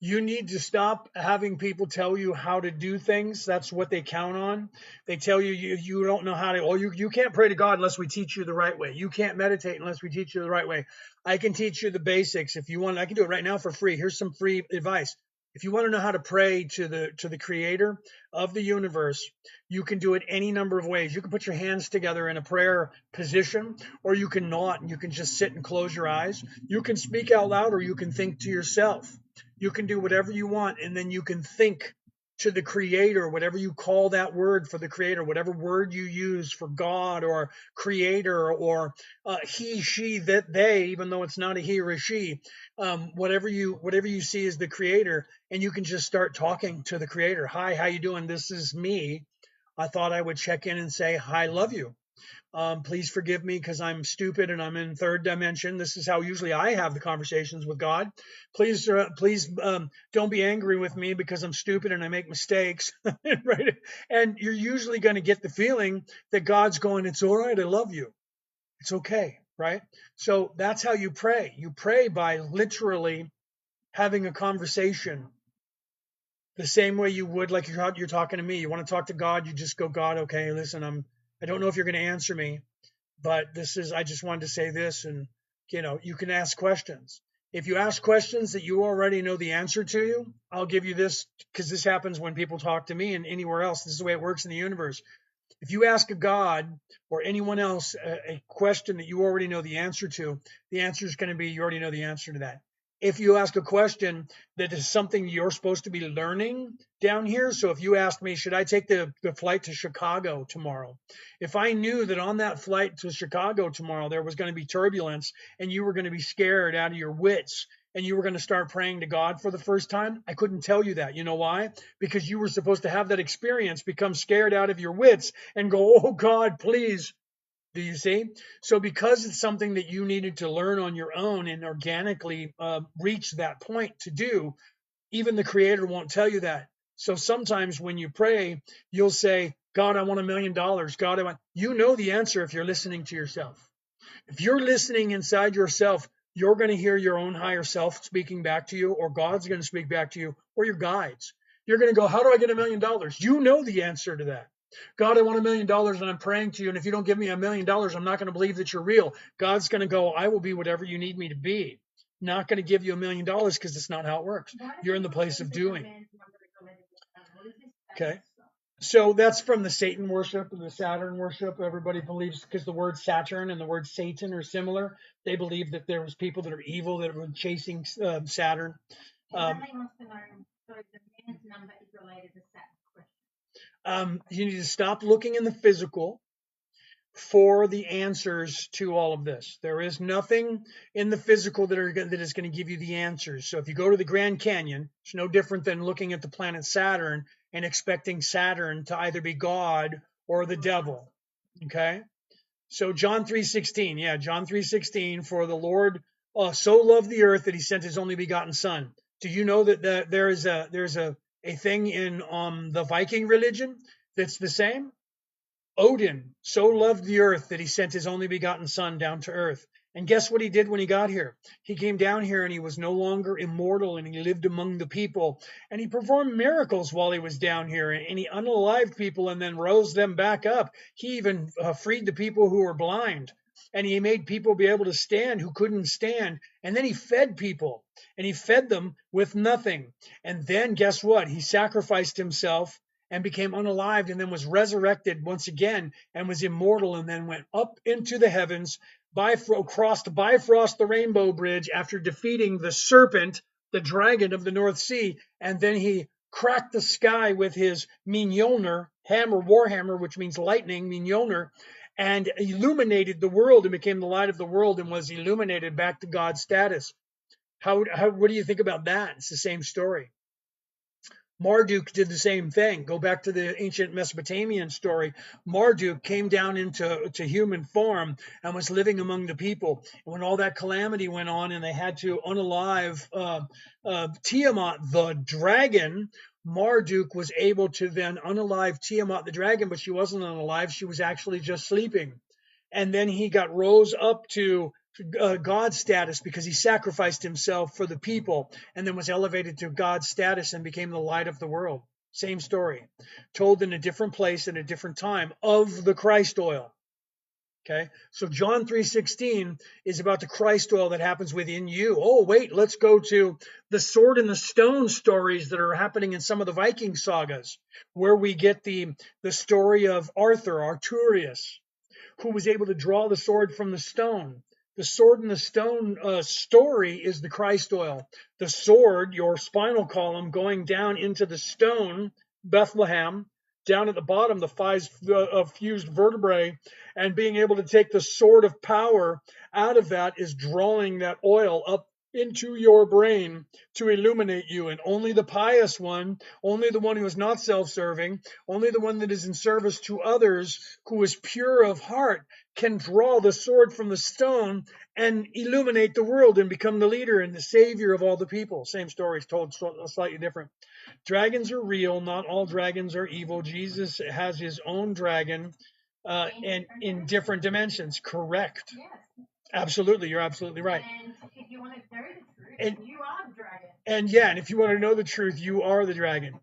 You need to stop having people tell you how to do things. That's what they count on. They tell you don't know how to. Oh, you can't pray to God unless we teach you the right way. You can't meditate unless we teach you the right way. I can teach you the basics if you want. I can do it right now for free. Here's some free advice. If you want to know how to pray to the creator of the universe, you can do it any number of ways. You can put your hands together in a prayer position, or you can not, and you can just sit and close your eyes. You can speak out loud, or you can think to yourself. You can do whatever you want, and then you can think to the creator, whatever you call that word for the creator, whatever word you use for God or creator or he, she, that, they, even though it's not a he or a she, whatever you see as the creator, and you can just start talking to the creator. Hi, how you doing? This is me. I thought I would check in and say, hi, love you. Please forgive me because I'm stupid and I'm in third dimension. This is how usually I have the conversations with God. Please, don't be angry with me because I'm stupid and I make mistakes. Right? And you're usually going to get the feeling that God's going, it's all right. I love you. It's okay. Right? So that's how you pray. You pray by literally having a conversation the same way you would like you're talking to me. You want to talk to God, you just go, God, okay, listen, I don't know if you're going to answer me, but I just wanted to say this. And you can ask questions. If you ask questions that you already know the answer to, I'll give you this, because this happens when people talk to me and anywhere else. This is the way it works in the universe. If you ask a God or anyone else a question that you already know the answer to, the answer is going to be you already know the answer to that. If you ask a question that is something you're supposed to be learning down here, so if you asked me, should I take the flight to Chicago tomorrow? If I knew that on that flight to Chicago tomorrow there was going to be turbulence and you were going to be scared out of your wits and you were going to start praying to God for the first time, I couldn't tell you that. You know why? Because you were supposed to have that experience, become scared out of your wits, and go, oh God, please. Do you see? So because it's something that you needed to learn on your own and organically reach that point to do, even the creator won't tell you that. So sometimes when you pray, you'll say, God, I want $1 million. God, you know the answer if you're listening to yourself. If you're listening inside yourself, you're going to hear your own higher self speaking back to you, or God's going to speak back to you, or your guides. You're going to go, how do I get $1 million? You know the answer to that. God, I want $1 million and I'm praying to you. And if you don't give me $1 million, I'm not going to believe that you're real. God's going to go, I will be whatever you need me to be. Not going to give you $1 million because it's not how it works. You're in the place of doing. Okay. So that's from the Satan worship and the Saturn worship. Everybody believes, because the word Saturn and the word Satan are similar. They believe that there was people that are evil that were chasing Saturn. You need to stop looking in the physical for the answers to all of this. There is nothing in the physical that is going to give you the answers. So if you go to the Grand Canyon, it's no different than looking at the planet Saturn and expecting Saturn to either be God or the devil. Okay? So John 3:16, yeah, John 3:16, for the Lord so loved the earth that he sent his only begotten son. Do you know that there's a thing in the Viking religion that's the same? Odin so loved the earth that he sent his only begotten son down to earth. And guess what he did when he got here? He came down here and he was no longer immortal, and he lived among the people, and he performed miracles while he was down here, and he unalived people and then rose them back up. He even freed the people who were blind, and he made people be able to stand who couldn't stand. And then he fed people, and he fed them with nothing. And then guess what? He sacrificed himself and became unalived, and then was resurrected once again and was immortal, and then went up into the heavens, crossed Bifrost the Rainbow Bridge after defeating the serpent, the dragon of the North Sea, and then he cracked the sky with his Mjolnir hammer, warhammer, which means lightning, Mjolnir, and illuminated the world and became the light of the world and was illuminated back to God's status. What do you think about that? It's the same story. Marduk did the same thing. Go back to the ancient Mesopotamian story. Marduk came down into human form and was living among the people. And when all that calamity went on and they had to unalive Tiamat, the dragon, Marduk was able to then unalive Tiamat, the dragon, but she wasn't unalive. She was actually just sleeping. And then he got rose up to God's status because he sacrificed himself for the people, and then was elevated to God's status and became the light of the world. Same story, told in a different place in a different time of the Christ oil. Okay, so John 3:16 is about the Christ oil that happens within you. Oh, wait, let's go to the sword and the stone stories that are happening in some of the Viking sagas, where we get the story of Arthurius, who was able to draw the sword from the stone. The sword and the stone story is the Christ oil. The sword, your spinal column, going down into the stone, Bethlehem, down at the bottom, the five fused vertebrae, and being able to take the sword of power out of that is drawing that oil up into your brain to illuminate you. And only the pious one, only the one who is not self serving, only the one that is in service to others, who is pure of heart, can draw the sword from the stone and illuminate the world and become the leader and the savior of all the people. Same story is told slightly different. Dragons are real. Not all dragons are evil. Jesus has his own dragon and in different dimensions. Correct. Yes. Absolutely. You're absolutely right. And if you want to know the truth, And, you are the dragon. and yeah, and if you want to know the truth, you are the dragon.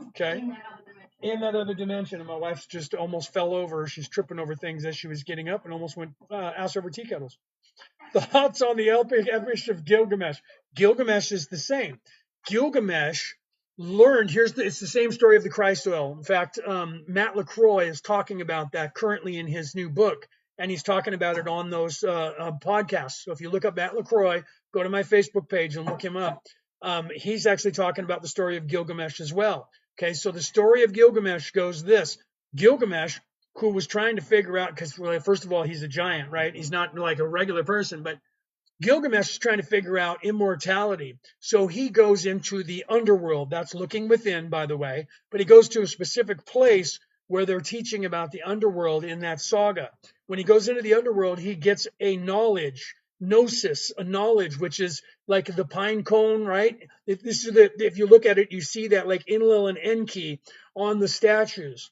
Okay. In that other dimension. In that other dimension, and my wife just almost fell over. She's tripping over things as she was getting up and almost went ass over tea kettles. Thoughts on the epic of Gilgamesh? Gilgamesh is the same. Gilgamesh learned. It's the same story of the Christ oil. In fact, Matt LaCroix is talking about that currently in his new book, and he's talking about it on those podcasts. So if you look up Matt LaCroix, go to my Facebook page and look him up. He's actually talking about the story of Gilgamesh as well. Okay, so the story of Gilgamesh goes this: Gilgamesh, who was trying to figure out, because well, first of all, he's a giant, right? He's not like a regular person, but Gilgamesh is trying to figure out immortality. So he goes into the underworld. That's looking within, by the way, but he goes to a specific place where they're teaching about the underworld in that saga. When he goes into the underworld, he gets a knowledge, gnosis, a knowledge, which is like the pine cone, right? If you look at it, you see that like Enlil and Enki on the statues.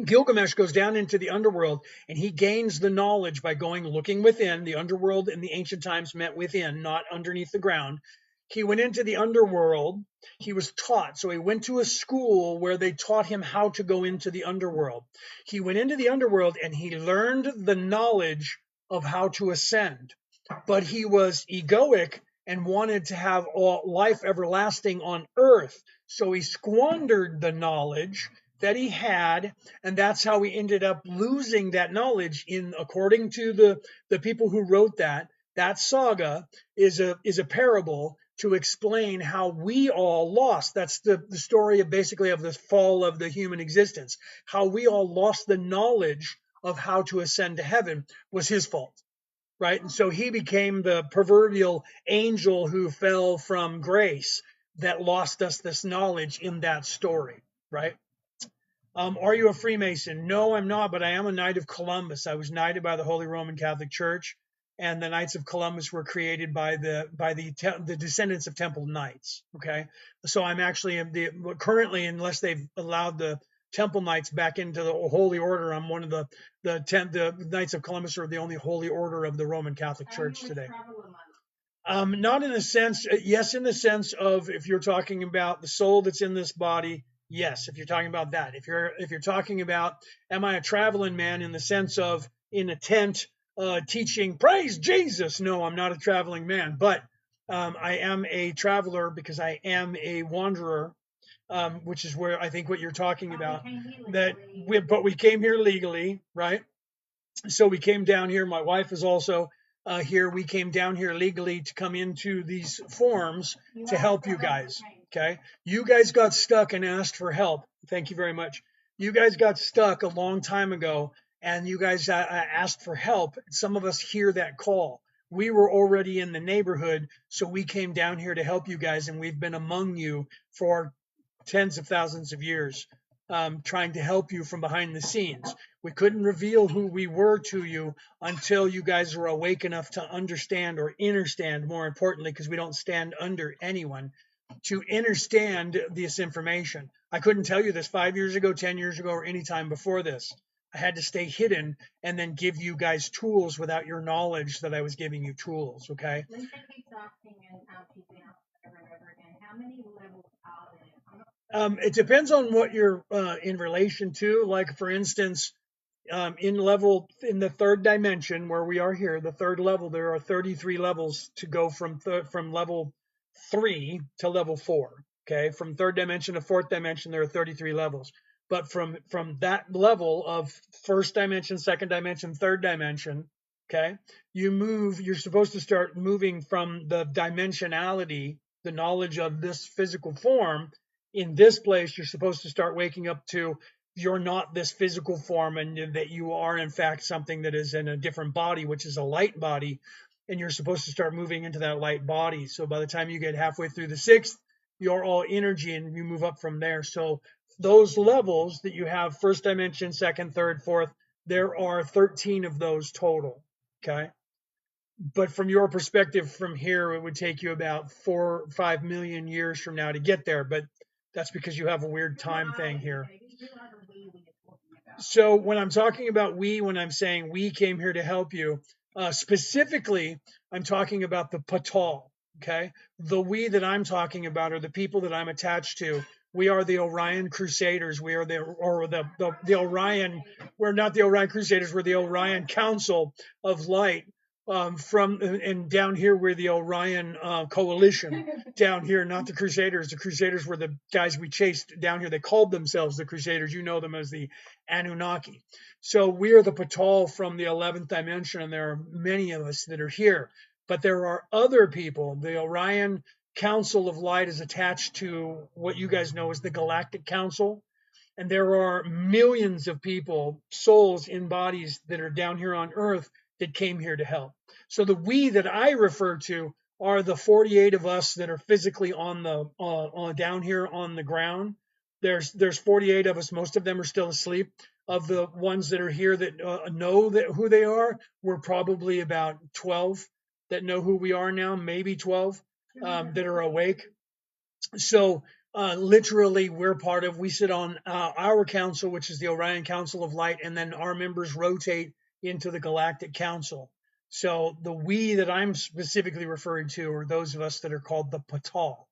Gilgamesh goes down into the underworld and he gains the knowledge by going looking within. The underworld in the ancient times meant within, not underneath the ground. He went into the underworld. He was taught. So he went to a school where they taught him how to go into the underworld. He went into the underworld and he learned the knowledge of how to ascend. But he was egoic and wanted to have all life everlasting on earth. So he squandered the knowledge that he had, and that's how we ended up losing that knowledge. In according to the people who wrote that saga is a parable to explain how we all lost. That's the story of basically of the fall of the human existence. How we all lost the knowledge of how to ascend to heaven was his fault, right? And so he became the proverbial angel who fell from grace that lost us this knowledge in that story, right? Are you a Freemason? No, I'm not, but I am a Knight of Columbus. I was knighted by the Holy Roman Catholic Church, and the Knights of Columbus were created by the descendants of Temple Knights. Okay, so I'm actually currently, unless they've allowed the Temple Knights back into the Holy Order, I'm one of the Knights of Columbus are the only Holy Order of the Roman Catholic Church today. Not in a sense, yes, in the sense of if you're talking about the soul that's in this body, yes, if you're talking about that. If you're talking about, am I a traveling man in the sense of in a tent teaching praise Jesus? No, I'm not a traveling man, but I am a traveler because I am a wanderer, which is where I think what you're talking about. But we came here legally, right? So we came down here. My wife is also here. We came down here legally to come into these forums to help you guys. Okay. You guys got stuck and asked for help. Thank you very much. You guys got stuck a long time ago and you guys asked for help. Some of us hear that call. We were already in the neighborhood, so we came down here to help you guys, and we've been among you for tens of thousands of years, trying to help you from behind the scenes. We couldn't reveal who we were to you until you guys were awake enough to understand, or understand more importantly, because we don't stand under anyone, to understand this information. I couldn't tell you this 5 years ago, 10 years ago, or any time before this. I had to stay hidden and then give you guys tools without your knowledge that I was giving you tools, okay? Linda keeps asking and keeping up over and over again, how many levels are there? It depends on what you're in relation to. Like, for instance, in the third dimension where we are here, the third level, there are 33 levels to go from level 3 to level 4. Okay, from third dimension to fourth dimension, there are 33 levels. But from that level of first dimension, second dimension, third dimension, okay, you're supposed to start moving from the dimensionality, the knowledge of this physical form. In this place, you're supposed to start waking up to you're not this physical form, and that you are in fact something that is in a different body, which is a light body, and you're supposed to start moving into that light body. So by the time you get halfway through the sixth, you're all energy and you move up from there. So those levels that you have, first dimension, second, third, fourth, there are 13 of those total. Okay, but from your perspective from here, it would take you about 4 or 5 million years from now to get there. But that's because you have a weird time thing here. So when I'm talking about we, when I'm saying we came here to help you, specifically, I'm talking about the patal. Okay, the we that I'm talking about are the people that I'm attached to. We are the Orion Crusaders. We are the Orion. We're not the Orion Crusaders. We're the Orion Council of Light. From and down here we're the Orion Coalition. Down here, not the Crusaders. The Crusaders were the guys we chased down here. They called themselves the Crusaders. You know them as the Anunnaki. So we are the Patal from the 11th dimension, and there are many of us that are here. But there are other people. The Orion Council of Light is attached to what you guys know as the Galactic Council. And there are millions of people, souls in bodies that are down here on Earth that came here to help. So the we that I refer to are the 48 of us that are physically on the down here on the ground. There's 48 of us. Most of them are still asleep. Of the ones that are here that know that who they are, we're probably about 12 that know who we are now, maybe 12 that are awake. So literally, we sit on our council, which is the Orion Council of Light, and then our members rotate into the Galactic Council. So the we that I'm specifically referring to are those of us that are called the Patal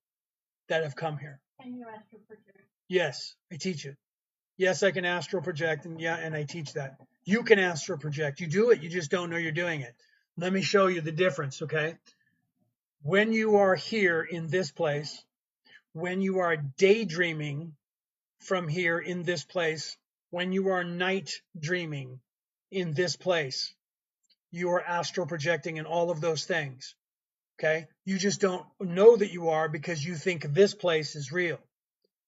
that have come here. Can you astral project? Yes, I teach it. Yes, I can astral project, and I teach that. You can astral project. You do it, you just don't know you're doing it. Let me show you the difference, okay? When you are here in this place, when you are daydreaming from here in this place, when you are night dreaming in this place, you are astral projecting in all of those things. Okay. You just don't know that you are because you think this place is real.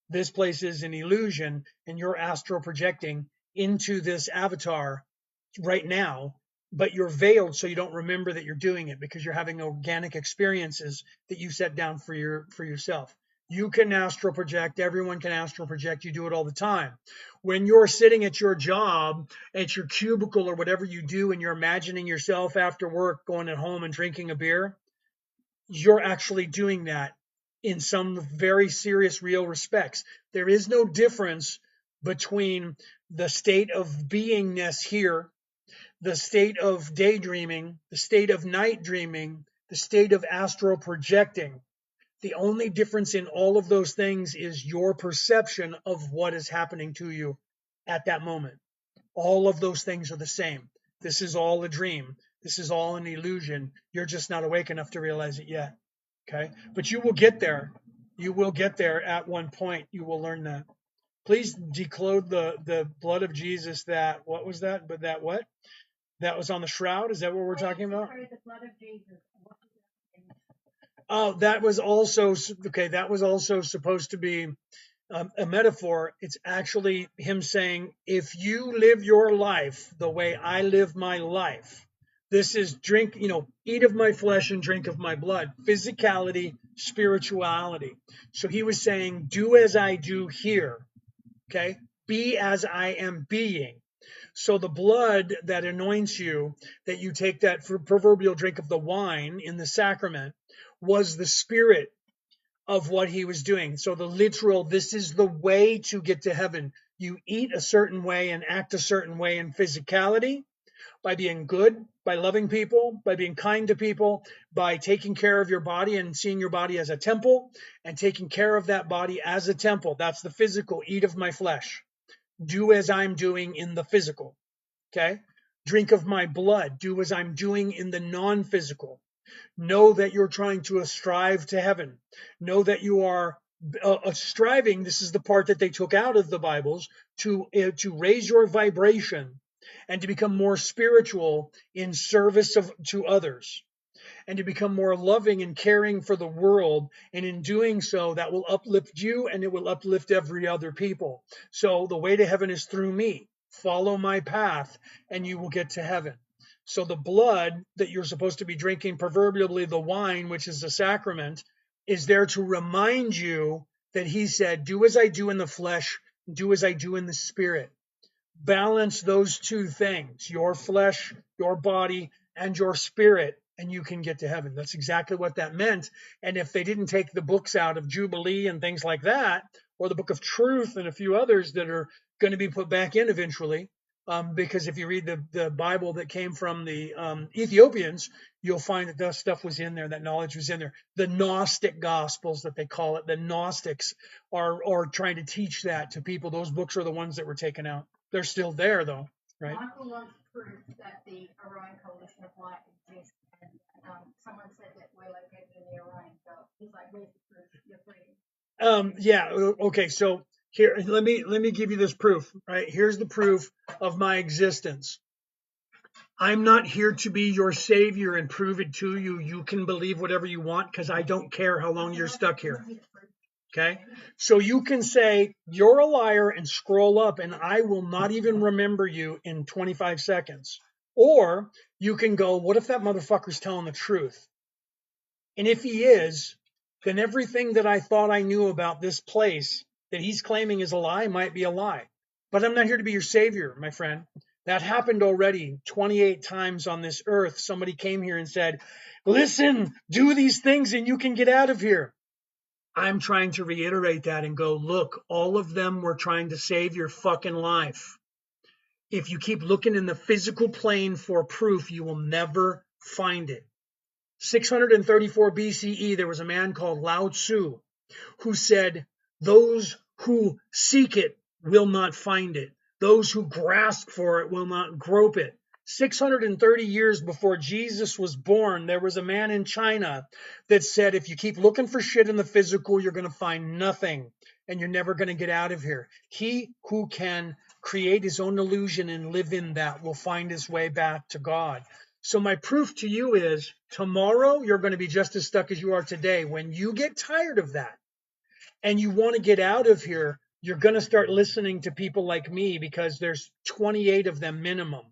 This place is an illusion, and you're astral projecting into this avatar right now, but you're veiled so you don't remember that you're doing it because you're having organic experiences that you set down for yourself. You can astral project. Everyone can astral project. You do it all the time. When you're sitting at your job, at your cubicle or whatever you do, and you're imagining yourself after work going at home and drinking a beer, you're actually doing that in some very serious, real respects. There is no difference between the state of beingness here, the state of daydreaming, the state of night dreaming, the state of astral projecting. The only difference in all of those things is your perception of what is happening to you at that moment. All of those things are the same. This is all a dream. This is all an illusion. You're just not awake enough to realize it yet. Okay? But you will get there. You will get there at one point. You will learn that. Please declothe the blood of Jesus. That, what was that? But that what? That was on the shroud? Is that what we're talking about? The blood of Jesus. Oh, that was also okay. That was also supposed to be a metaphor. It's actually him saying, if you live your life the way I live my life, this is drink, eat of my flesh and drink of my blood, physicality, spirituality. So he was saying, do as I do here. Okay. Be as I am being. So the blood that anoints you, that you take that proverbial drink of the wine in the sacrament, was the spirit of what he was doing. So the literal, this is the way to get to heaven. You eat a certain way and act a certain way in physicality, by being good, by loving people, by being kind to people, by taking care of your body and seeing your body as a temple and taking care of that body as a temple. That's the physical, eat of my flesh. Do as I'm doing in the physical. Okay? Drink of my blood. Do as I'm doing in the non-physical. Know that you're trying to strive to heaven. Know that you are striving. This is the part that they took out of the Bibles to raise your vibration and to become more spiritual in service to others and to become more loving and caring for the world. And in doing so, that will uplift you and it will uplift every other people. So the way to heaven is through me. Follow my path and you will get to heaven. So the blood that you're supposed to be drinking, proverbially the wine, which is the sacrament, is there to remind you that he said, do as I do in the flesh, do as I do in the spirit. Balance those two things, your flesh, your body, and your spirit, and you can get to heaven. That's exactly what that meant. And if they didn't take the books out of Jubilee and things like that, or the Book of Truth and a few others that are going to be put back in eventually, because if you read the Bible that came from the Ethiopians, you'll find that that stuff was in there, that knowledge was in there. The Gnostic Gospels that they call it, the Gnostics are trying to teach that to people. Those books are the ones that were taken out. They're still there, though, right? Michael wants proof that the Orion Coalition of Light exists, and someone said that we're located in the Orion Belt. He's like, "Where's the proof? You're free." Yeah. Okay. So here, let me give you this proof. Right. Here's the proof of my existence. I'm not here to be your savior and prove it to you. You can believe whatever you want because I don't care how long you're stuck here. Okay. So you can say you're a liar and scroll up and I will not even remember you in 25 seconds. Or you can go, what if that motherfucker's telling the truth? And if he is, then everything that I thought I knew about this place that he's claiming is a lie might be a lie. But I'm not here to be your savior, my friend. That happened already 28 times on this earth. Somebody came here and said, listen, do these things and you can get out of here. I'm trying to reiterate that and go, look, all of them were trying to save your fucking life. If you keep looking in the physical plane for proof, you will never find it. 634 BCE, there was a man called Lao Tzu who said, those who seek it will not find it. Those who grasp for it will not grope it. 630 years before Jesus was born, there was a man in China that said, if you keep looking for shit in the physical, you're going to find nothing and you're never going to get out of here. He who can create his own illusion and live in that will find his way back to God. So my proof to you is tomorrow you're going to be just as stuck as you are today. When you get tired of that and you want to get out of here, you're going to start listening to people like me because there's 28 of them minimum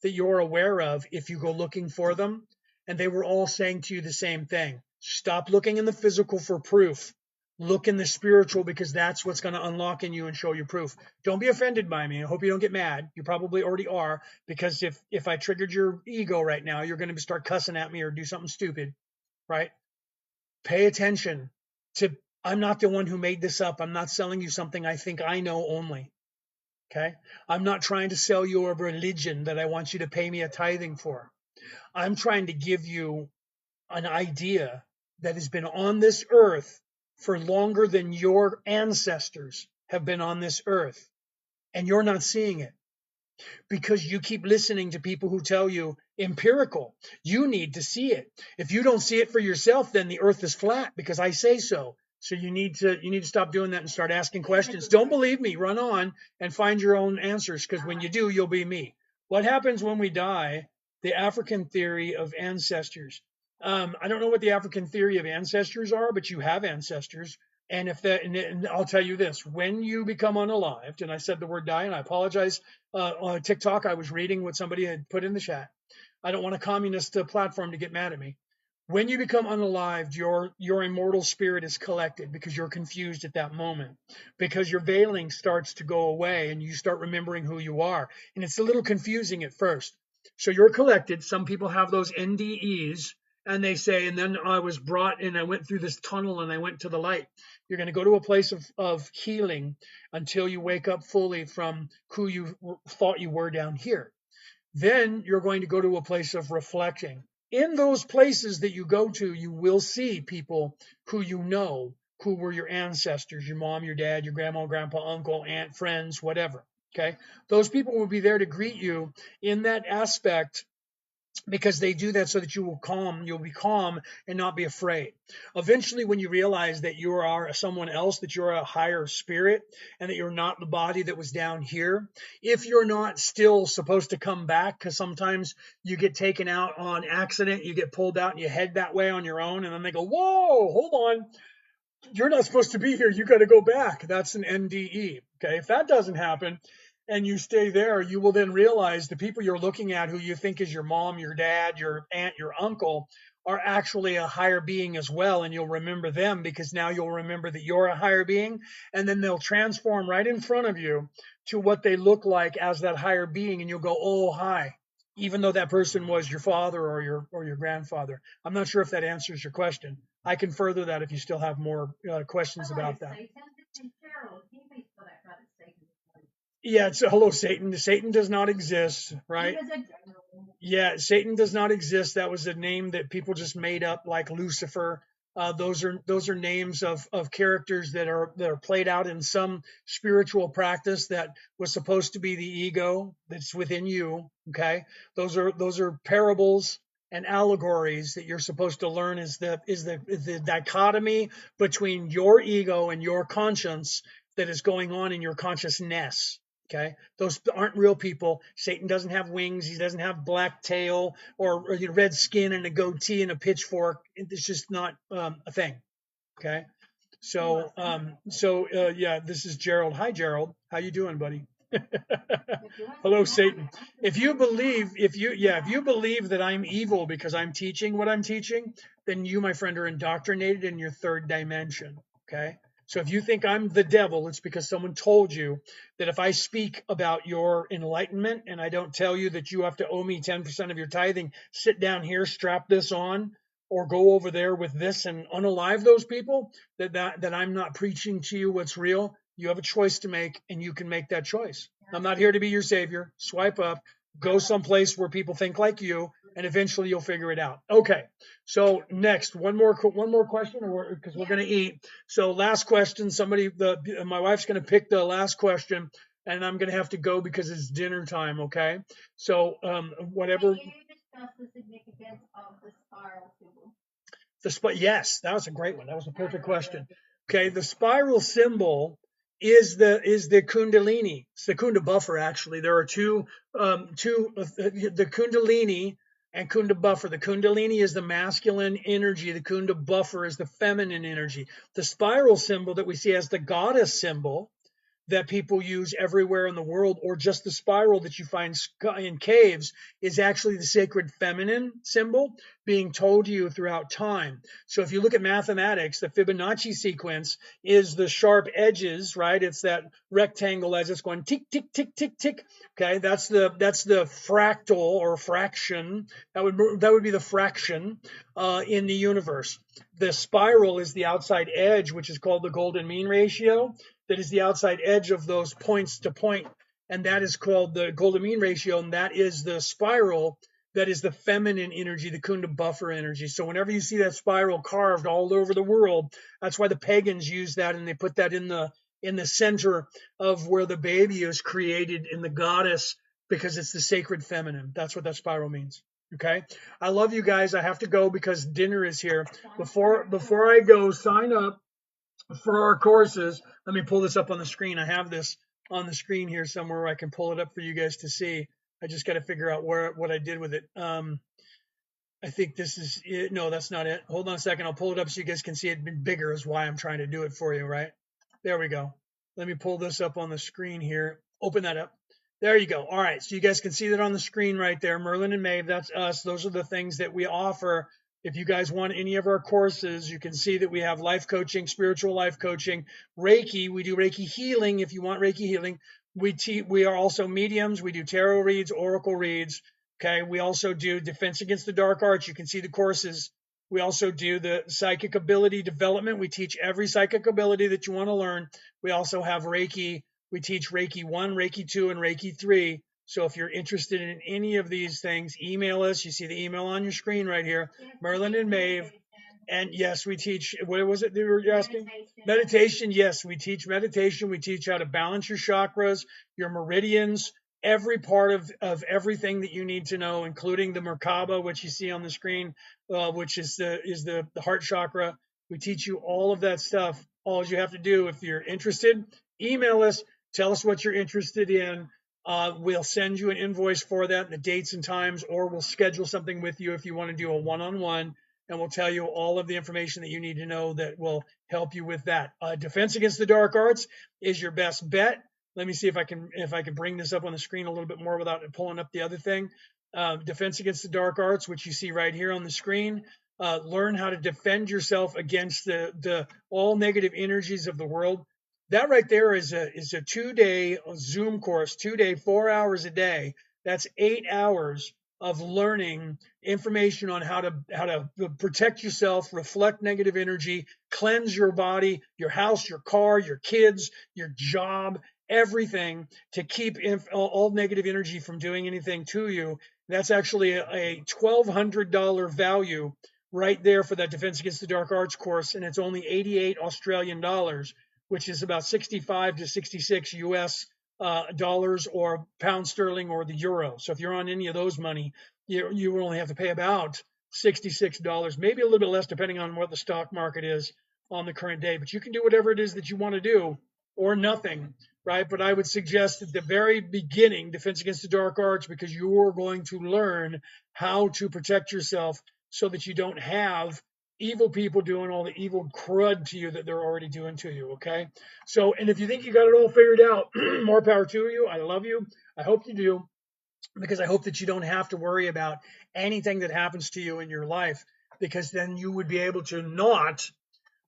that you're aware of if you go looking for them. And they were all saying to you the same thing. Stop looking in the physical for proof. Look in the spiritual because that's what's going to unlock in you and show you proof. Don't be offended by me. I hope you don't get mad. You probably already are because if I triggered your ego right now, you're going to start cussing at me or do something stupid, right? Pay attention to I'm not the one who made this up. I'm not selling you something I think I know only. Okay. I'm not trying to sell you a religion that I want you to pay me a tithing for. I'm trying to give you an idea that has been on this earth for longer than your ancestors have been on this earth. And you're not seeing it because you keep listening to people who tell you empirical. You need to see it. If you don't see it for yourself, then the earth is flat because I say so. So you need to stop doing that and start asking questions. Don't believe me. Run on and find your own answers because when you do, you'll be me. What happens when we die? The African theory of ancestors. I don't know what the African theory of ancestors are, but you have ancestors. And if that, and I'll tell you this: when you become unalived, and I said the word die, and I apologize. On TikTok, I was reading what somebody had put in the chat. I don't want a communist platform to get mad at me. When you become unalived, your immortal spirit is collected because you're confused at that moment, because your veiling starts to go away and you start remembering who you are, and it's a little confusing at first. So you're collected. Some people have those NDEs, and they say, and then I was brought and I went through this tunnel and I went to the light. You're going to go to a place of healing until you wake up fully from who you thought you were down here. Then you're going to go to a place of reflecting. In those places that you go to, you will see people who you know, who were your ancestors, your mom, your dad, your grandma, grandpa, uncle, aunt, friends, whatever. Okay. Those people will be there to greet you in that aspect because they do that so that you'll be calm and not be afraid. Eventually, when you realize that you are someone else, that you're a higher spirit, and that you're not the body that was down here, if you're not still supposed to come back, because sometimes you get taken out on accident, you get pulled out and you head that way on your own, and then they go, whoa, hold on, you're not supposed to be here. You got to go back. That's an NDE. Okay. If that doesn't happen and you stay there, you will then realize the people you're looking at who you think is your mom, your dad, your aunt, your uncle are actually a higher being as well. And you'll remember them because now you'll remember that you're a higher being. And then they'll transform right in front of you to what they look like as that higher being. And you'll go, oh, hi. Even though that person was your father or your grandfather. I'm not sure if that answers your question. I can further that if you still have more questions about that. Yeah, it's hello, Satan. Satan does not exist, right? Yeah, Satan does not exist. That was a name that people just made up, like Lucifer. Those are names of characters that are played out in some spiritual practice that was supposed to be the ego that's within you. Okay, those are parables and allegories that you're supposed to learn is the dichotomy between your ego and your conscience that is going on in your consciousness. Okay, those aren't real people. Satan doesn't have wings. He doesn't have black tail or red skin and a goatee and a pitchfork. It's just not a thing. Okay, so yeah, this is Gerald. Hi, Gerald. How you doing, buddy? Hello, Satan. If you believe that I'm evil because I'm teaching what I'm teaching, then you, my friend, are indoctrinated in your third dimension. Okay. So if you think I'm the devil, it's because someone told you that if I speak about your enlightenment and I don't tell you that you have to owe me 10% of your tithing, sit down here, strap this on, or go over there with this and unalive those people, that I'm not preaching to you what's real. You have a choice to make, and you can make that choice. I'm not here to be your savior. Swipe up, go someplace where people think like you, and eventually you'll figure it out. Okay. So next, one more question, or because we're going to eat. So last question. My wife's going to pick the last question, and I'm going to have to go because it's dinner time. Okay. So whatever. Can you discuss the significance of the spiral symbol? Yes, that was a great one. That was a perfect question. Okay, the spiral symbol is the Kundalini. It's the Kunda buffer. Actually, there are the Kundalini and Kunda buffer. The Kundalini is the masculine energy. The Kunda buffer is the feminine energy. The spiral symbol that we see as the goddess symbol that people use everywhere in the world, or just the spiral that you find in caves, is actually the sacred feminine symbol being told to you throughout time. So if you look at mathematics, the Fibonacci sequence is the sharp edges, right? It's that rectangle as it's going tick, tick, tick, tick, tick. Okay, that's the fractal or fraction. That would be the fraction in the universe. The spiral is the outside edge, which is called the golden mean ratio. That is the outside edge of those points to point, and that is called the golden mean ratio, and that is the spiral. That is the feminine energy, the Kunda buffer energy. So whenever you see that spiral carved all over the world, that's why the pagans use that, and they put that in the center of where the baby is created in the goddess, because it's the sacred feminine. That's what that spiral means. Okay. I love you guys. I have to go because dinner is here. Before I go, sign up for our courses. Let me pull this up on the screen. I have this on the screen here somewhere where I can pull it up for you guys to see. I just got to figure out what I did with it. I think this is it. No, that's not it. Hold on a second. I'll pull it up so you guys can see it bigger is why I'm trying to do it for you, right? There we go. Let me pull this up on the screen here. Open that up. There you go. All right. So you guys can see that on the screen right there. Merlin and Maeve, that's us. Those are the things that we offer. If you guys want any of our courses, you can see that we have life coaching, spiritual life coaching, Reiki. We do Reiki healing if you want Reiki healing. We are also mediums. We do tarot reads, oracle reads. Okay. We also do defense against the dark arts. You can see the courses. We also do the psychic ability development. We teach every psychic ability that you want to learn. We also have Reiki. We teach Reiki 1, Reiki 2, and Reiki 3. So if you're interested in any of these things, email us. You see the email on your screen right here. Merlin and Maeve. And yes, we teach, what was it that you were asking? Meditation. Meditation. Yes, we teach meditation. We teach how to balance your chakras, your meridians, every part of everything that you need to know, including the Merkaba, which you see on the screen, which is the heart chakra. We teach you all of that stuff. All you have to do, if you're interested, email us, tell us what you're interested in. We'll send you an invoice for that, and the dates and times, or we'll schedule something with you if you want to do a one-on-one, and we'll tell you all of the information that you need to know that will help you with that. Defense Against the Dark Arts is your best bet. Let me see if I can bring this up on the screen a little bit more without pulling up the other thing. Defense Against the Dark Arts, which you see right here on the screen. Learn how to defend yourself against the all negative energies of the world. That right there is a 2-day Zoom course, 2-day, 4 hours a day. That's 8 hours of learning information on how to protect yourself, reflect negative energy, cleanse your body, your house, your car, your kids, your job, everything, to keep all negative energy from doing anything to you. That's actually a $1,200 value right there for that Defense Against the Dark Arts course, and it's only 88 Australian dollars, which is about 65 to 66 US dollars or pound sterling or the euro. So if you're on any of those money, you will only have to pay about $66, maybe a little bit less depending on what the stock market is on the current day. But you can do whatever it is that you want to do, or nothing, right? But I would suggest at the very beginning, Defense Against the Dark Arts, because you're going to learn how to protect yourself so that you don't have evil people doing all the evil crud to you that they're already doing to you. Okay. So, and if you think you got it all figured out, more power to you. I love you. I hope you do, because I hope that you don't have to worry about anything that happens to you in your life, because then you would be able to not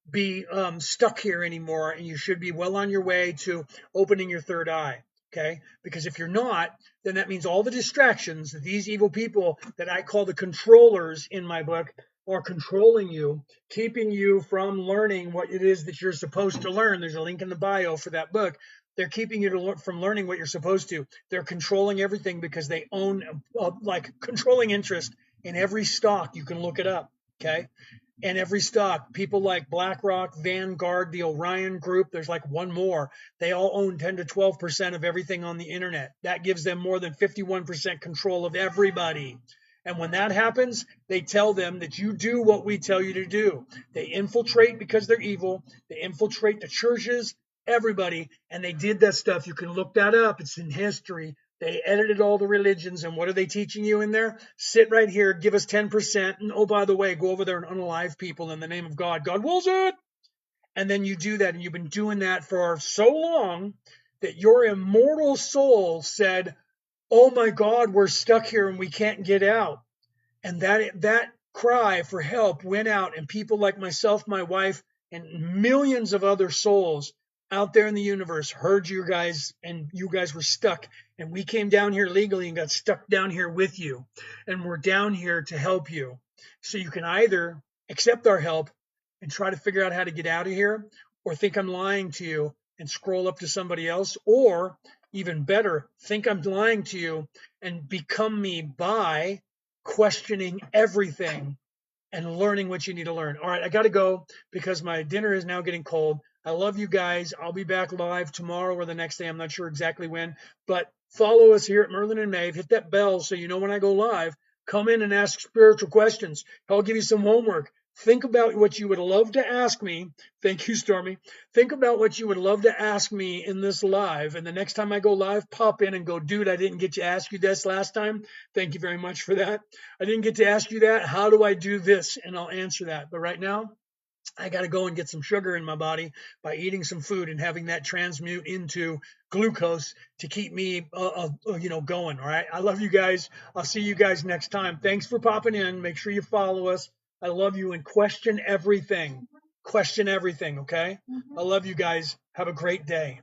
be stuck here anymore, and you should be well on your way to opening your third eye. Okay, because if you're not, then that means all the distractions that these evil people that I call the controllers in my book are controlling you, keeping you from learning what it is that you're supposed to learn. There's a link in the bio for that book. They're keeping you from learning what you're supposed to. They're controlling everything because they own like controlling interest in every stock. You can look it up. Okay, and every stock, people like BlackRock, Vanguard, the Orion Group, there's like one more. They all own 10 to 12% of everything on the internet. That gives them more than 51% control of everybody. And when that happens, they tell them that you do what we tell you to do. They infiltrate because they're evil. They infiltrate the churches, everybody, and they did that stuff. You can look that up. It's in history. They edited all the religions, and what are they teaching you in there? Sit right here, give us 10%, and oh, by the way, go over there and unalive people in the name of God. God wills it. And then you do that, and you've been doing that for so long that your immortal soul said, oh my God, we're stuck here and we can't get out. And that cry for help went out, and people like myself, my wife, and millions of other souls out there in the universe heard you guys, and you guys were stuck. And we came down here legally and got stuck down here with you. And we're down here to help you. So you can either accept our help and try to figure out how to get out of here, or think I'm lying to you and scroll up to somebody else, or even better, think I'm lying to you and become me by questioning everything and learning what you need to learn. All right, I got to go because my dinner is now getting cold. I love you guys. I'll be back live tomorrow or the next day. I'm not sure exactly when, but follow us here at Merlin and Maeve. Hit that bell so you know when I go live. Come in and ask spiritual questions. I'll give you some homework. Think about what you would love to ask me. Thank you, Stormy. Think about what you would love to ask me in this live. And the next time I go live, pop in and go, dude, I didn't get to ask you this last time. Thank you very much for that. I didn't get to ask you that. How do I do this? And I'll answer that. But right now, I got to go and get some sugar in my body by eating some food and having that transmute into glucose to keep me, going. All right. I love you guys. I'll see you guys next time. Thanks for popping in. Make sure you follow us. I love you, and question everything. Question everything. Okay. I love you guys. Have a great day.